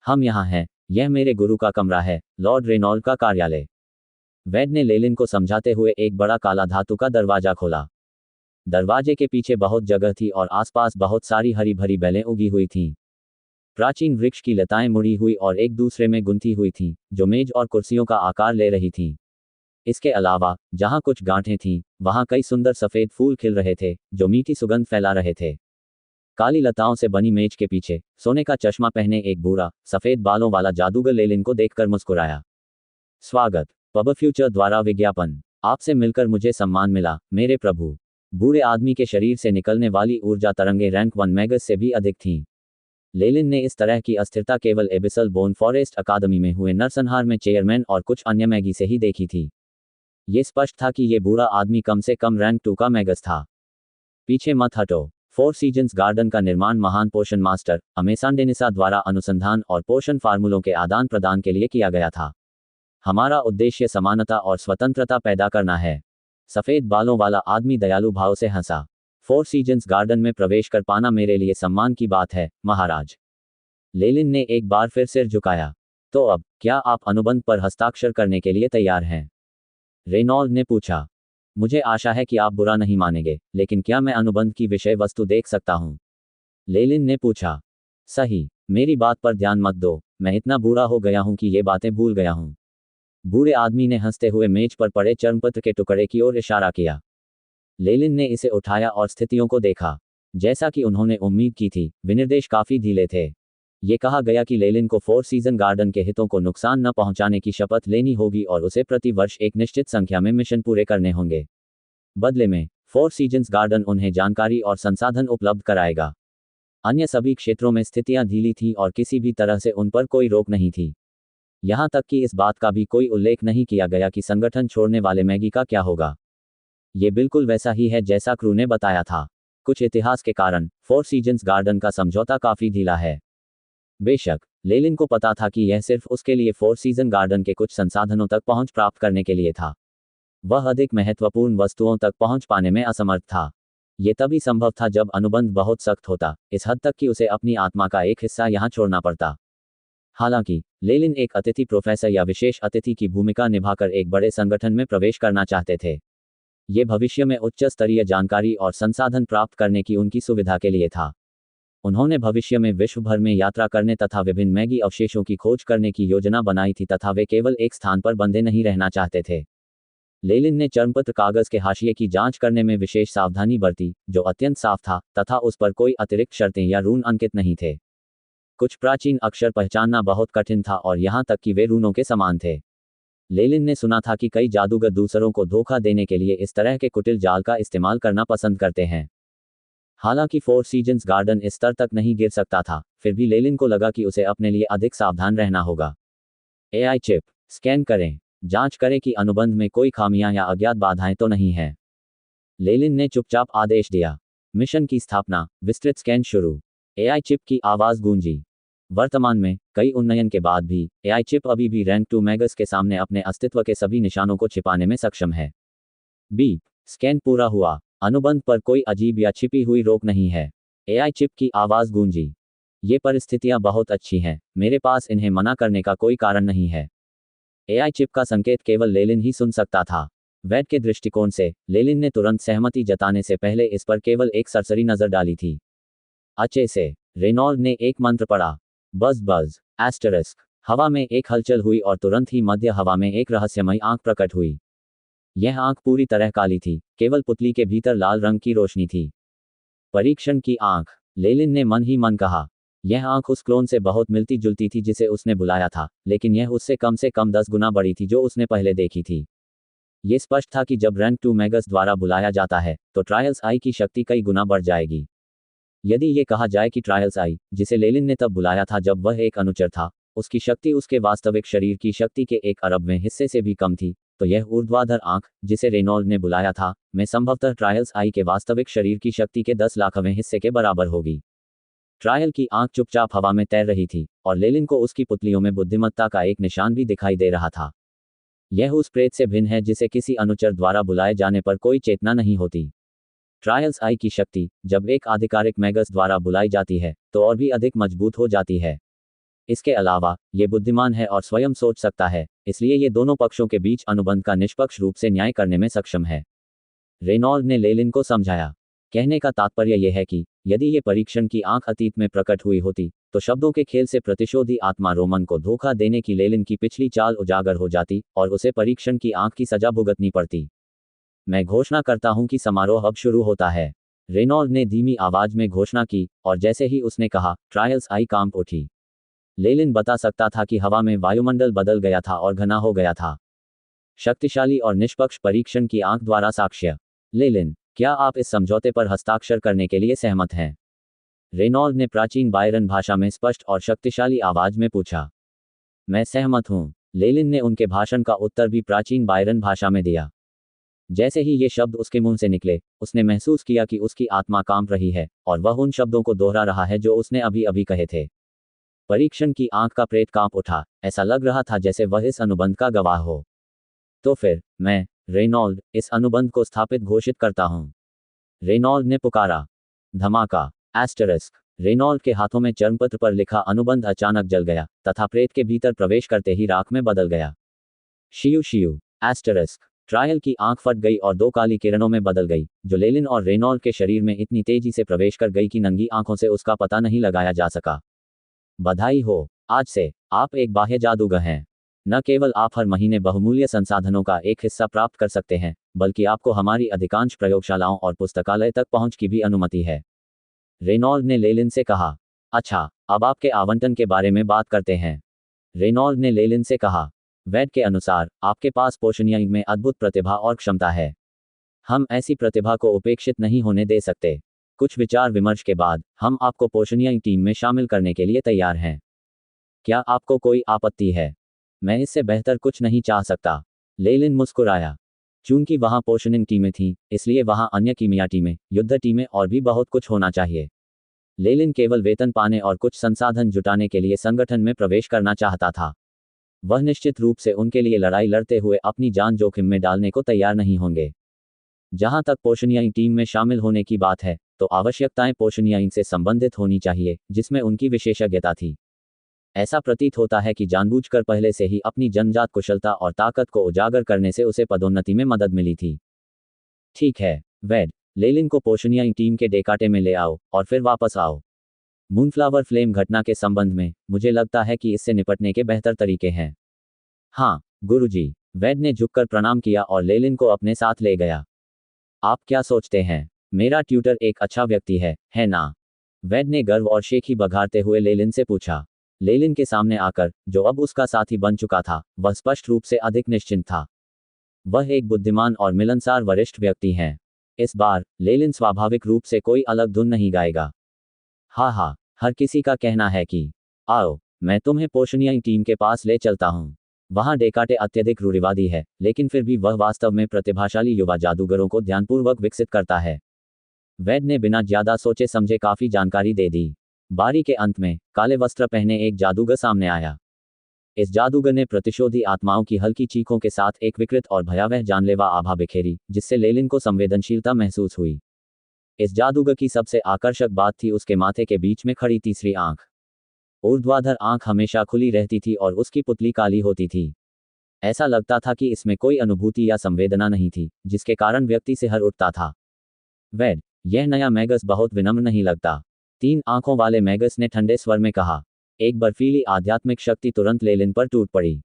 हम यहाँ हैं, यह मेरे गुरु का कमरा है, लॉर्ड रेनॉल्ड का कार्यालय। वैड ने लेलिन को समझाते हुए एक बड़ा काला धातु का दरवाजा खोला। दरवाजे के पीछे बहुत जगह थी और आसपास बहुत सारी हरी भरी बेलें उगी हुई थीं। प्राचीन वृक्ष की लताएं मुड़ी हुई और एक दूसरे में गुंथी हुई थीं, जो मेज और कुर्सियों का आकार ले रही थीं। इसके अलावा जहां कुछ गांठें थीं, वहां कई सुंदर सफेद फूल खिल रहे थे, जो मीठी सुगंध फैला रहे थे। काली लताओं से बनी मेज के पीछे सोने का चश्मा पहने एक बूढ़ा सफेद बालों वाला जादूगर लेलिन को देखकर मुस्कुराया। स्वागत। पब फ्यूचर द्वारा विज्ञापन। आपसे मिलकर मुझे सम्मान मिला, मेरे प्रभु। बूढ़े आदमी के शरीर से निकलने वाली ऊर्जा तरंगें रैंक 1 मेगस से भी अधिक थीं। लेलिन ने इस तरह की अस्थिरता केवल एबिसल बोन फॉरेस्ट अकादमी में हुए नरसंहार में चेयरमैन और कुछ अन्य मैगी से ही देखी थी। ये स्पष्ट था कि ये बूढ़ा आदमी कम से कम रैंक 2 का मैगस था। पीछे मत हटो। फोर सीजन्स गार्डन का निर्माण महान पोषण मास्टर अमेसांडेनिसा द्वारा अनुसंधान और पोषण फार्मूलों के आदान प्रदान के लिए किया गया था। हमारा उद्देश्य समानता और स्वतंत्रता पैदा करना है। सफेद बालों वाला आदमी दयालु भाव से हंसा। फोर सीजन्स गार्डन में प्रवेश कर पाना मेरे लिए सम्मान की बात है, महाराज। लेलिन ने एक बार फिर सिर झुकाया। तो अब क्या आप अनुबंध पर हस्ताक्षर करने के लिए तैयार हैं? रेनॉल्ड ने पूछा। मुझे आशा है कि आप बुरा नहीं मानेंगे, लेकिन क्या मैं अनुबंध की विषय वस्तु देख सकता हूं? लेलिन ने पूछा। सही, मेरी बात पर ध्यान मत दो, मैं इतना बूढ़ा हो गया हूं कि ये बातें भूल गया हूं। बूढ़े आदमी ने हंसते हुए मेज पर पड़े चर्मपत्र के टुकड़े की ओर इशारा किया। लेलिन ने इसे उठाया और स्थितियों को देखा। जैसा कि उन्होंने उम्मीद की थी, विनिर्देश काफी ढीले थे। ये कहा गया कि लेलिन को फोर सीजन गार्डन के हितों को नुकसान न पहुंचाने की शपथ लेनी होगी और उसे प्रति वर्ष एक निश्चित संख्या में मिशन पूरे करने होंगे। बदले में फोर सीजन्स गार्डन उन्हें जानकारी और संसाधन उपलब्ध कराएगा। अन्य सभी क्षेत्रों में स्थितियां ढीली थीं और किसी भी तरह से उन पर कोई रोक नहीं थी। यहां तक कि इस बात का भी कोई उल्लेख नहीं किया गया कि संगठन छोड़ने वाले मैगी का क्या होगा। ये बिल्कुल वैसा ही है जैसा क्रू ने बताया था। कुछ इतिहास के कारण फोर सीजन्स गार्डन का समझौता काफी ढीला है। बेशक लेलिन को पता था कि यह सिर्फ उसके लिए फोर सीजन गार्डन के कुछ संसाधनों तक पहुंच प्राप्त करने के लिए था। वह अधिक महत्वपूर्ण वस्तुओं तक पहुंच पाने में असमर्थ था। यह तभी संभव था जब अनुबंध बहुत सख्त होता, इस हद तक कि उसे अपनी आत्मा का एक हिस्सा यहां छोड़ना पड़ता। हालांकि लेलिन एक अतिथि प्रोफेसर या विशेष अतिथि की भूमिका निभाकर एक बड़े संगठन में प्रवेश करना चाहते थे। ये भविष्य में उच्च स्तरीय जानकारी और संसाधन प्राप्त करने की उनकी सुविधा के लिए था। उन्होंने भविष्य में विश्व भर में यात्रा करने तथा विभिन्न मैगी अवशेषों की खोज करने की योजना बनाई थी तथा वे केवल एक स्थान पर बंधे नहीं रहना चाहते थे। लेलिन ने चर्मपत्र कागज के हाशिए की जांच करने में विशेष सावधानी बरती, जो अत्यंत साफ था तथा उस पर कोई अतिरिक्त शर्तें या रून अंकित नहीं थे। कुछ प्राचीन अक्षर पहचानना बहुत कठिन था और यहाँ तक कि वे रूनों के समान थे। लेलिन ने सुना था कि कई जादूगर दूसरों को धोखा देने के लिए इस तरह के कुटिल जाल का इस्तेमाल करना पसंद करते हैं। हालांकि फोर सीजन्स गार्डन इस स्तर तक नहीं गिर सकता था, फिर भी लेलिन को लगा कि उसे अपने लिए अधिक सावधान रहना होगा। एआई चिप स्कैन करें, जांच करें कि अनुबंध में कोई खामियां या अज्ञात बाधाएं तो नहीं हैं। लेलिन ने चुपचाप आदेश दिया। मिशन की स्थापना, विस्तृत स्कैन शुरू। एआई चिप की आवाज गूंजी। वर्तमान में कई उन्नयन के बाद भी एआई चिप अभी भी रैंक 2 मेगस के सामने अपने अस्तित्व के सभी निशानों को छिपाने में सक्षम है। बीप स्कैन पूरा हुआ। अनुबंध पर कोई अजीब या छिपी हुई रोक नहीं है। एआई चिप की आवाज गूंजी। ये परिस्थितियां बहुत अच्छी हैं, मेरे पास इन्हें मना करने का कोई कारण नहीं है। एआई चिप का संकेत केवल लेलिन ही सुन सकता था। वैड के दृष्टिकोण से लेलिन ने तुरंत सहमति जताने से पहले इस पर केवल एक सरसरी नजर डाली थी। अच्छे से रेनॉल्ड ने एक मंत्र पढ़ा। बज बज एस्टरिस्क। हवा में एक हलचल हुई और तुरंत ही मध्य हवा में एक रहस्यमयी आंख प्रकट हुई। यह आंख पूरी तरह काली थी, केवल पुतली के भीतर लाल रंग की रोशनी थी। परीक्षण की आंख, लेलिन ने मन ही मन कहा। यह आंख उस क्लोन से बहुत मिलती जुलती थी जिसे उसने बुलाया था, लेकिन यह उससे कम से कम 10 गुना बड़ी थी जो उसने पहले देखी थी। ये स्पष्ट था कि जब रैंक 2 मेगस द्वारा बुलाया जाता है, तो ट्रायल्स आई की शक्ति कई गुना बढ़ जाएगी। यदि ये कहा जाए कि ट्रायल्स आई, जिसे लेलिन ने तब बुलाया था जब वह एक अनुचर था, उसकी शक्ति उसके वास्तविक शरीर की शक्ति के 1 अरबवें हिस्से से भी कम थी, तो यह ऊर्ध्वाधर आंख, जिसे रेनॉल्ड ने बुलाया था, में संभवतः ट्रायल्स आई के वास्तविक शरीर की शक्ति के 10 लाखवें हिस्से के बराबर होगी। ट्रायल की आंख चुपचाप हवा में तैर रही थी, और लेलिन को उसकी पुतलियों में बुद्धिमत्ता का एक निशान भी दिखाई दे रहा था। यह उस प्रेत से भिन्न है जिसे किसी अनुचर द्वारा बुलाए जाने पर कोई चेतना नहीं होती। ट्रायल्स आई की शक्ति, जब एक आधिकारिक मैगस द्वारा बुलाई जाती है, तो और भी अधिक मजबूत हो जाती है। इसके अलावा, ये बुद्धिमान है और स्वयं सोच सकता है, इसलिए ये दोनों पक्षों के बीच अनुबंध का निष्पक्ष रूप से न्याय करने में सक्षम है। रेनॉल्ड ने लेलिन को समझाया। कहने का तात्पर्य यह है कि यदि ये परीक्षण की आंख अतीत में प्रकट हुई होती, तो शब्दों के खेल से प्रतिशोधी आत्मा रोमन को धोखा देने की लेलिन की पिछली चाल उजागर हो जाती और उसे परीक्षण की आंख की सजा भुगतनी पड़ती। मैं घोषणा करता हूं कि समारोह अब शुरू होता है, रेनॉल्ड ने धीमी आवाज में घोषणा की, और जैसे ही उसने कहा, ट्रायल्स आई कांप उठी। लेलिन बता सकता था कि हवा में वायुमंडल बदल गया था और घना हो गया था। शक्तिशाली और निष्पक्ष परीक्षण की आंख द्वारा साक्ष्य। लेलिन, क्या आप इस समझौते पर हस्ताक्षर करने के लिए सहमत हैं? रेनॉल्ड ने प्राचीन बायरन भाषा में स्पष्ट और शक्तिशाली आवाज में पूछा। मैं सहमत हूं, लेलिन ने उनके भाषण का उत्तर भी प्राचीन बायरन भाषा में दिया। जैसे ही ये शब्द उसके मुंह से निकले, उसने महसूस किया कि उसकी आत्मा कांप रही है, और वह उन शब्दों को दोहरा रहा है जो उसने अभी अभी कहे थे। परीक्षण की आंख का प्रेत कांप उठा, ऐसा लग रहा था जैसे वह इस अनुबंध का गवाह हो। तो फिर, मैं, रेनॉल्ड, इस अनुबंध को स्थापित घोषित करता हूं, रेनॉल्ड ने पुकारा। धमाका! एस्टेरिस्क! रेनॉल्ड के हाथों में चर्मपत्र पर लिखा अनुबंध अचानक जल गया, तथा प्रेत के भीतर प्रवेश करते ही राख में बदल गया। शियू शियू! एस्टेरिस्क! ट्रायल की आंख फट गई और 2 काली किरणों में बदल गई, जो लेलिन और रेनॉल्ड के शरीर में इतनी तेजी से प्रवेश कर गई कि नंगी आंखों से उसका पता नहीं लगाया जा सका। बधाई हो, आज से आप एक बाह्य जादूगर हैं। न केवल आप हर महीने बहुमूल्य संसाधनों का एक हिस्सा प्राप्त कर सकते हैं, बल्कि आपको हमारी अधिकांश प्रयोगशालाओं और पुस्तकालय तक पहुंच की भी अनुमति है। रेनॉल्ड ने लेलिन से कहा। अच्छा, अब आपके आवंटन के बारे में बात करते हैं, रेनॉल्ड ने लेलिन से कहा। वैड के अनुसार, आपके पास पोषणीय में अद्भुत प्रतिभा और क्षमता है। हम ऐसी प्रतिभा को उपेक्षित नहीं होने दे सकते। कुछ विचार विमर्श के बाद, हम आपको पोषणीय टीम में शामिल करने के लिए तैयार हैं। क्या आपको कोई आपत्ति है? मैं इससे बेहतर कुछ नहीं चाह सकता, लेलिन मुस्कुराया। चूंकि वहां पोषणिंग टीमें थीं, इसलिए वहां अन्य कीमिया टीमें, युद्ध टीमें और भी बहुत कुछ होना चाहिए। लेलिन केवल वेतन पाने और कुछ संसाधन जुटाने के लिए संगठन में प्रवेश करना चाहता था। वह निश्चित रूप से उनके लिए लड़ाई लड़ते हुए अपनी जान जोखिम में डालने को तैयार नहीं होंगे। जहां तक पोषणीय टीम में शामिल होने की बात है, तो आवश्यकताएं पोषणीय से संबंधित होनी चाहिए, जिसमें उनकी विशेषज्ञता थी। ऐसा प्रतीत होता है कि जानबूझकर पहले से ही अपनी जन्मजात कुशलता और ताकत को उजागर करने से उसे पदोन्नति में मदद मिली थी। ठीक है, वैड, लेलिन को पोषणीय टीम के डेकाटे में ले आओ, और फिर वापस आओ। मूनफ्लावर फ्लेम घटना के संबंध में, मुझे लगता है कि इससे निपटने के बेहतर तरीके हैं। हाँ, गुरुजी, वैड ने झुककर प्रणाम किया और लेलिन को अपने साथ ले गया। आप क्या सोचते हैं? मेरा ट्यूटर एक अच्छा व्यक्ति है ना? वैड ने गर्व और शेखी बघारते हुए लेलिन से पूछा। लेलिन के सामने आकर, जो अब उसका साथी बन चुका था, वह स्पष्ट रूप से अधिक निश्चिंत था। वह एक बुद्धिमान और मिलनसार वरिष्ठ व्यक्ति हैं। इस बार, लेलिन स्वाभाविक रूप से कोई अलग धुन नहीं गाएगा। हाँ, हर किसी का कहना है कि आओ, मैं तुम्हें पोषणीय टीम के पास ले चलता हूँ। वहाँ डेकाटे अत्यधिक रूढ़िवादी है, लेकिन फिर भी वह वास्तव में प्रतिभाशाली युवा जादूगरों को ध्यानपूर्वक विकसित करता है। वैड ने बिना ज्यादा सोचे समझे काफी जानकारी दे दी। बारी के अंत में, काले वस्त्र पहने एक जादूगर सामने आया। इस जादूगर ने प्रतिशोधी आत्माओं की हल्की चीखों के साथ एक विकृत और भयावह जानलेवा आभा बिखेरी, जिससे लेलिन को संवेदनशीलता महसूस हुई। इस जादूगर की सबसे आकर्षक बात थी उसके माथे के बीच में खड़ी तीसरी आंख। ऊर्ध्वाधर आंख हमेशा खुली रहती थी और उसकी पुतली काली होती थी। ऐसा लगता था कि इसमें कोई अनुभूति या संवेदना नहीं थी, जिसके कारण व्यक्ति से हर उठता था। वैड, यह नया मैगस बहुत विनम्र नहीं लगता, 3 आंखों वाले मैगस ने ठंडे स्वर में कहा। एक बर्फीली आध्यात्मिक शक्ति तुरंत लेलिन पर टूट पड़ी।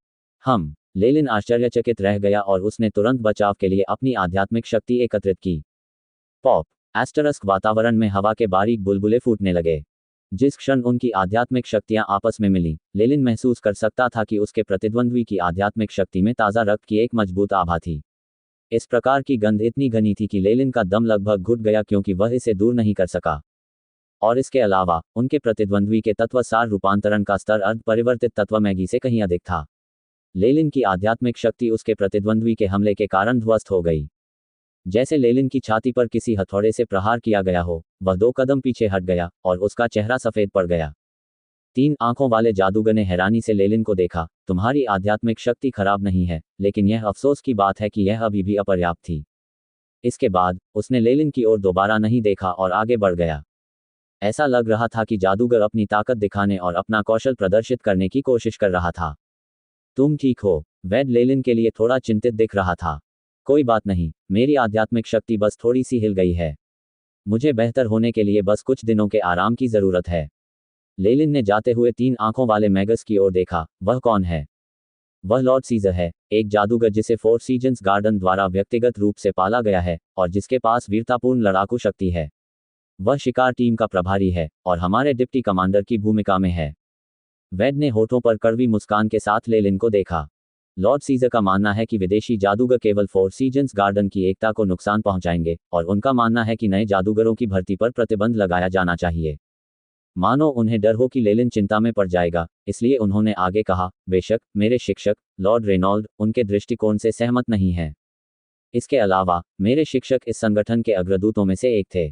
लेलिन आश्चर्यचकित रह गया और उसने तुरंत बचाव के लिए अपनी आध्यात्मिक शक्ति एकत्रित की। पॉप! एस्टरस्क वातावरण में हवा के बारीक बुलबुले फूटने लगे। जिस क्षण उनकी आध्यात्मिक शक्तियां आपस में मिली, लेलिन महसूस कर सकता था कि उसके प्रतिद्वंद्वी की आध्यात्मिक शक्ति में ताज़ा रक्त की एक मजबूत आभा थी। इस प्रकार की गंध इतनी घनी थी कि लेलिन का दम लगभग घुट गया क्योंकि वह इसे दूर नहीं कर सका। और इसके अलावा, उनके प्रतिद्वंद्वी के तत्व सार रूपांतरण का स्तर अर्ध परिवर्तित तत्व मैगी से कहीं अधिक था। लेलिन की आध्यात्मिक शक्ति उसके प्रतिद्वंद्वी के हमले के कारण ध्वस्त हो गई। जैसे लेलिन की छाती पर किसी हथौड़े से प्रहार किया गया हो, वह 2 कदम पीछे हट गया और उसका चेहरा सफेद पड़ गया। 3 आंखों वाले जादूगर ने हैरानी से लेलिन को देखा। तुम्हारी आध्यात्मिक शक्ति खराब नहीं है, लेकिन यह अफसोस की बात है कि यह अभी भी अपर्याप्त थी। इसके बाद उसने लेलिन की ओर दोबारा नहीं देखा और आगे बढ़ गया। ऐसा लग रहा था कि जादूगर अपनी ताकत दिखाने और अपना कौशल प्रदर्शित करने की कोशिश कर रहा था। तुम ठीक हो? वैड लेलिन के लिए थोड़ा चिंतित दिख रहा था। कोई बात नहीं, मेरी आध्यात्मिक शक्ति बस थोड़ी सी हिल गई है। मुझे बेहतर होने के लिए बस कुछ दिनों के आराम की जरूरत है। लेलिन ने जाते हुए 3 आंखों वाले मैगस की ओर देखा। वह कौन है? वह लॉर्ड सीजर है, एक जादूगर जिसे 4 सीजन्स गार्डन द्वारा व्यक्तिगत रूप से पाला गया है और जिसके पास वीरतापूर्ण लड़ाकू शक्ति है। वह शिकार टीम का प्रभारी है और हमारे डिप्टी कमांडर की भूमिका में है। वैड ने होठों पर कड़वी मुस्कान के साथ लेलिन को देखा। लॉर्ड सीजर का मानना है कि विदेशी जादूगर केवल 4 सीजन्स गार्डन की एकता को नुकसान पहुंचाएंगे और उनका मानना है कि नए जादूगरों की भर्ती पर प्रतिबंध लगाया जाना चाहिए। मानो उन्हें डर हो कि लेलिन चिंता में पड़ जाएगा, इसलिए उन्होंने आगे कहा, बेशक मेरे शिक्षक लॉर्ड रेनॉल्ड उनके दृष्टिकोण से सहमत नहीं हैं। इसके अलावा मेरे शिक्षक इस संगठन के अग्रदूतों में से एक थे।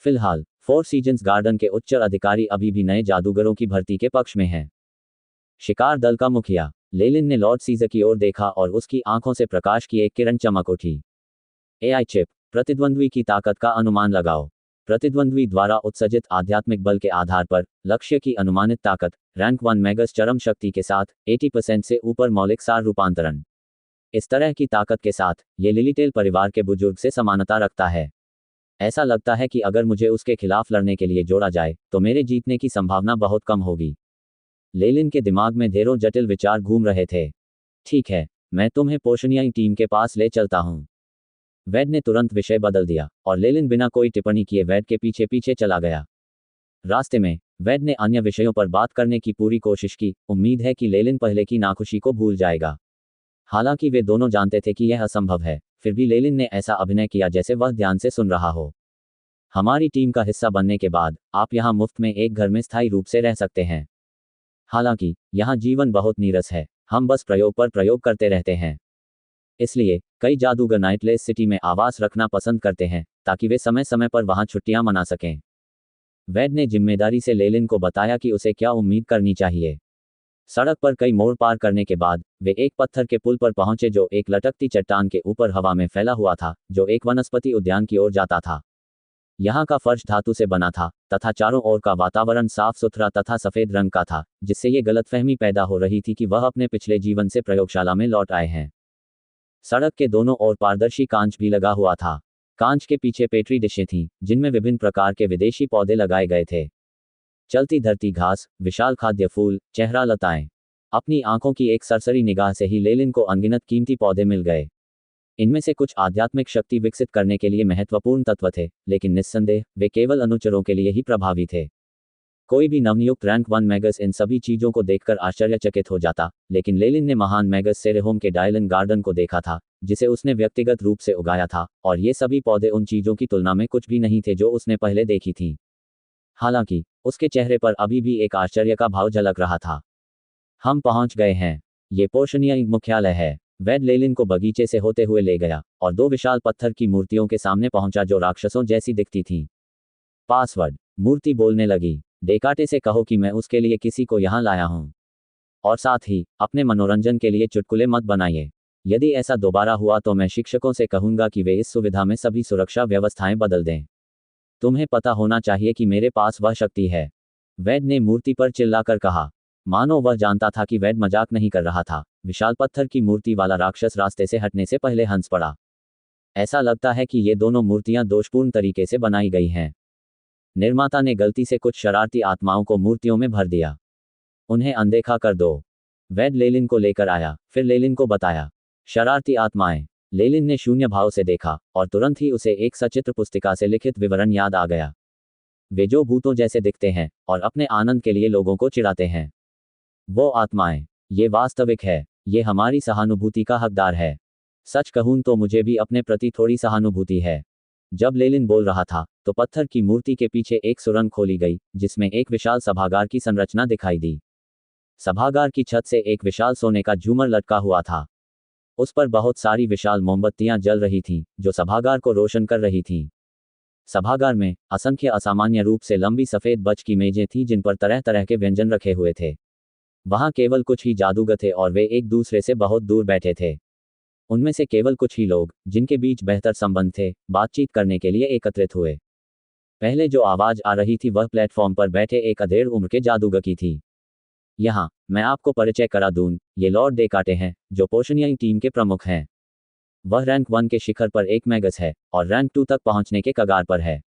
फिलहाल 4 सीजन्स गार्डन के उच्च अधिकारी अभी भी नए जादूगरों की भर्ती के पक्ष में हैं। शिकार दल का मुखिया। लेलिन ने लॉर्ड सीजर की ओर देखा और उसकी आंखों से प्रकाश की एक किरण चमक उठी। AI chip. प्रतिद्वंद्वी की ताकत का अनुमान लगाओ। प्रतिद्वंद्वी द्वारा उत्सर्जित आध्यात्मिक बल के आधार पर लक्ष्य की अनुमानित ताकत रैंक 1 मैगस चरम शक्ति के साथ 80% से ऊपर मौलिक सार रूपांतरण। इस तरह की ताकत के साथ ये लिलीटेल परिवार के बुजुर्ग से समानता रखता है। ऐसा लगता है कि अगर मुझे उसके खिलाफ लड़ने के लिए जोड़ा जाए तो मेरे जीतने की संभावना बहुत कम होगी। लेलिन के दिमाग में ढेरों जटिल विचार घूम रहे थे। ठीक है, मैं तुम्हें पोशनियाई टीम के पास ले चलता हूं। वैड ने तुरंत विषय बदल दिया और लेलिन बिना कोई टिप्पणी किए वैड के पीछे पीछे चला गया। रास्ते में वैड ने अन्य विषयों पर बात करने की पूरी कोशिश की। उम्मीद है कि लेलिन पहले की नाखुशी को भूल जाएगा। हालांकि वे दोनों जानते थे कि यह असंभव है, फिर भी लेलिन ने ऐसा अभिनय किया जैसे वह ध्यान से सुन रहा हो। हमारी टीम का हिस्सा बनने के बाद आप यहाँ मुफ्त में एक घर में स्थायी रूप से रह सकते हैं। हालांकि यहाँ जीवन बहुत नीरस है, हम बस प्रयोग पर प्रयोग करते रहते हैं। इसलिए कई जादूगर नाइटलेस सिटी में आवास रखना पसंद करते हैं ताकि वे समय समय पर वहां छुट्टियां मना सकें। वैड ने जिम्मेदारी से लेलिन को बताया कि उसे क्या उम्मीद करनी चाहिए। सड़क पर कई मोड़ पार करने के बाद वे एक पत्थर के पुल पर पहुंचे जो एक लटकती चट्टान के ऊपर हवा में फैला हुआ था, जो एक वनस्पति उद्यान की ओर जाता था। यहाँ का फर्श धातु से बना था तथा चारों ओर का वातावरण साफ सुथरा तथा सफेद रंग का था, जिससे ये गलतफहमी पैदा हो रही थी कि वह अपने पिछले जीवन से प्रयोगशाला में लौट आए हैं। सड़क के दोनों ओर पारदर्शी कांच भी लगा हुआ था। कांच के पीछे पेट्री डिशें थीं, जिनमें विभिन्न प्रकार के विदेशी पौधे लगाए गए थे। चलती धरती घास, विशाल खाद्य फूल, चेहरा लताएं। अपनी आंखों की एक सरसरी निगाह से ही लेलिन को अनगिनत कीमती पौधे मिल गए। इनमें से कुछ आध्यात्मिक शक्ति विकसित करने के लिए महत्वपूर्ण तत्व थे, लेकिन निस्संदेह वे केवल अनुचरों के लिए ही प्रभावी थे। कोई भी नवनियुक्त रैंक 1 मैगस इन सभी चीजों को देखकर आश्चर्यचकित हो जाता, लेकिन लेलिन ने महान मैगस सेरेहोम के डायलन गार्डन को देखा था, जिसे उसने व्यक्तिगत रूप से उगाया था, और ये सभी पौधे उन चीजों की तुलना में कुछ भी नहीं थे जो उसने पहले देखी थीं। हालांकि उसके चेहरे पर अभी भी एक आश्चर्य का भाव झलक रहा था। हम पहुंच गए हैं। ये पोशनियाई मुख्यालय है। वैड लेलिन को बगीचे से होते हुए ले गया और 2 विशाल पत्थर की मूर्तियों के सामने पहुंचा जो राक्षसों जैसी दिखती थीं। पासवर्ड। मूर्ति बोलने लगी, डेकाटे से कहो कि मैं उसके लिए किसी को यहाँ लाया हूँ। और साथ ही अपने मनोरंजन के लिए चुटकुले मत बनाइए। यदि ऐसा दोबारा हुआ तो मैं शिक्षकों से कहूंगा कि वे इस सुविधा में सभी सुरक्षा व्यवस्थाएं बदल दें। तुम्हें पता होना चाहिए कि मेरे पास वह शक्ति है। वैड ने मूर्ति पर चिल्लाकर कहा, मानो वह जानता था कि वैड मजाक नहीं कर रहा था। विशाल पत्थर की मूर्ति वाला राक्षस रास्ते से हटने से पहले हंस पड़ा। ऐसा लगता है कि ये दोनों मूर्तियां दोषपूर्ण तरीके से बनाई गई हैं। निर्माता ने गलती से कुछ शरारती आत्माओं को मूर्तियों में भर दिया। उन्हें अनदेखा कर दो। वैड लेलिन को लेकर आया, फिर लेलिन को बताया। शरारती आत्माएं। लेलिन ने शून्य भाव से देखा और तुरंत ही उसे एक सचित्र पुस्तिका से लिखित विवरण याद आ गया। वे जो भूतों जैसे दिखते हैं और अपने आनंद के लिए लोगों को चिढ़ाते हैं, वो आत्माएं। ये वास्तविक है। ये हमारी सहानुभूति का हकदार है। सच कहूं तो मुझे भी अपने प्रति थोड़ी सहानुभूति है। जब लेलिन बोल रहा था तो पत्थर की मूर्ति के पीछे एक सुरंग खोली गई, जिसमें एक विशाल सभागार की संरचना दिखाई दी। सभागार की छत से एक विशाल सोने का झूमर लटका हुआ था। उस पर बहुत सारी विशाल मोमबत्तियां जल रही थीं, जो सभागार को रोशन कर रही थीं। सभागार में असंख्य असामान्य रूप से लंबी सफेद बच की मेजें थीं जिन पर तरह तरह के व्यंजन रखे हुए थे। वहां केवल कुछ ही जादूगर थे और वे एक दूसरे से बहुत दूर बैठे थे। उनमें से केवल कुछ ही लोग, जिनके बीच बेहतर संबंध थे, बातचीत करने के लिए एकत्रित हुए। पहले जो आवाज आ रही थी वह प्लेटफॉर्म पर बैठे एक अधेड़ उम्र के जादूगर की थी। यहाँ मैं आपको परिचय करा दूं, ये लॉर्ड डेकार्टे हैं, जो पोशनियाई टीम के प्रमुख हैं। वह रैंक 1 के शिखर पर एक मैगस है और रैंक 2 तक पहुंचने के कगार पर है।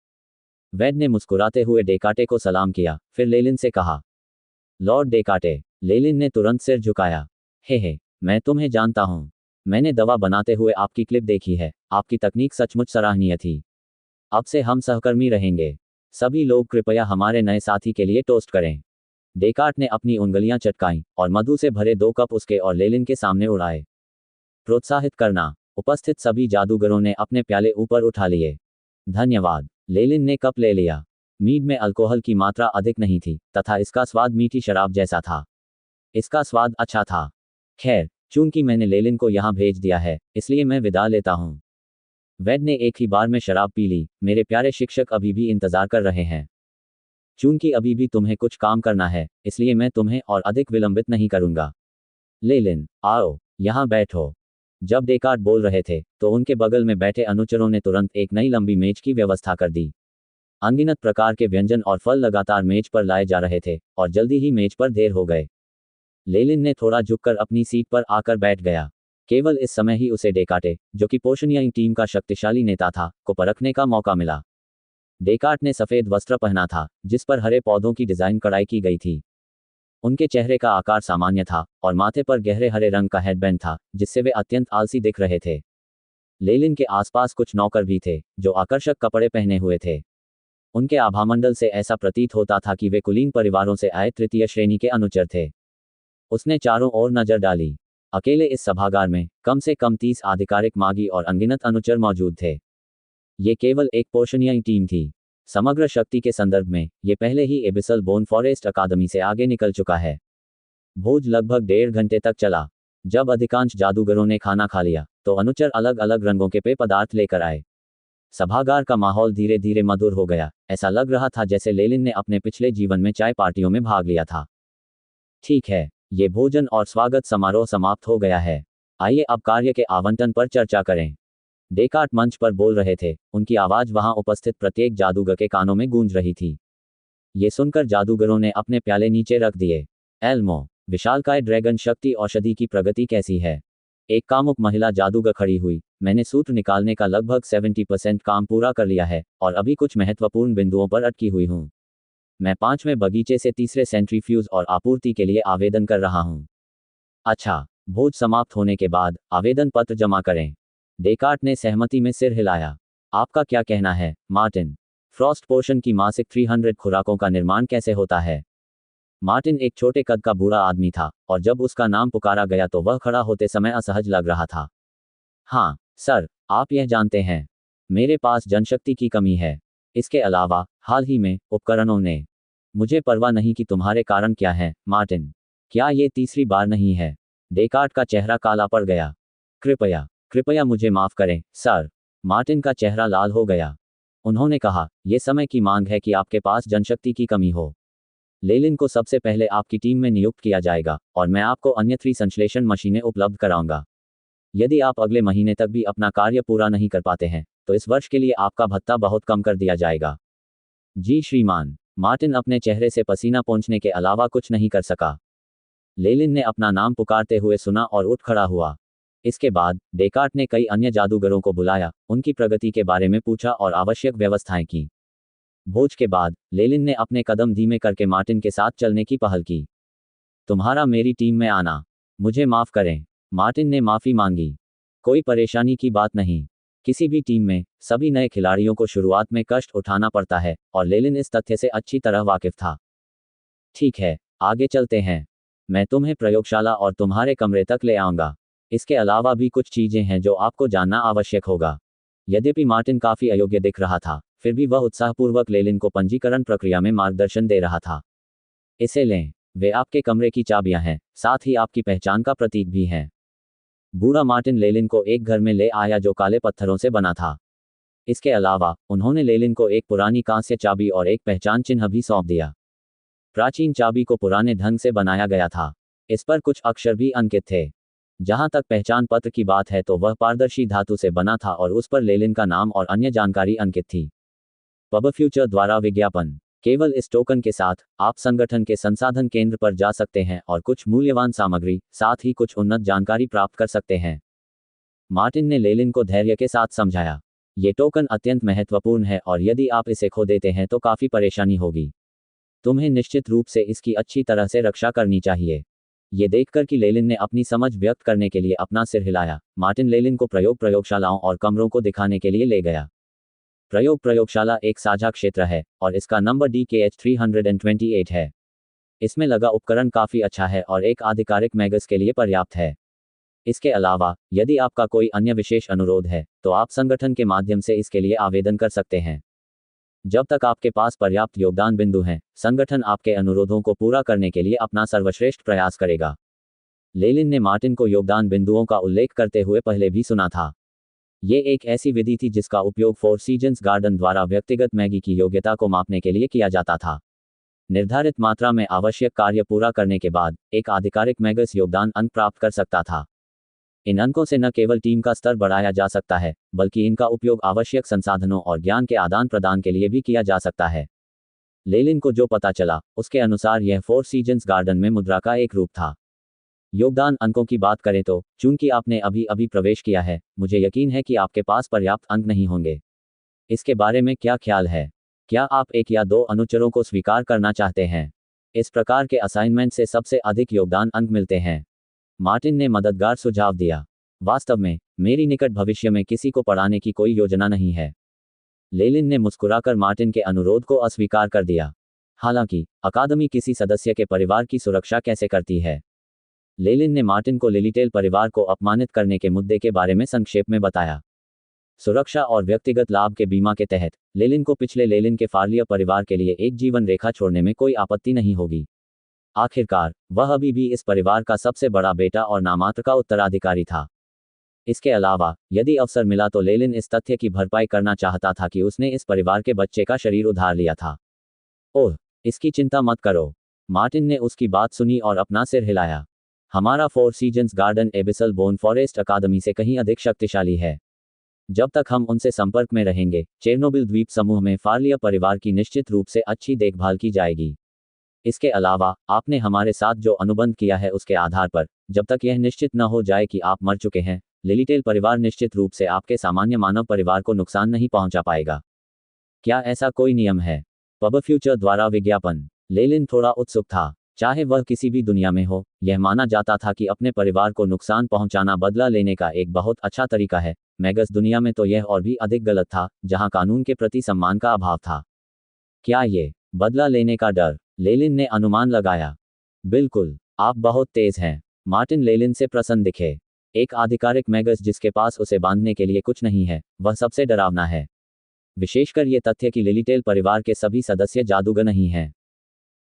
वेड ने मुस्कुराते हुए डेकार्टे को सलाम किया, फिर लेलिन से कहा, लॉर्ड डेकार्टे। लेलिन ने तुरंत सिर झुकाया। हे, मैं तुम्हें जानता हूं। मैंने दवा बनाते हुए आपकी क्लिप देखी है। आपकी तकनीक सचमुच सराहनीय थी। अब से हम सहकर्मी रहेंगे। सभी लोग कृपया हमारे नए साथी के लिए टोस्ट करें। डेकार्ट ने अपनी उंगलियां चटकाईं और मधु से भरे 2 कप उसके और लेलिन के सामने उड़ाए। प्रोत्साहित करना। उपस्थित सभी जादूगरों ने अपने प्याले ऊपर उठा लिए। धन्यवाद। लेलिन ने कप ले लिया। मीड में अल्कोहल की मात्रा अधिक नहीं थी तथा इसका स्वाद मीठी शराब जैसा था। इसका स्वाद अच्छा था। खैर, चूंकि मैंने लेलिन को यहां भेज दिया है, इसलिए मैं विदा लेता हूं। वेड ने एक ही बार में शराब पी ली। मेरे प्यारे शिक्षक अभी भी इंतजार कर रहे हैं। चूंकि अभी भी तुम्हें कुछ काम करना है, इसलिए मैं तुम्हें और अधिक विलंबित नहीं करूंगा। लेलिन, आओ, यहां बैठो। जब डेकार्ट बोल रहे थे, तो उनके बगल में बैठे अनुचरों ने तुरंत एक नई लंबी मेज की व्यवस्था कर दी। अनगिनत प्रकार के व्यंजन और फल लगातार मेज पर लाए जा रहे थे, और जल्दी ही मेज पर देर हो गए। लेलिन ने थोड़ा झुककर अपनी सीट पर आकर बैठ गया। केवल इस समय ही उसे डेकार्टे, जो कि पोशनियाई टीम का शक्तिशाली नेता था, को परखने का मौका मिला। डेकार्ट ने सफेद वस्त्र पहना था, जिस पर हरे पौधों की डिजाइन कढ़ाई की गई थी। उनके चेहरे का आकार सामान्य था और माथे पर गहरे हरे रंग का हेडबैंड था, जिससे वे अत्यंत आलसी दिख रहे थे। लेलिन के आसपास कुछ नौकर भी थे, जो आकर्षक कपड़े पहने हुए थे। उनके आभामंडल से ऐसा प्रतीत होता था कि वे कुलीन परिवारों से आए तृतीय श्रेणी के अनुचर थे। उसने चारों ओर नजर डाली। अकेले इस सभागार में कम से कम 30 आधिकारिक मागी और अनगिनत अनुचर मौजूद थे। ये केवल एक पोशनियाई टीम थी। समग्र शक्ति के संदर्भ में ये पहले ही एबिसल बोन फॉरेस्ट अकादमी से आगे निकल चुका है। भोज लगभग 1.5 घंटे तक चला। जब अधिकांश जादूगरों ने खाना खा लिया, तो अनुचर अलग अलग रंगों के पेय पदार्थ लेकर आए। सभागार का माहौल धीरे धीरे मधुर हो गया। ऐसा लग रहा था जैसे लेलिन ने अपने पिछले जीवन में चाय पार्टियों में भाग लिया था। ठीक है, ये भोजन और स्वागत समारोह समाप्त हो गया है। आइए अब कार्य के आवंटन पर चर्चा करें। डेकार्ट मंच पर बोल रहे थे। उनकी आवाज वहां उपस्थित प्रत्येक जादूगर के कानों में गूंज रही थी। ये सुनकर जादूगरों ने अपने प्याले नीचे रख दिए। एल्मो, विशालकाय ड्रैगन शक्ति औषधि की प्रगति कैसी है? एक कामुक महिला जादूगर खड़ी हुई। मैंने सूत्र निकालने का लगभग 70% काम पूरा कर लिया है और अभी कुछ महत्वपूर्ण बिंदुओं पर अटकी हुई हूं। मैं 5वें बगीचे से तीसरे सेंट्रीफ्यूज और आपूर्ति के लिए आवेदन कर रहा हूं। अच्छा, भोज समाप्त होने के बाद आवेदन पत्र जमा करें। डेकार्ट ने सहमति में सिर हिलाया। आपका क्या कहना है, मार्टिन? फ्रॉस्ट पोशन की मासिक 300 खुराकों का निर्माण कैसे होता है? मार्टिन एक छोटे कद का बूढ़ा आदमी था, और जब उसका नाम पुकारा गया तो वह खड़ा होते समय असहज लग रहा था। हाँ, सर, आप यह जानते हैं, मेरे पास जनशक्ति की कमी है। इसके अलावा, हाल ही में, उपकरणों ने। मुझे परवाह नहीं कि तुम्हारे कारण क्या है, मार्टिन। क्या ये तीसरी बार नहीं है? डेकार्ट का चेहरा काला पड़ गया। कृपया मुझे माफ करें, सर। मार्टिन का चेहरा लाल हो गया। उन्होंने कहा, यह समय की मांग है कि आपके पास जनशक्ति की कमी हो। लेलिन को सबसे पहले आपकी टीम में नियुक्त किया जाएगा, और मैं आपको अन्य 3 संश्लेषण मशीनें उपलब्ध कराऊंगा। यदि आप अगले महीने तक भी अपना कार्य पूरा नहीं कर पाते हैं, तो इस वर्ष के लिए आपका भत्ता बहुत कम कर दिया जाएगा। जी श्रीमान। मार्टिन अपने चेहरे से पसीना पोंछने के अलावा कुछ नहीं कर सका। लेलिन ने अपना नाम पुकारते हुए सुना और उठ खड़ा हुआ। इसके बाद डेकार्ट ने कई अन्य जादूगरों को बुलाया, उनकी प्रगति के बारे में पूछा और आवश्यक व्यवस्थाएं की। भोज के बाद लेलिन ने अपने कदम धीमे करके मार्टिन के साथ चलने की पहल की। तुम्हारा मेरी टीम में आना। मुझे माफ करें। मार्टिन ने माफी मांगी। कोई परेशानी की बात नहीं। किसी भी टीम में सभी नए खिलाड़ियों को शुरुआत में कष्ट उठाना पड़ता है, और लेलिन इस तथ्य से अच्छी तरह वाकिफ था। ठीक है, आगे चलते हैं। मैं तुम्हें प्रयोगशाला और तुम्हारे कमरे तक ले आऊंगा। इसके अलावा भी कुछ चीजें हैं जो आपको जानना आवश्यक होगा। यद्यपि मार्टिन काफी अयोग्य दिख रहा था, फिर भी वह उत्साहपूर्वक लेलिन को पंजीकरण प्रक्रिया में मार्गदर्शन दे रहा था। इसे लें। वे आपके कमरे की चाबियां हैं, साथ ही आपकी पहचान का प्रतीक भी हैं। बूढ़ा मार्टिन लेलिन को एक घर में ले आया जो काले पत्थरों से बना था। इसके अलावा उन्होंने लेलिन को एक पुरानी कांस्य चाबी और एक पहचान चिन्ह भी सौंप दिया। प्राचीन चाबी को पुराने ढंग से बनाया गया था। इस पर कुछ अक्षर भी अंकित थे। जहां तक पहचान पत्र की बात है तो वह पारदर्शी धातु से बना था और उस पर लेलिन का नाम और अन्य जानकारी अंकित थी। पब फ्यूचर द्वारा विज्ञापन। केवल इस टोकन के साथ आप संगठन के संसाधन केंद्र पर जा सकते हैं और कुछ मूल्यवान सामग्री, साथ ही कुछ उन्नत जानकारी प्राप्त कर सकते हैं। मार्टिन ने लेलिन को धैर्य के साथ समझाया, ये टोकन अत्यंत महत्वपूर्ण है और यदि आप इसे खो देते हैं तो काफी परेशानी होगी। तुम्हें निश्चित रूप से इसकी अच्छी तरह से रक्षा करनी चाहिए। ये देखकर कि लेलिन ने अपनी समझ व्यक्त करने के लिए अपना सिर हिलाया, मार्टिन लेलिन को प्रयोगशालाओं और कमरों को दिखाने के लिए ले गया। प्रयोगशाला एक साझा क्षेत्र है और इसका नंबर DKH 328 है। इसमें लगा उपकरण काफी अच्छा है और एक आधिकारिक मैगज़ के लिए पर्याप्त है। इसके अलावा यदि आपका कोई अन्य विशेष अनुरोध है तो आप संगठन के माध्यम से इसके लिए आवेदन कर सकते हैं। जब तक आपके पास पर्याप्त योगदान बिंदु हैं, संगठन आपके अनुरोधों को पूरा करने के लिए अपना सर्वश्रेष्ठ प्रयास करेगा। लेलिन ने मार्टिन को योगदान बिंदुओं का उल्लेख करते हुए पहले भी सुना था। ये एक ऐसी विधि थी जिसका उपयोग फोर सीजन्स गार्डन द्वारा व्यक्तिगत मैगी की योग्यता को मापने के लिए किया जाता था। निर्धारित मात्रा में आवश्यक कार्य पूरा करने के बाद एक आधिकारिक मैगज़ योगदान अंक प्राप्त कर सकता था। इन अंकों से न केवल टीम का स्तर बढ़ाया जा सकता है, बल्कि इनका उपयोग आवश्यक संसाधनों और ज्ञान के आदान प्रदान के लिए भी किया जा सकता है। लेलिन को जो पता चला, उसके अनुसार यह फोर सीजन्स गार्डन में मुद्रा का एक रूप था। योगदान अंकों की बात करें तो, चूंकि आपने अभी अभी प्रवेश किया है, मुझे यकीन है कि आपके पास पर्याप्त अंक नहीं होंगे। इसके बारे में क्या ख्याल है? क्या आप एक या दो अनुचरों को स्वीकार करना चाहते हैं? इस प्रकार के असाइनमेंट से सबसे अधिक योगदान अंक मिलते हैं। मार्टिन ने मददगार सुझाव दिया। वास्तव में मेरी निकट भविष्य में किसी को पढ़ाने की कोई योजना नहीं है। लेलिन ने मुस्कुराकर मार्टिन के अनुरोध को अस्वीकार कर दिया। हालांकि अकादमी किसी सदस्य के परिवार की सुरक्षा कैसे करती है? लेलिन ने मार्टिन को लिलिटेल परिवार को अपमानित करने के मुद्दे के बारे में संक्षेप में बताया। सुरक्षा और व्यक्तिगत लाभ के बीमा के तहत लेलिन को पिछले लेलिन के फार्लियर परिवार के लिए एक जीवन रेखा छोड़ने में कोई आपत्ति नहीं होगी। आखिरकार वह अभी भी इस परिवार का सबसे बड़ा बेटा और नामात्र का उत्तराधिकारी था। इसके अलावा यदि अवसर मिला तो लेलिन इस तथ्य की भरपाई करना चाहता था कि उसने इस परिवार के बच्चे का शरीर उधार लिया था। ओह, इसकी चिंता मत करो। मार्टिन ने उसकी बात सुनी और अपना सिर हिलाया। हमारा four seasons garden abyssal bone forest academy से कहीं अधिक शक्तिशाली है। जब तक हम उनसे संपर्क में रहेंगे, चेरनोबिल द्वीप समूह में फार्लियर परिवार की निश्चित रूप से अच्छी देखभाल की जाएगी। इसके अलावा आपने हमारे साथ जो अनुबंध किया है उसके आधार पर, जब तक यह निश्चित न हो जाए कि आप मर चुके हैं, लिलिटेल परिवार निश्चित रूप से आपके सामान्य मानव परिवार को नुकसान नहीं पहुंचा पाएगा। क्या ऐसा कोई नियम है? पब फ्यूचर द्वारा विज्ञापन। लेलिन थोड़ा उत्सुक था। चाहे वह किसी भी दुनिया में हो, यह माना जाता था कि अपने परिवार को नुकसान पहुंचाना बदला लेने का एक बहुत अच्छा तरीका है। मैगज़ दुनिया में तो यह और भी अधिक गलत था, जहां कानून के प्रति सम्मान का अभाव था। क्या ये बदला लेने का डर? लेलिन ने अनुमान लगाया। बिल्कुल, आप बहुत तेज हैं। मार्टिन लेलिन से प्रसन्न दिखे। एक आधिकारिक मैगज़ जिसके पास उसे बांधने के लिए कुछ नहीं है, वह सबसे डरावना है। विशेषकर ये तथ्य कि लिलिटेल परिवार के सभी सदस्य जादूगर नहीं हैं।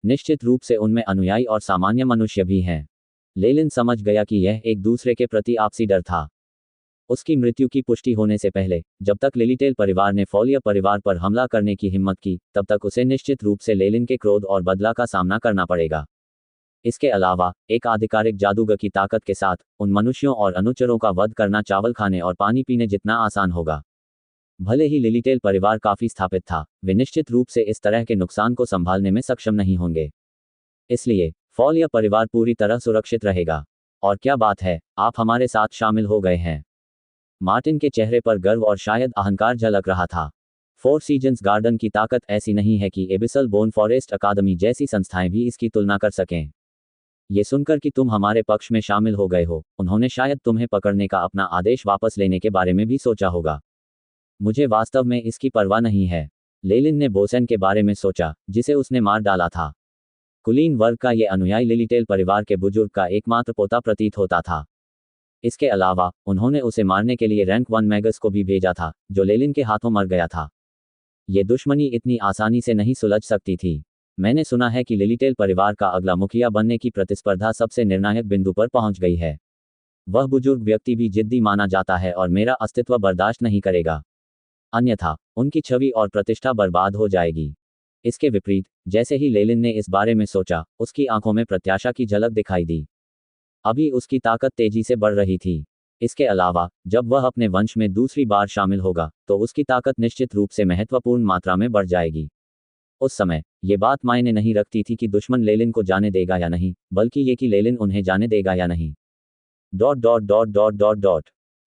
निश्चित रूप से उनमें अनुयायी और सामान्य मनुष्य भी हैं। लेलिन समझ गया कि यह एक दूसरे के प्रति आपसी डर था। उसकी मृत्यु की पुष्टि होने से पहले, जब तक लिलिटेल परिवार ने फॉलियर परिवार पर हमला करने की हिम्मत की, तब तक उसे निश्चित रूप से लेलिन के क्रोध और बदला का सामना करना पड़ेगा। इसके अलावा एक आधिकारिक जादूगर की ताकत के साथ उन मनुष्यों और अनुचरों का वध करना चावल खाने और पानी पीने जितना आसान होगा। भले ही लिलिटेल परिवार काफी स्थापित था, वे निश्चित रूप से इस तरह के नुकसान को संभालने में सक्षम नहीं होंगे। इसलिए फॉलियर परिवार पूरी तरह सुरक्षित रहेगा। और क्या बात है, आप हमारे साथ शामिल हो गए हैं। मार्टिन के चेहरे पर गर्व और शायद अहंकार झलक रहा था। फोर सीजन्स गार्डन की ताकत ऐसी नहीं है कि एबिसल बोन फॉरेस्ट अकादमी जैसी संस्थाएं भी इसकी तुलना कर सकें। ये सुनकर कि तुम हमारे पक्ष में शामिल हो गए हो, उन्होंने शायद तुम्हें पकड़ने का अपना आदेश वापस लेने के बारे में भी सोचा होगा। मुझे वास्तव में इसकी परवाह नहीं है। लेलिन ने बोसेन के बारे में सोचा, जिसे उसने मार डाला था। कुलीन वर्ग का ये अनुयायी लिलिटेल परिवार के बुजुर्ग का एकमात्र पोता प्रतीत होता था। इसके अलावा उन्होंने उसे मारने के लिए रैंक 1 मैगज़ को भी भेजा था, जो लेलिन के हाथों मर गया था। ये दुश्मनी इतनी आसानी से नहीं सुलझ सकती थी। मैंने सुना है कि लिलीटेल परिवार का अगला मुखिया बनने की प्रतिस्पर्धा सबसे निर्णायक बिंदु पर पहुंच गई है। वह बुजुर्ग व्यक्ति भी जिद्दी माना जाता है और मेरा अस्तित्व बर्दाश्त नहीं करेगा, अन्यथा उनकी छवि और प्रतिष्ठा बर्बाद हो जाएगी। इसके विपरीत, जैसे ही लेलिन ने इस बारे में सोचा, उसकी आंखों में प्रत्याशा की झलक दिखाई दी। अभी उसकी ताकत तेजी से बढ़ रही थी। इसके अलावा, जब वह अपने वंश में दूसरी बार शामिल होगा, तो उसकी ताकत निश्चित रूप से महत्वपूर्ण मात्रा में बढ़ जाएगी। उस समय ये बात मायने नहीं रखती थी कि दुश्मन लेलिन को जाने देगा या नहीं, बल्कि ये कि लेलिन उन्हें जाने देगा या नहीं। ...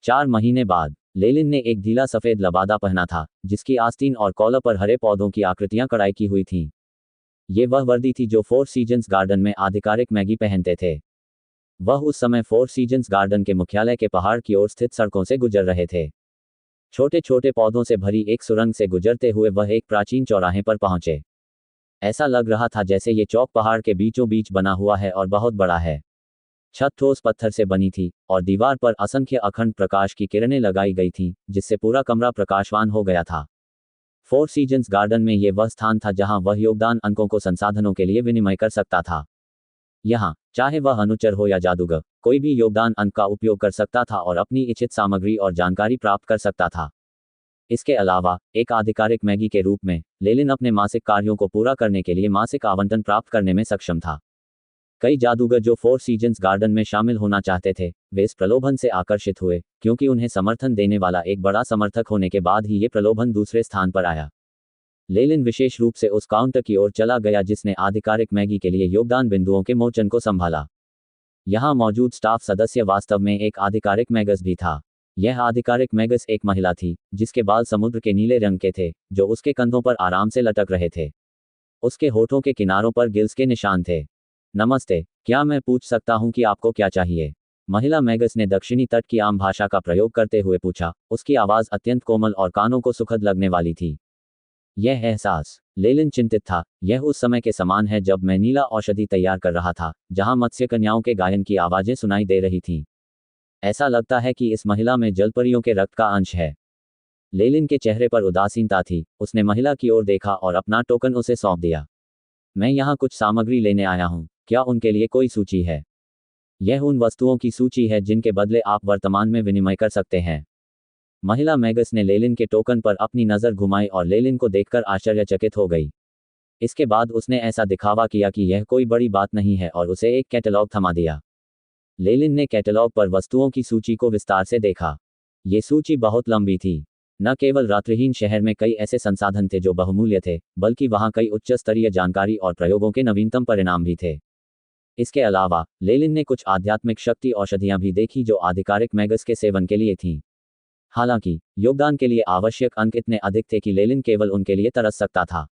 4 महीने बाद लेलिन ने एक ढीला सफेद लबादा पहना था, जिसकी आस्तीन और कॉलर पर हरे पौधों की आकृतियां कढ़ाई की हुई थीं। ये वह वर्दी थी जो फोर सीजन्स गार्डन में आधिकारिक मैगी पहनते थे। वह उस समय फोर सीजन्स गार्डन के मुख्यालय के पहाड़ की ओर स्थित सड़कों से गुजर रहे थे। छोटे छोटे पौधों से भरी एक सुरंग से गुजरते हुए वह एक प्राचीन चौराहे पर पहुंचे। ऐसा लग रहा था जैसे ये चौक पहाड़ के बीचों बीच बना हुआ है और बहुत बड़ा है। छत ठोस पत्थर से बनी थी और दीवार पर असंख्य अखंड प्रकाश की किरणें लगाई गई थीं, जिससे पूरा कमरा प्रकाशवान हो गया था। फोर सीजन्स गार्डन में ये वह स्थान था जहां वह योगदान अंकों को संसाधनों के लिए विनिमय कर सकता था। यहाँ, चाहे वह अनुचर हो या जादूगर, कोई भी योगदान अंक का उपयोग कर सकता था और अपनी इच्छित सामग्री और जानकारी प्राप्त कर सकता था। इसके अलावा, एक आधिकारिक मैगी के रूप में, लेलिन अपने मासिक कार्यों को पूरा करने के लिए मासिक आवंटन प्राप्त करने में सक्षम था। कई जादूगर जो फोर सीजन्स गार्डन में शामिल होना चाहते थे, वे इस प्रलोभन से आकर्षित हुए, क्योंकि उन्हें समर्थन देने वाला एक बड़ा समर्थक होने के बाद ही ये प्रलोभन दूसरे स्थान पर आया। लेलिन विशेष रूप से उस काउंटर की ओर चला गया जिसने आधिकारिक मैगी के लिए योगदान बिंदुओं के मोचन को संभाला। यहाँ मौजूद स्टाफ सदस्य वास्तव में एक आधिकारिक मैगस भी था। यह आधिकारिक मैगस एक महिला थी, जिसके बाल समुद्र के नीले रंग के थे, जो उसके कंधों पर आराम से लटक रहे थे। उसके होठों के किनारों पर गिल्स के निशान थे। नमस्ते, क्या मैं पूछ सकता हूँ कि आपको क्या चाहिए? महिला मैगस ने दक्षिणी तट की आम भाषा का प्रयोग करते हुए पूछा। उसकी आवाज़ अत्यंत कोमल और कानों को सुखद लगने वाली थी। यह एहसास, लेलिन चिंतित था, यह उस समय के समान है जब मैं नीला औषधि तैयार कर रहा था, जहां मत्स्यकन्याओं के गायन की आवाजें सुनाई दे रही थीं। ऐसा लगता है कि इस महिला में जलपरियों के रक्त का अंश है। लेलिन के चेहरे पर उदासीनता थी। उसने महिला की ओर देखा और अपना टोकन उसे सौंप दिया। मैं यहाँ कुछ सामग्री लेने आया हूँ, क्या उनके लिए कोई सूची है? यह उन वस्तुओं की सूची है जिनके बदले आप वर्तमान में विनिमय कर सकते हैं। महिला मैगस ने लेलिन के टोकन पर अपनी नज़र घुमाई और लेलिन को देखकर आश्चर्यचकित हो गई। इसके बाद उसने ऐसा दिखावा किया कि यह कोई बड़ी बात नहीं है और उसे एक कैटलॉग थमा दिया। लेलिन ने कैटलॉग पर वस्तुओं की सूची को विस्तार से देखा। ये सूची बहुत लंबी थी। न केवल रात्रिहीन शहर में कई ऐसे संसाधन थे जो बहुमूल्य थे, बल्कि वहाँ कई उच्च स्तरीय जानकारी और प्रयोगों के नवीनतम परिणाम भी थे। इसके अलावा, लेलिन ने कुछ आध्यात्मिक शक्ति औषधियाँ भी देखी जो आधिकारिक मैगस के सेवन के लिए थीं। हालांकि, योगदान के लिए आवश्यक अंक इतने अधिक थे कि लेलिन केवल उनके लिए तरस सकता था।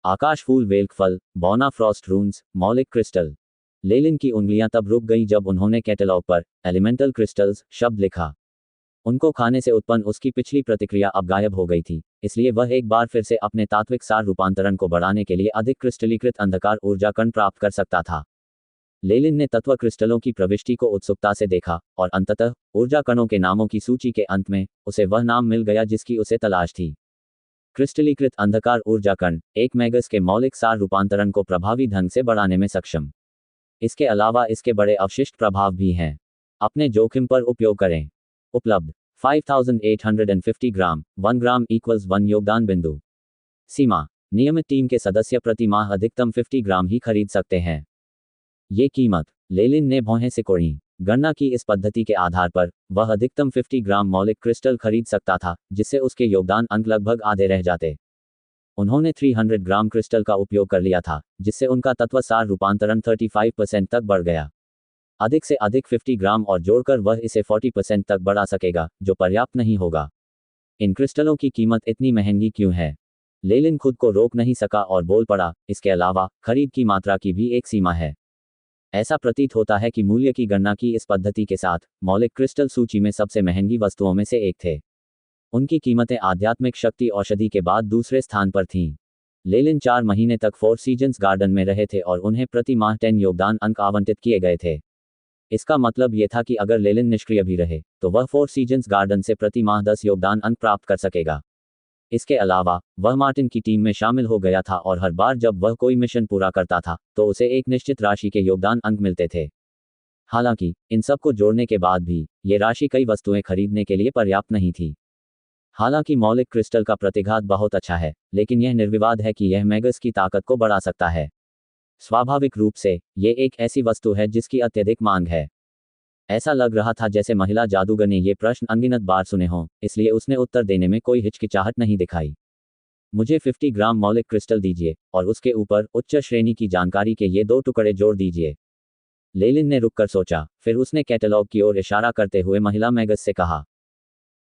आकाश फूल, वेल्क फल, बौना फ्रॉस्ट रून्स, मौलिक क्रिस्टल। लेलिन की उंगलियां तब रुक गईं जब उन्होंने कैटलॉग पर एलिमेंटल क्रिस्टल्स शब्द लिखा। उनको खाने से उत्पन्न उसकी पिछली प्रतिक्रिया अब गायब हो गई थी, इसलिए वह एक बार फिर से अपने तात्विक सार रूपांतरण को बढ़ाने के लिए अधिक क्रिस्टलीकृत अंधकार ऊर्जा कण प्राप्त कर सकता था। लेलिन ने तत्व क्रिस्टलों की प्रविष्टि को उत्सुकता से देखा, और अंततः, ऊर्जा कणों के नामों की सूची के अंत में, उसे वह नाम मिल गया जिसकी उसे तलाश थी। क्रिस्टलीकृत अंधकार ऊर्जा कण, एक मैगस के मौलिक सार रूपांतरण को प्रभावी ढंग से बढ़ाने में सक्षम। इसके अलावा इसके बड़े अवशिष्ट प्रभाव भी हैं। अपने जोखिम पर उपयोग करें। उपलब्ध 5850 ग्राम, 1 ग्राम इक्वल्स 1 योगदान बिंदु। सीमा, नियमित टीम के सदस्य प्रति माह अधिकतम 50 ग्राम ही खरीद सकते हैं। ये कीमत, लेलिन ने भौहें सिकोड़ी। गणना की इस पद्धति के आधार पर, वह अधिकतम 50 ग्राम मौलिक क्रिस्टल खरीद सकता था, जिससे उसके योगदान अंक लगभग आधे रह जाते। उन्होंने 300 ग्राम क्रिस्टल का उपयोग कर लिया था, जिससे उनका तत्वसार रूपांतरण 35% तक बढ़ गया। अधिक से अधिक 50 ग्राम और जोड़कर वह इसे 40% तक बढ़ा सकेगा, जो पर्याप्त नहीं होगा। इन क्रिस्टलों की कीमत इतनी महंगी क्यों है? लेलिन खुद को रोक नहीं सका और बोल पड़ा, इसके अलावा, खरीद की मात्रा की भी एक सीमा है। ऐसा प्रतीत होता है कि मूल्य की गणना की इस पद्धति के साथ, मौलिक क्रिस्टल सूची में सबसे महंगी वस्तुओं में से एक थे। उनकी कीमतें आध्यात्मिक शक्ति औषधि के बाद दूसरे स्थान पर थीं। लेलिन 4 महीने तक फोर सीजन्स गार्डन में रहे थे और उन्हें प्रति माह 10 योगदान अंक आवंटित किए गए थे। इसका मतलब ये था कि अगर लेलिन निष्क्रिय भी रहे, तो वह फोर सीजन्स गार्डन से प्रति माह 10 योगदान अंक प्राप्त कर सकेगा। इसके अलावा वह मार्टिन की टीम में शामिल हो गया था और हर बार जब वह कोई मिशन पूरा करता था तो उसे एक निश्चित राशि के योगदान अंक मिलते थे। हालांकि इन सब को जोड़ने के बाद भी ये राशि कई वस्तुएं खरीदने के लिए पर्याप्त नहीं थी। हालांकि मौलिक क्रिस्टल का प्रतिघात बहुत अच्छा है, लेकिन यह निर्विवाद है कि यह मैगस की ताकत को बढ़ा सकता है। स्वाभाविक रूप से ये एक ऐसी वस्तु है जिसकी अत्यधिक मांग है। ऐसा लग रहा था जैसे महिला जादूगर ने ये प्रश्न अनगिनत बार सुने हों, इसलिए उसने उत्तर देने में कोई हिचकिचाहट नहीं दिखाई। मुझे 50 ग्राम मौलिक क्रिस्टल दीजिए और उसके ऊपर उच्च श्रेणी की जानकारी के ये 2 टुकड़े जोड़ दीजिए। लेलिन ने रुककर सोचा, फिर उसने कैटलॉग की ओर इशारा करते हुए महिला मैगस से कहा।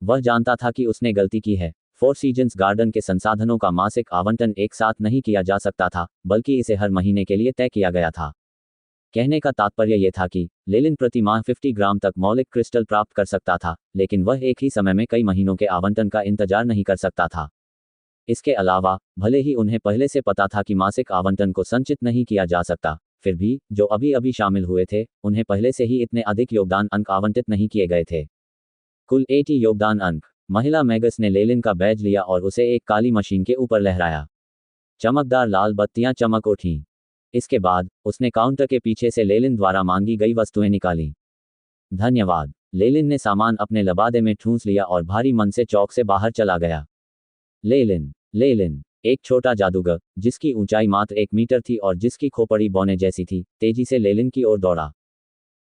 वह जानता था कि उसने गलती की है। फोर सीजन्स गार्डन के संसाधनों का मासिक आवंटन एक साथ नहीं किया जा सकता था, बल्कि इसे हर महीने के लिए तय किया गया था। कहने का तात्पर्य यह था कि लेलिन प्रति माह 50 ग्राम तक मौलिक क्रिस्टल प्राप्त कर सकता था, लेकिन वह एक ही समय में कई महीनों के आवंटन का इंतजार नहीं कर सकता था। इसके अलावा भले ही उन्हें पहले से पता था कि मासिक आवंटन को संचित नहीं किया जा सकता, फिर भी जो अभी अभी शामिल हुए थे उन्हें पहले से ही इतने अधिक योगदान अंक आवंटित नहीं किए गए थे। कुल 80 योगदान अंक। महिला मैगस ने लेलिन का बैज लिया और उसे एक काली मशीन के ऊपर लहराया। चमकदार लाल बत्तियां चमक उठीं। इसके बाद उसने काउंटर के पीछे से लेलिन द्वारा मांगी गई वस्तुएं निकाली। धन्यवाद। लेलिन ने सामान अपने लबादे में ठूंस लिया और भारी मन से चौक से बाहर चला गया। लेलिन एक छोटा जादूगर जिसकी ऊंचाई मात्र 1 मीटर थी और जिसकी खोपड़ी बौने जैसी थी, तेजी से लेलिन की ओर दौड़ा।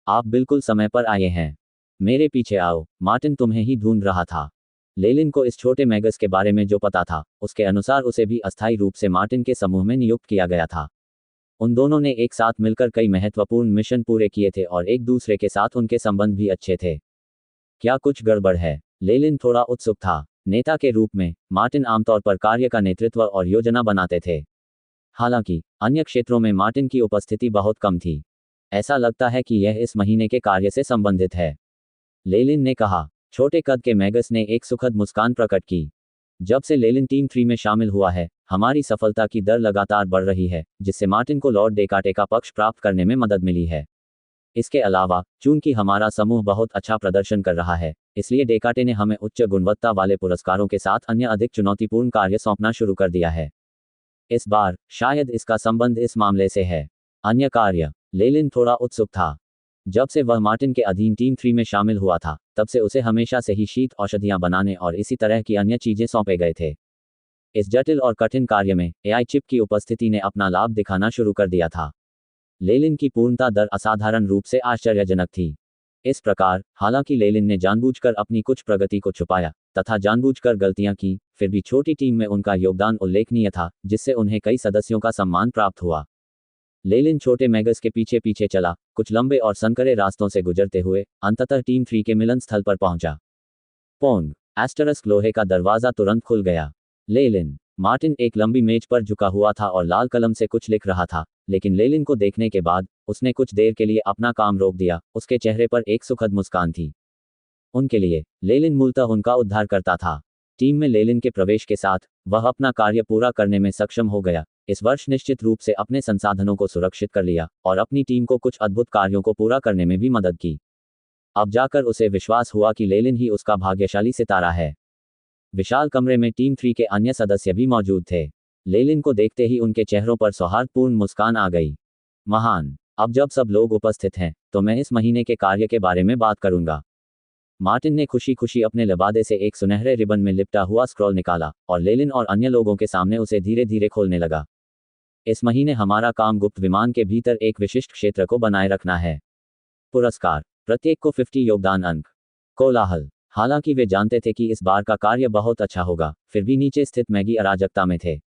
आप बिल्कुल समय पर आए हैं। मेरे पीछे आओ, मार्टिन तुम्हें ही ढूंढ रहा था। लेलिन को इस छोटे मैगस के बारे में जो पता था, उसके अनुसार उसे भी अस्थायी रूप से मार्टिन के समूह में नियुक्त किया गया था। उन दोनों ने एक साथ मिलकर कई महत्वपूर्ण मिशन पूरे किए थे और एक दूसरे के साथ उनके संबंध भी अच्छे थे। क्या कुछ गड़बड़ है? लेलिन थोड़ा उत्सुक था। नेता के रूप में मार्टिन आमतौर पर कार्य का नेतृत्व और योजना बनाते थे। हालांकि अन्य क्षेत्रों में मार्टिन की उपस्थिति बहुत कम थी। ऐसा लगता है कि यह इस महीने के कार्य से संबंधित है, लेलिन ने कहा। छोटे कद के मैगस ने एक सुखद मुस्कान प्रकट की। जब से लेलिन टीम 3 में शामिल हुआ है, हमारी सफलता की दर लगातार बढ़ रही है, जिससे मार्टिन को लॉर्ड डेकाटे का पक्ष प्राप्त करने में मदद मिली है। इसके अलावा चूंकि हमारा समूह बहुत अच्छा प्रदर्शन कर रहा है, इसलिए डेकाटे ने हमें उच्च गुणवत्ता वाले पुरस्कारों के साथ अन्य अधिक चुनौतीपूर्ण कार्य सौंपना शुरू कर दिया है। इस बार शायद इसका संबंध इस मामले से है। अन्य कार्य? लेलिन थोड़ा उत्सुक था। जब से वह मार्टिन के अधीन टीम 3 में शामिल हुआ था, तब से उसे हमेशा से ही शीत औषधियां बनाने और इसी तरह की अन्य चीजें सौंपे गए थे। इस जटिल और कठिन कार्य में एआई चिप की उपस्थिति ने अपना लाभ दिखाना शुरू कर दिया था। लेलिन की पूर्णता दर असाधारण रूप से आश्चर्यजनक थी। इस प्रकार, हालांकि लेलिन ने जानबूझकर अपनी कुछ प्रगति को छुपाया तथा जानबूझकर गलतियां की, फिर भी छोटी टीम में उनका योगदान उल्लेखनीय था, जिससे उन्हें कई सदस्यों का सम्मान प्राप्त हुआ। लेलिन छोटे मैगस के पीछे पीछे चला, कुछ लंबे और संकरे रास्तों से गुजरते हुए अंततः टीम 3 के मिलन स्थल पर पहुंचा। पोंग! एस्टरस्क लोहे का दरवाजा तुरंत खुल गया। लेलिन। मार्टिन एक लंबी मेज पर झुका हुआ था और लाल कलम से कुछ लिख रहा था, लेकिन लेलिन को देखने के बाद उसने कुछ देर के लिए अपना काम रोक दिया। उसके चेहरे पर एक सुखद मुस्कान थी। उनके लिए लेलिन मूलतः उनका उद्धारकर्ता था। टीम में लेलिन के प्रवेश के साथ वह अपना कार्य पूरा करने में सक्षम हो गया। इस वर्ष निश्चित रूप से अपने संसाधनों को सुरक्षित कर लिया और अपनी टीम को कुछ अद्भुत कार्यों को पूरा करने में भी मदद की। अब जाकर उसे विश्वास हुआ कि लेलिन ही उसका भाग्यशाली सितारा है। विशाल कमरे में टीम 3 के अन्य सदस्य भी मौजूद थे। लेलिन को देखते ही उनके चेहरों पर सौहार्दपूर्ण मुस्कान आ गई। महान! अब जब सब लोग उपस्थित हैं, तो मैं इस महीने के कार्य के बारे में बात करूंगा। मार्टिन ने खुशी खुशी अपने लबादे से एक सुनहरे रिबन में लिपटा हुआ स्क्रॉल निकाला और लेलिन और अन्य लोगों के सामने उसे धीरे धीरे खोलने लगा। इस महीने हमारा काम गुप्त विमान के भीतर एक विशिष्ट क्षेत्र को बनाए रखना है। पुरस्कार: प्रत्येक को 50 योगदान अंक। कोलाहल। हालांकि वे जानते थे कि इस बार का कार्य बहुत अच्छा होगा, फिर भी नीचे स्थित मैगी अराजकता में थे।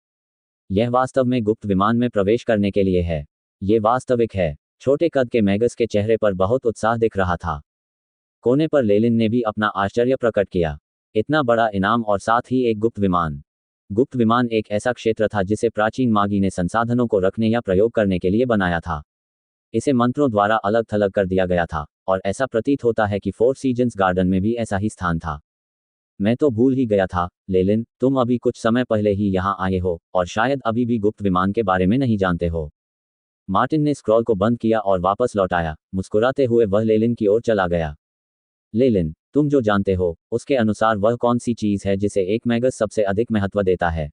यह वास्तव में गुप्त विमान में प्रवेश करने के लिए है। ये वास्तविक है। छोटे कद के मैगस के चेहरे पर बहुत उत्साह दिख रहा था। कोने पर लेलिन ने भी अपना आश्चर्य प्रकट किया। इतना बड़ा इनाम और साथ ही एक गुप्त विमान। गुप्त विमान एक ऐसा क्षेत्र था जिसे प्राचीन मागी ने संसाधनों को रखने या प्रयोग करने के लिए बनाया था। इसे मंत्रों द्वारा अलग थलग कर दिया गया था और ऐसा प्रतीत होता है कि फोर सीजन्स गार्डन में भी ऐसा ही स्थान था। मैं तो भूल ही गया था, लेलिन, तुम अभी कुछ समय पहले ही यहाँ आए हो और शायद अभी भी गुप्त विमान के बारे में नहीं जानते हो। मार्टिन ने स्क्रॉल को बंद किया और वापस लौट आया। मुस्कुराते हुए वह लेलिन की ओर चला गया। लेलिन, तुम जो जानते हो उसके अनुसार वह कौन सी चीज है जिसे एक मैगस सबसे अधिक महत्व देता है?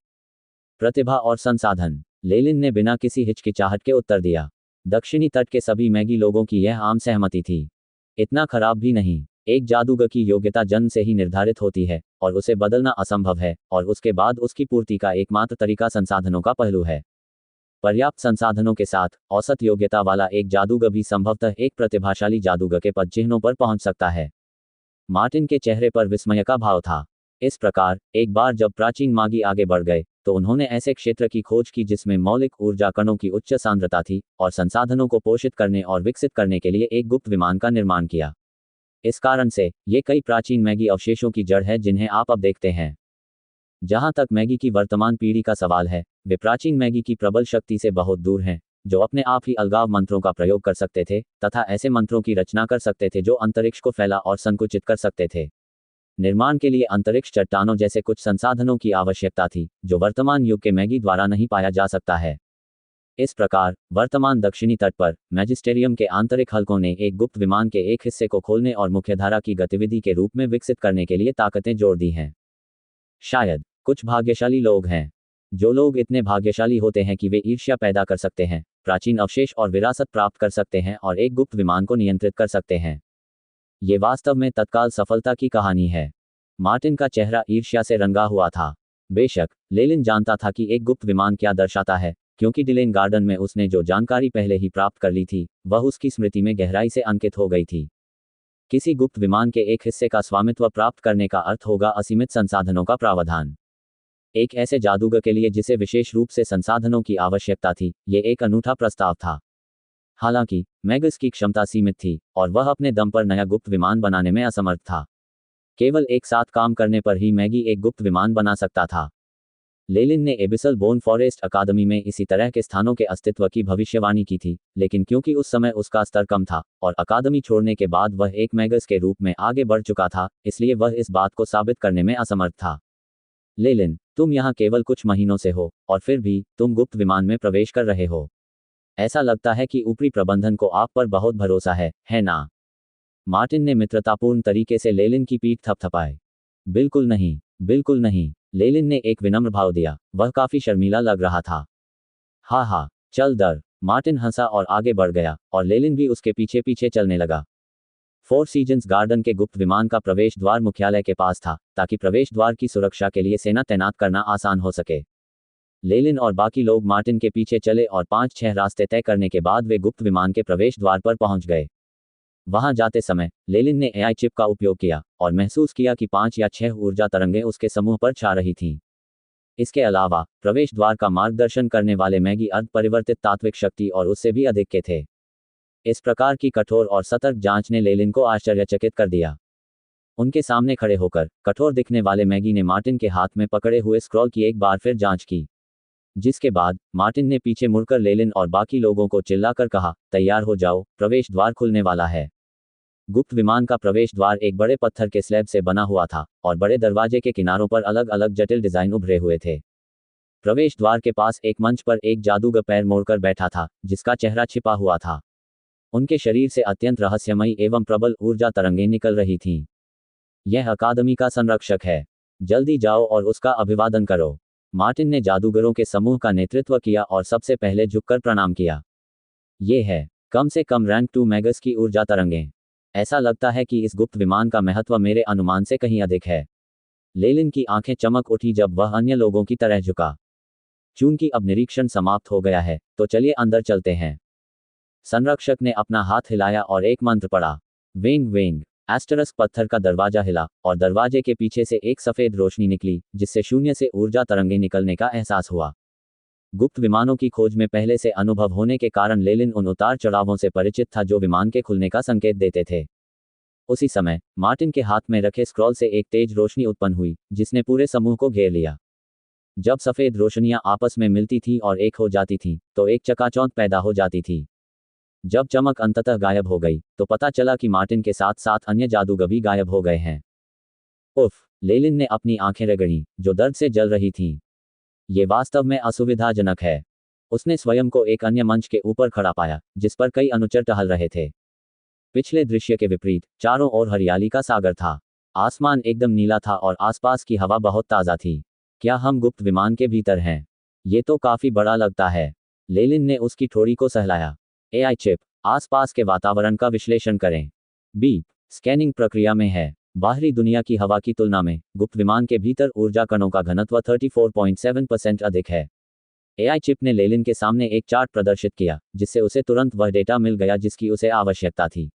प्रतिभा और संसाधन। लेलिन ने बिना किसी हिचकिचाहट के उत्तर दिया। दक्षिणी तट के सभी मैगी लोगों की यह आम सहमति थी। इतना खराब भी नहीं। एक जादूगर की योग्यता जन्म से ही निर्धारित होती है और उसे बदलना असंभव है, और उसके बाद उसकी पूर्ति का एकमात्र तरीका संसाधनों का पहलू है। पर्याप्त संसाधनों के साथ औसत योग्यता वाला एक जादूगर भी संभवतः एक प्रतिभाशाली जादूगर के पदचिह्नों पर पहुंच सकता है। मार्टिन के चेहरे पर विस्मय का भाव था। इस प्रकार एक बार जब प्राचीन मागी आगे बढ़ गए तो उन्होंने ऐसे क्षेत्र की खोज की जिसमें मौलिक ऊर्जा कणों की उच्च सांद्रता थी और संसाधनों को पोषित करने और विकसित करने के लिए एक गुप्त विमान का निर्माण किया। इस कारण से ये कई प्राचीन मैगी अवशेषों की जड़ है जिन्हें आप अब देखते हैं। जहां तक मैगी की वर्तमान पीढ़ी का सवाल है, वे प्राचीन मैगी की प्रबल शक्ति से बहुत दूर हैं, जो अपने आप ही अलगाव मंत्रों का प्रयोग कर सकते थे तथा ऐसे मंत्रों की रचना कर सकते थे जो अंतरिक्ष को फैला और संकुचित कर सकते थे। निर्माण के लिए अंतरिक्ष चट्टानों जैसे कुछ संसाधनों की आवश्यकता थी जो वर्तमान युग के मैगी द्वारा नहीं पाया जा सकता है। इस प्रकार वर्तमान दक्षिणी तट पर मैजिस्टेरियम के आंतरिक हलकों ने एक गुप्त विमान के एक हिस्से को खोलने और मुख्यधारा की गतिविधि के रूप में विकसित करने के लिए ताकतें जोड़ दी हैं। शायद कुछ भाग्यशाली लोग हैं। जो लोग इतने भाग्यशाली होते हैं कि वे ईर्ष्या पैदा कर सकते हैं, प्राचीन अवशेष और विरासत प्राप्त कर सकते हैं और एक गुप्त विमान को नियंत्रित कर सकते हैं। ये वास्तव में तत्काल सफलता की कहानी है। मार्टिन का चेहरा ईर्ष्या से रंगा हुआ था। बेशक लेलिन जानता था कि एक गुप्त विमान क्या दर्शाता है, क्योंकि डिलेन गार्डन में उसने जो जानकारी पहले ही प्राप्त कर ली थी वह उसकी स्मृति में गहराई से अंकित हो गई थी। किसी गुप्त विमान के एक हिस्से का स्वामित्व प्राप्त करने का अर्थ होगा असीमित संसाधनों का प्रावधान। एक ऐसे जादूगर के लिए जिसे विशेष रूप से संसाधनों की आवश्यकता थी, ये एक अनूठा प्रस्ताव था। हालांकि मैगस की क्षमता सीमित थी और वह अपने दम पर नया गुप्त विमान बनाने में असमर्थ था। केवल एक साथ काम करने पर ही मैगी एक गुप्त विमान बना सकता था। लेलिन ने एबिसल बोन फॉरेस्ट अकादमी में इसी तरह के स्थानों के अस्तित्व की भविष्यवाणी की थी, लेकिन क्योंकि उस समय उसका स्तर कम था और अकादमी छोड़ने के बाद वह एक मैगस के रूप में आगे बढ़ चुका था, इसलिए वह इस बात को साबित करने में असमर्थ था। लेलिन, तुम यहाँ केवल कुछ महीनों से हो और फिर भी तुम गुप्त विमान में प्रवेश कर रहे हो। ऐसा लगता है कि ऊपरी प्रबंधन को आप पर बहुत भरोसा है ना? मार्टिन ने मित्रतापूर्ण तरीके से लेलिन की पीठ थपथपाई। बिल्कुल नहीं, बिल्कुल नहीं, लेलिन ने एक विनम्र भाव दिया। वह काफी शर्मीला लग रहा था। हाँ, चल दर। मार्टिन हंसा और आगे बढ़ गया और लेलिन भी उसके पीछे पीछे चलने लगा। फोर सीजन्स गार्डन के गुप्त विमान का प्रवेश द्वार मुख्यालय के पास था, ताकि प्रवेश द्वार की सुरक्षा के लिए सेना तैनात करना आसान हो सके। लेलिन और बाकी लोग मार्टिन के पीछे चले और 5-6 रास्ते तय करने के बाद वे गुप्त विमान के प्रवेश द्वार पर पहुंच गए। वहां जाते समय लेलिन ने एआई चिप का उपयोग किया और महसूस किया कि 5 या 6 ऊर्जा तरंगें उसके समूह पर छा रही थीं। इसके अलावा प्रवेश द्वार का मार्गदर्शन करने वाले मैगी अर्ध परिवर्तित तात्विक शक्ति और उससे भी अधिक के थे। इस प्रकार की कठोर और सतर्क जांच ने लेलिन को आश्चर्यचकित कर दिया। उनके सामने खड़े होकर कठोर दिखने वाले मैगी ने मार्टिन के हाथ में पकड़े हुए स्क्रॉल की एक बार फिर जांच की, जिसके बाद मार्टिन ने पीछे मुड़कर लेलिन और बाकी लोगों को चिल्लाकर कहा, तैयार हो जाओ, प्रवेश द्वार खुलने वाला है। गुप्त विमान का प्रवेश द्वार एक बड़े पत्थर के स्लैब से बना हुआ था और बड़े दरवाजे के किनारों पर अलग अलग जटिल डिजाइन उभरे हुए थे। प्रवेश द्वार के पास एक मंच पर एक जादूगर पैर मोड़कर बैठा था, जिसका चेहरा छिपा हुआ था। उनके शरीर से अत्यंत रहस्यमयी एवं प्रबल ऊर्जा तरंगें निकल रही थीं। यह अकादमी का संरक्षक है, जल्दी जाओ और उसका अभिवादन करो। मार्टिन ने जादूगरों के समूह का नेतृत्व किया और सबसे पहले झुककर प्रणाम किया। ये है कम से कम रैंक 2 मैगस की ऊर्जा तरंगें। ऐसा लगता है कि इस गुप्त विमान का महत्व मेरे अनुमान से कहीं अधिक है। लेलिन की आंखें चमक उठी जब वह अन्य लोगों की तरह झुका। चूंकि अब निरीक्षण समाप्त हो गया है, तो चलिए अंदर चलते हैं। संरक्षक ने अपना हाथ हिलाया और एक मंत्र पढ़ा। वेंग वेंग एस्टरस। पत्थर का दरवाजा हिला और दरवाजे के पीछे से एक सफेद रोशनी निकली, जिससे शून्य से ऊर्जा तरंगें निकलने का एहसास हुआ। गुप्त विमानों की खोज में पहले से अनुभव होने के कारण लेलिन उन उतार चढ़ावों से परिचित था जो विमान के खुलने का संकेत देते थे। उसी समय मार्टिन के हाथ में रखे स्क्रॉल से एक तेज रोशनी उत्पन्न हुई, जिसने पूरे समूह को घेर लिया। जब सफेद रोशनियां आपस में मिलती थीं और एक हो जाती थीं, तो एक चकाचौंध पैदा हो जाती थी। जब चमक अंततः गायब हो गई, तो पता चला कि मार्टिन के साथ साथ अन्य जादूगर भी गायब हो गए हैं। उफ! लेलिन ने अपनी आंखें रगड़ी, जो दर्द से जल रही थीं। ये वास्तव में असुविधाजनक है। उसने स्वयं को एक अन्य मंच के ऊपर खड़ा पाया, जिस पर कई अनुचर टहल रहे थे। पिछले दृश्य के विपरीत चारों ओर हरियाली का सागर था। आसमान एकदम नीला था और आसपास की हवा बहुत ताज़ा थी। क्या हम गुप्त विमान के भीतर हैं? ये तो काफ़ी बड़ा लगता है। लेलिन ने उसकी ठोड़ी को सहलाया। एआई चिप, आसपास के वातावरण का विश्लेषण करें। बी, स्कैनिंग प्रक्रिया में है। बाहरी दुनिया की हवा की तुलना में गुप्त विमान के भीतर ऊर्जा कणों का घनत्व 34.7% अधिक है। एआई चिप ने लेलिन के सामने एक चार्ट प्रदर्शित किया, जिससे उसे तुरंत वह डेटा मिल गया जिसकी उसे आवश्यकता थी।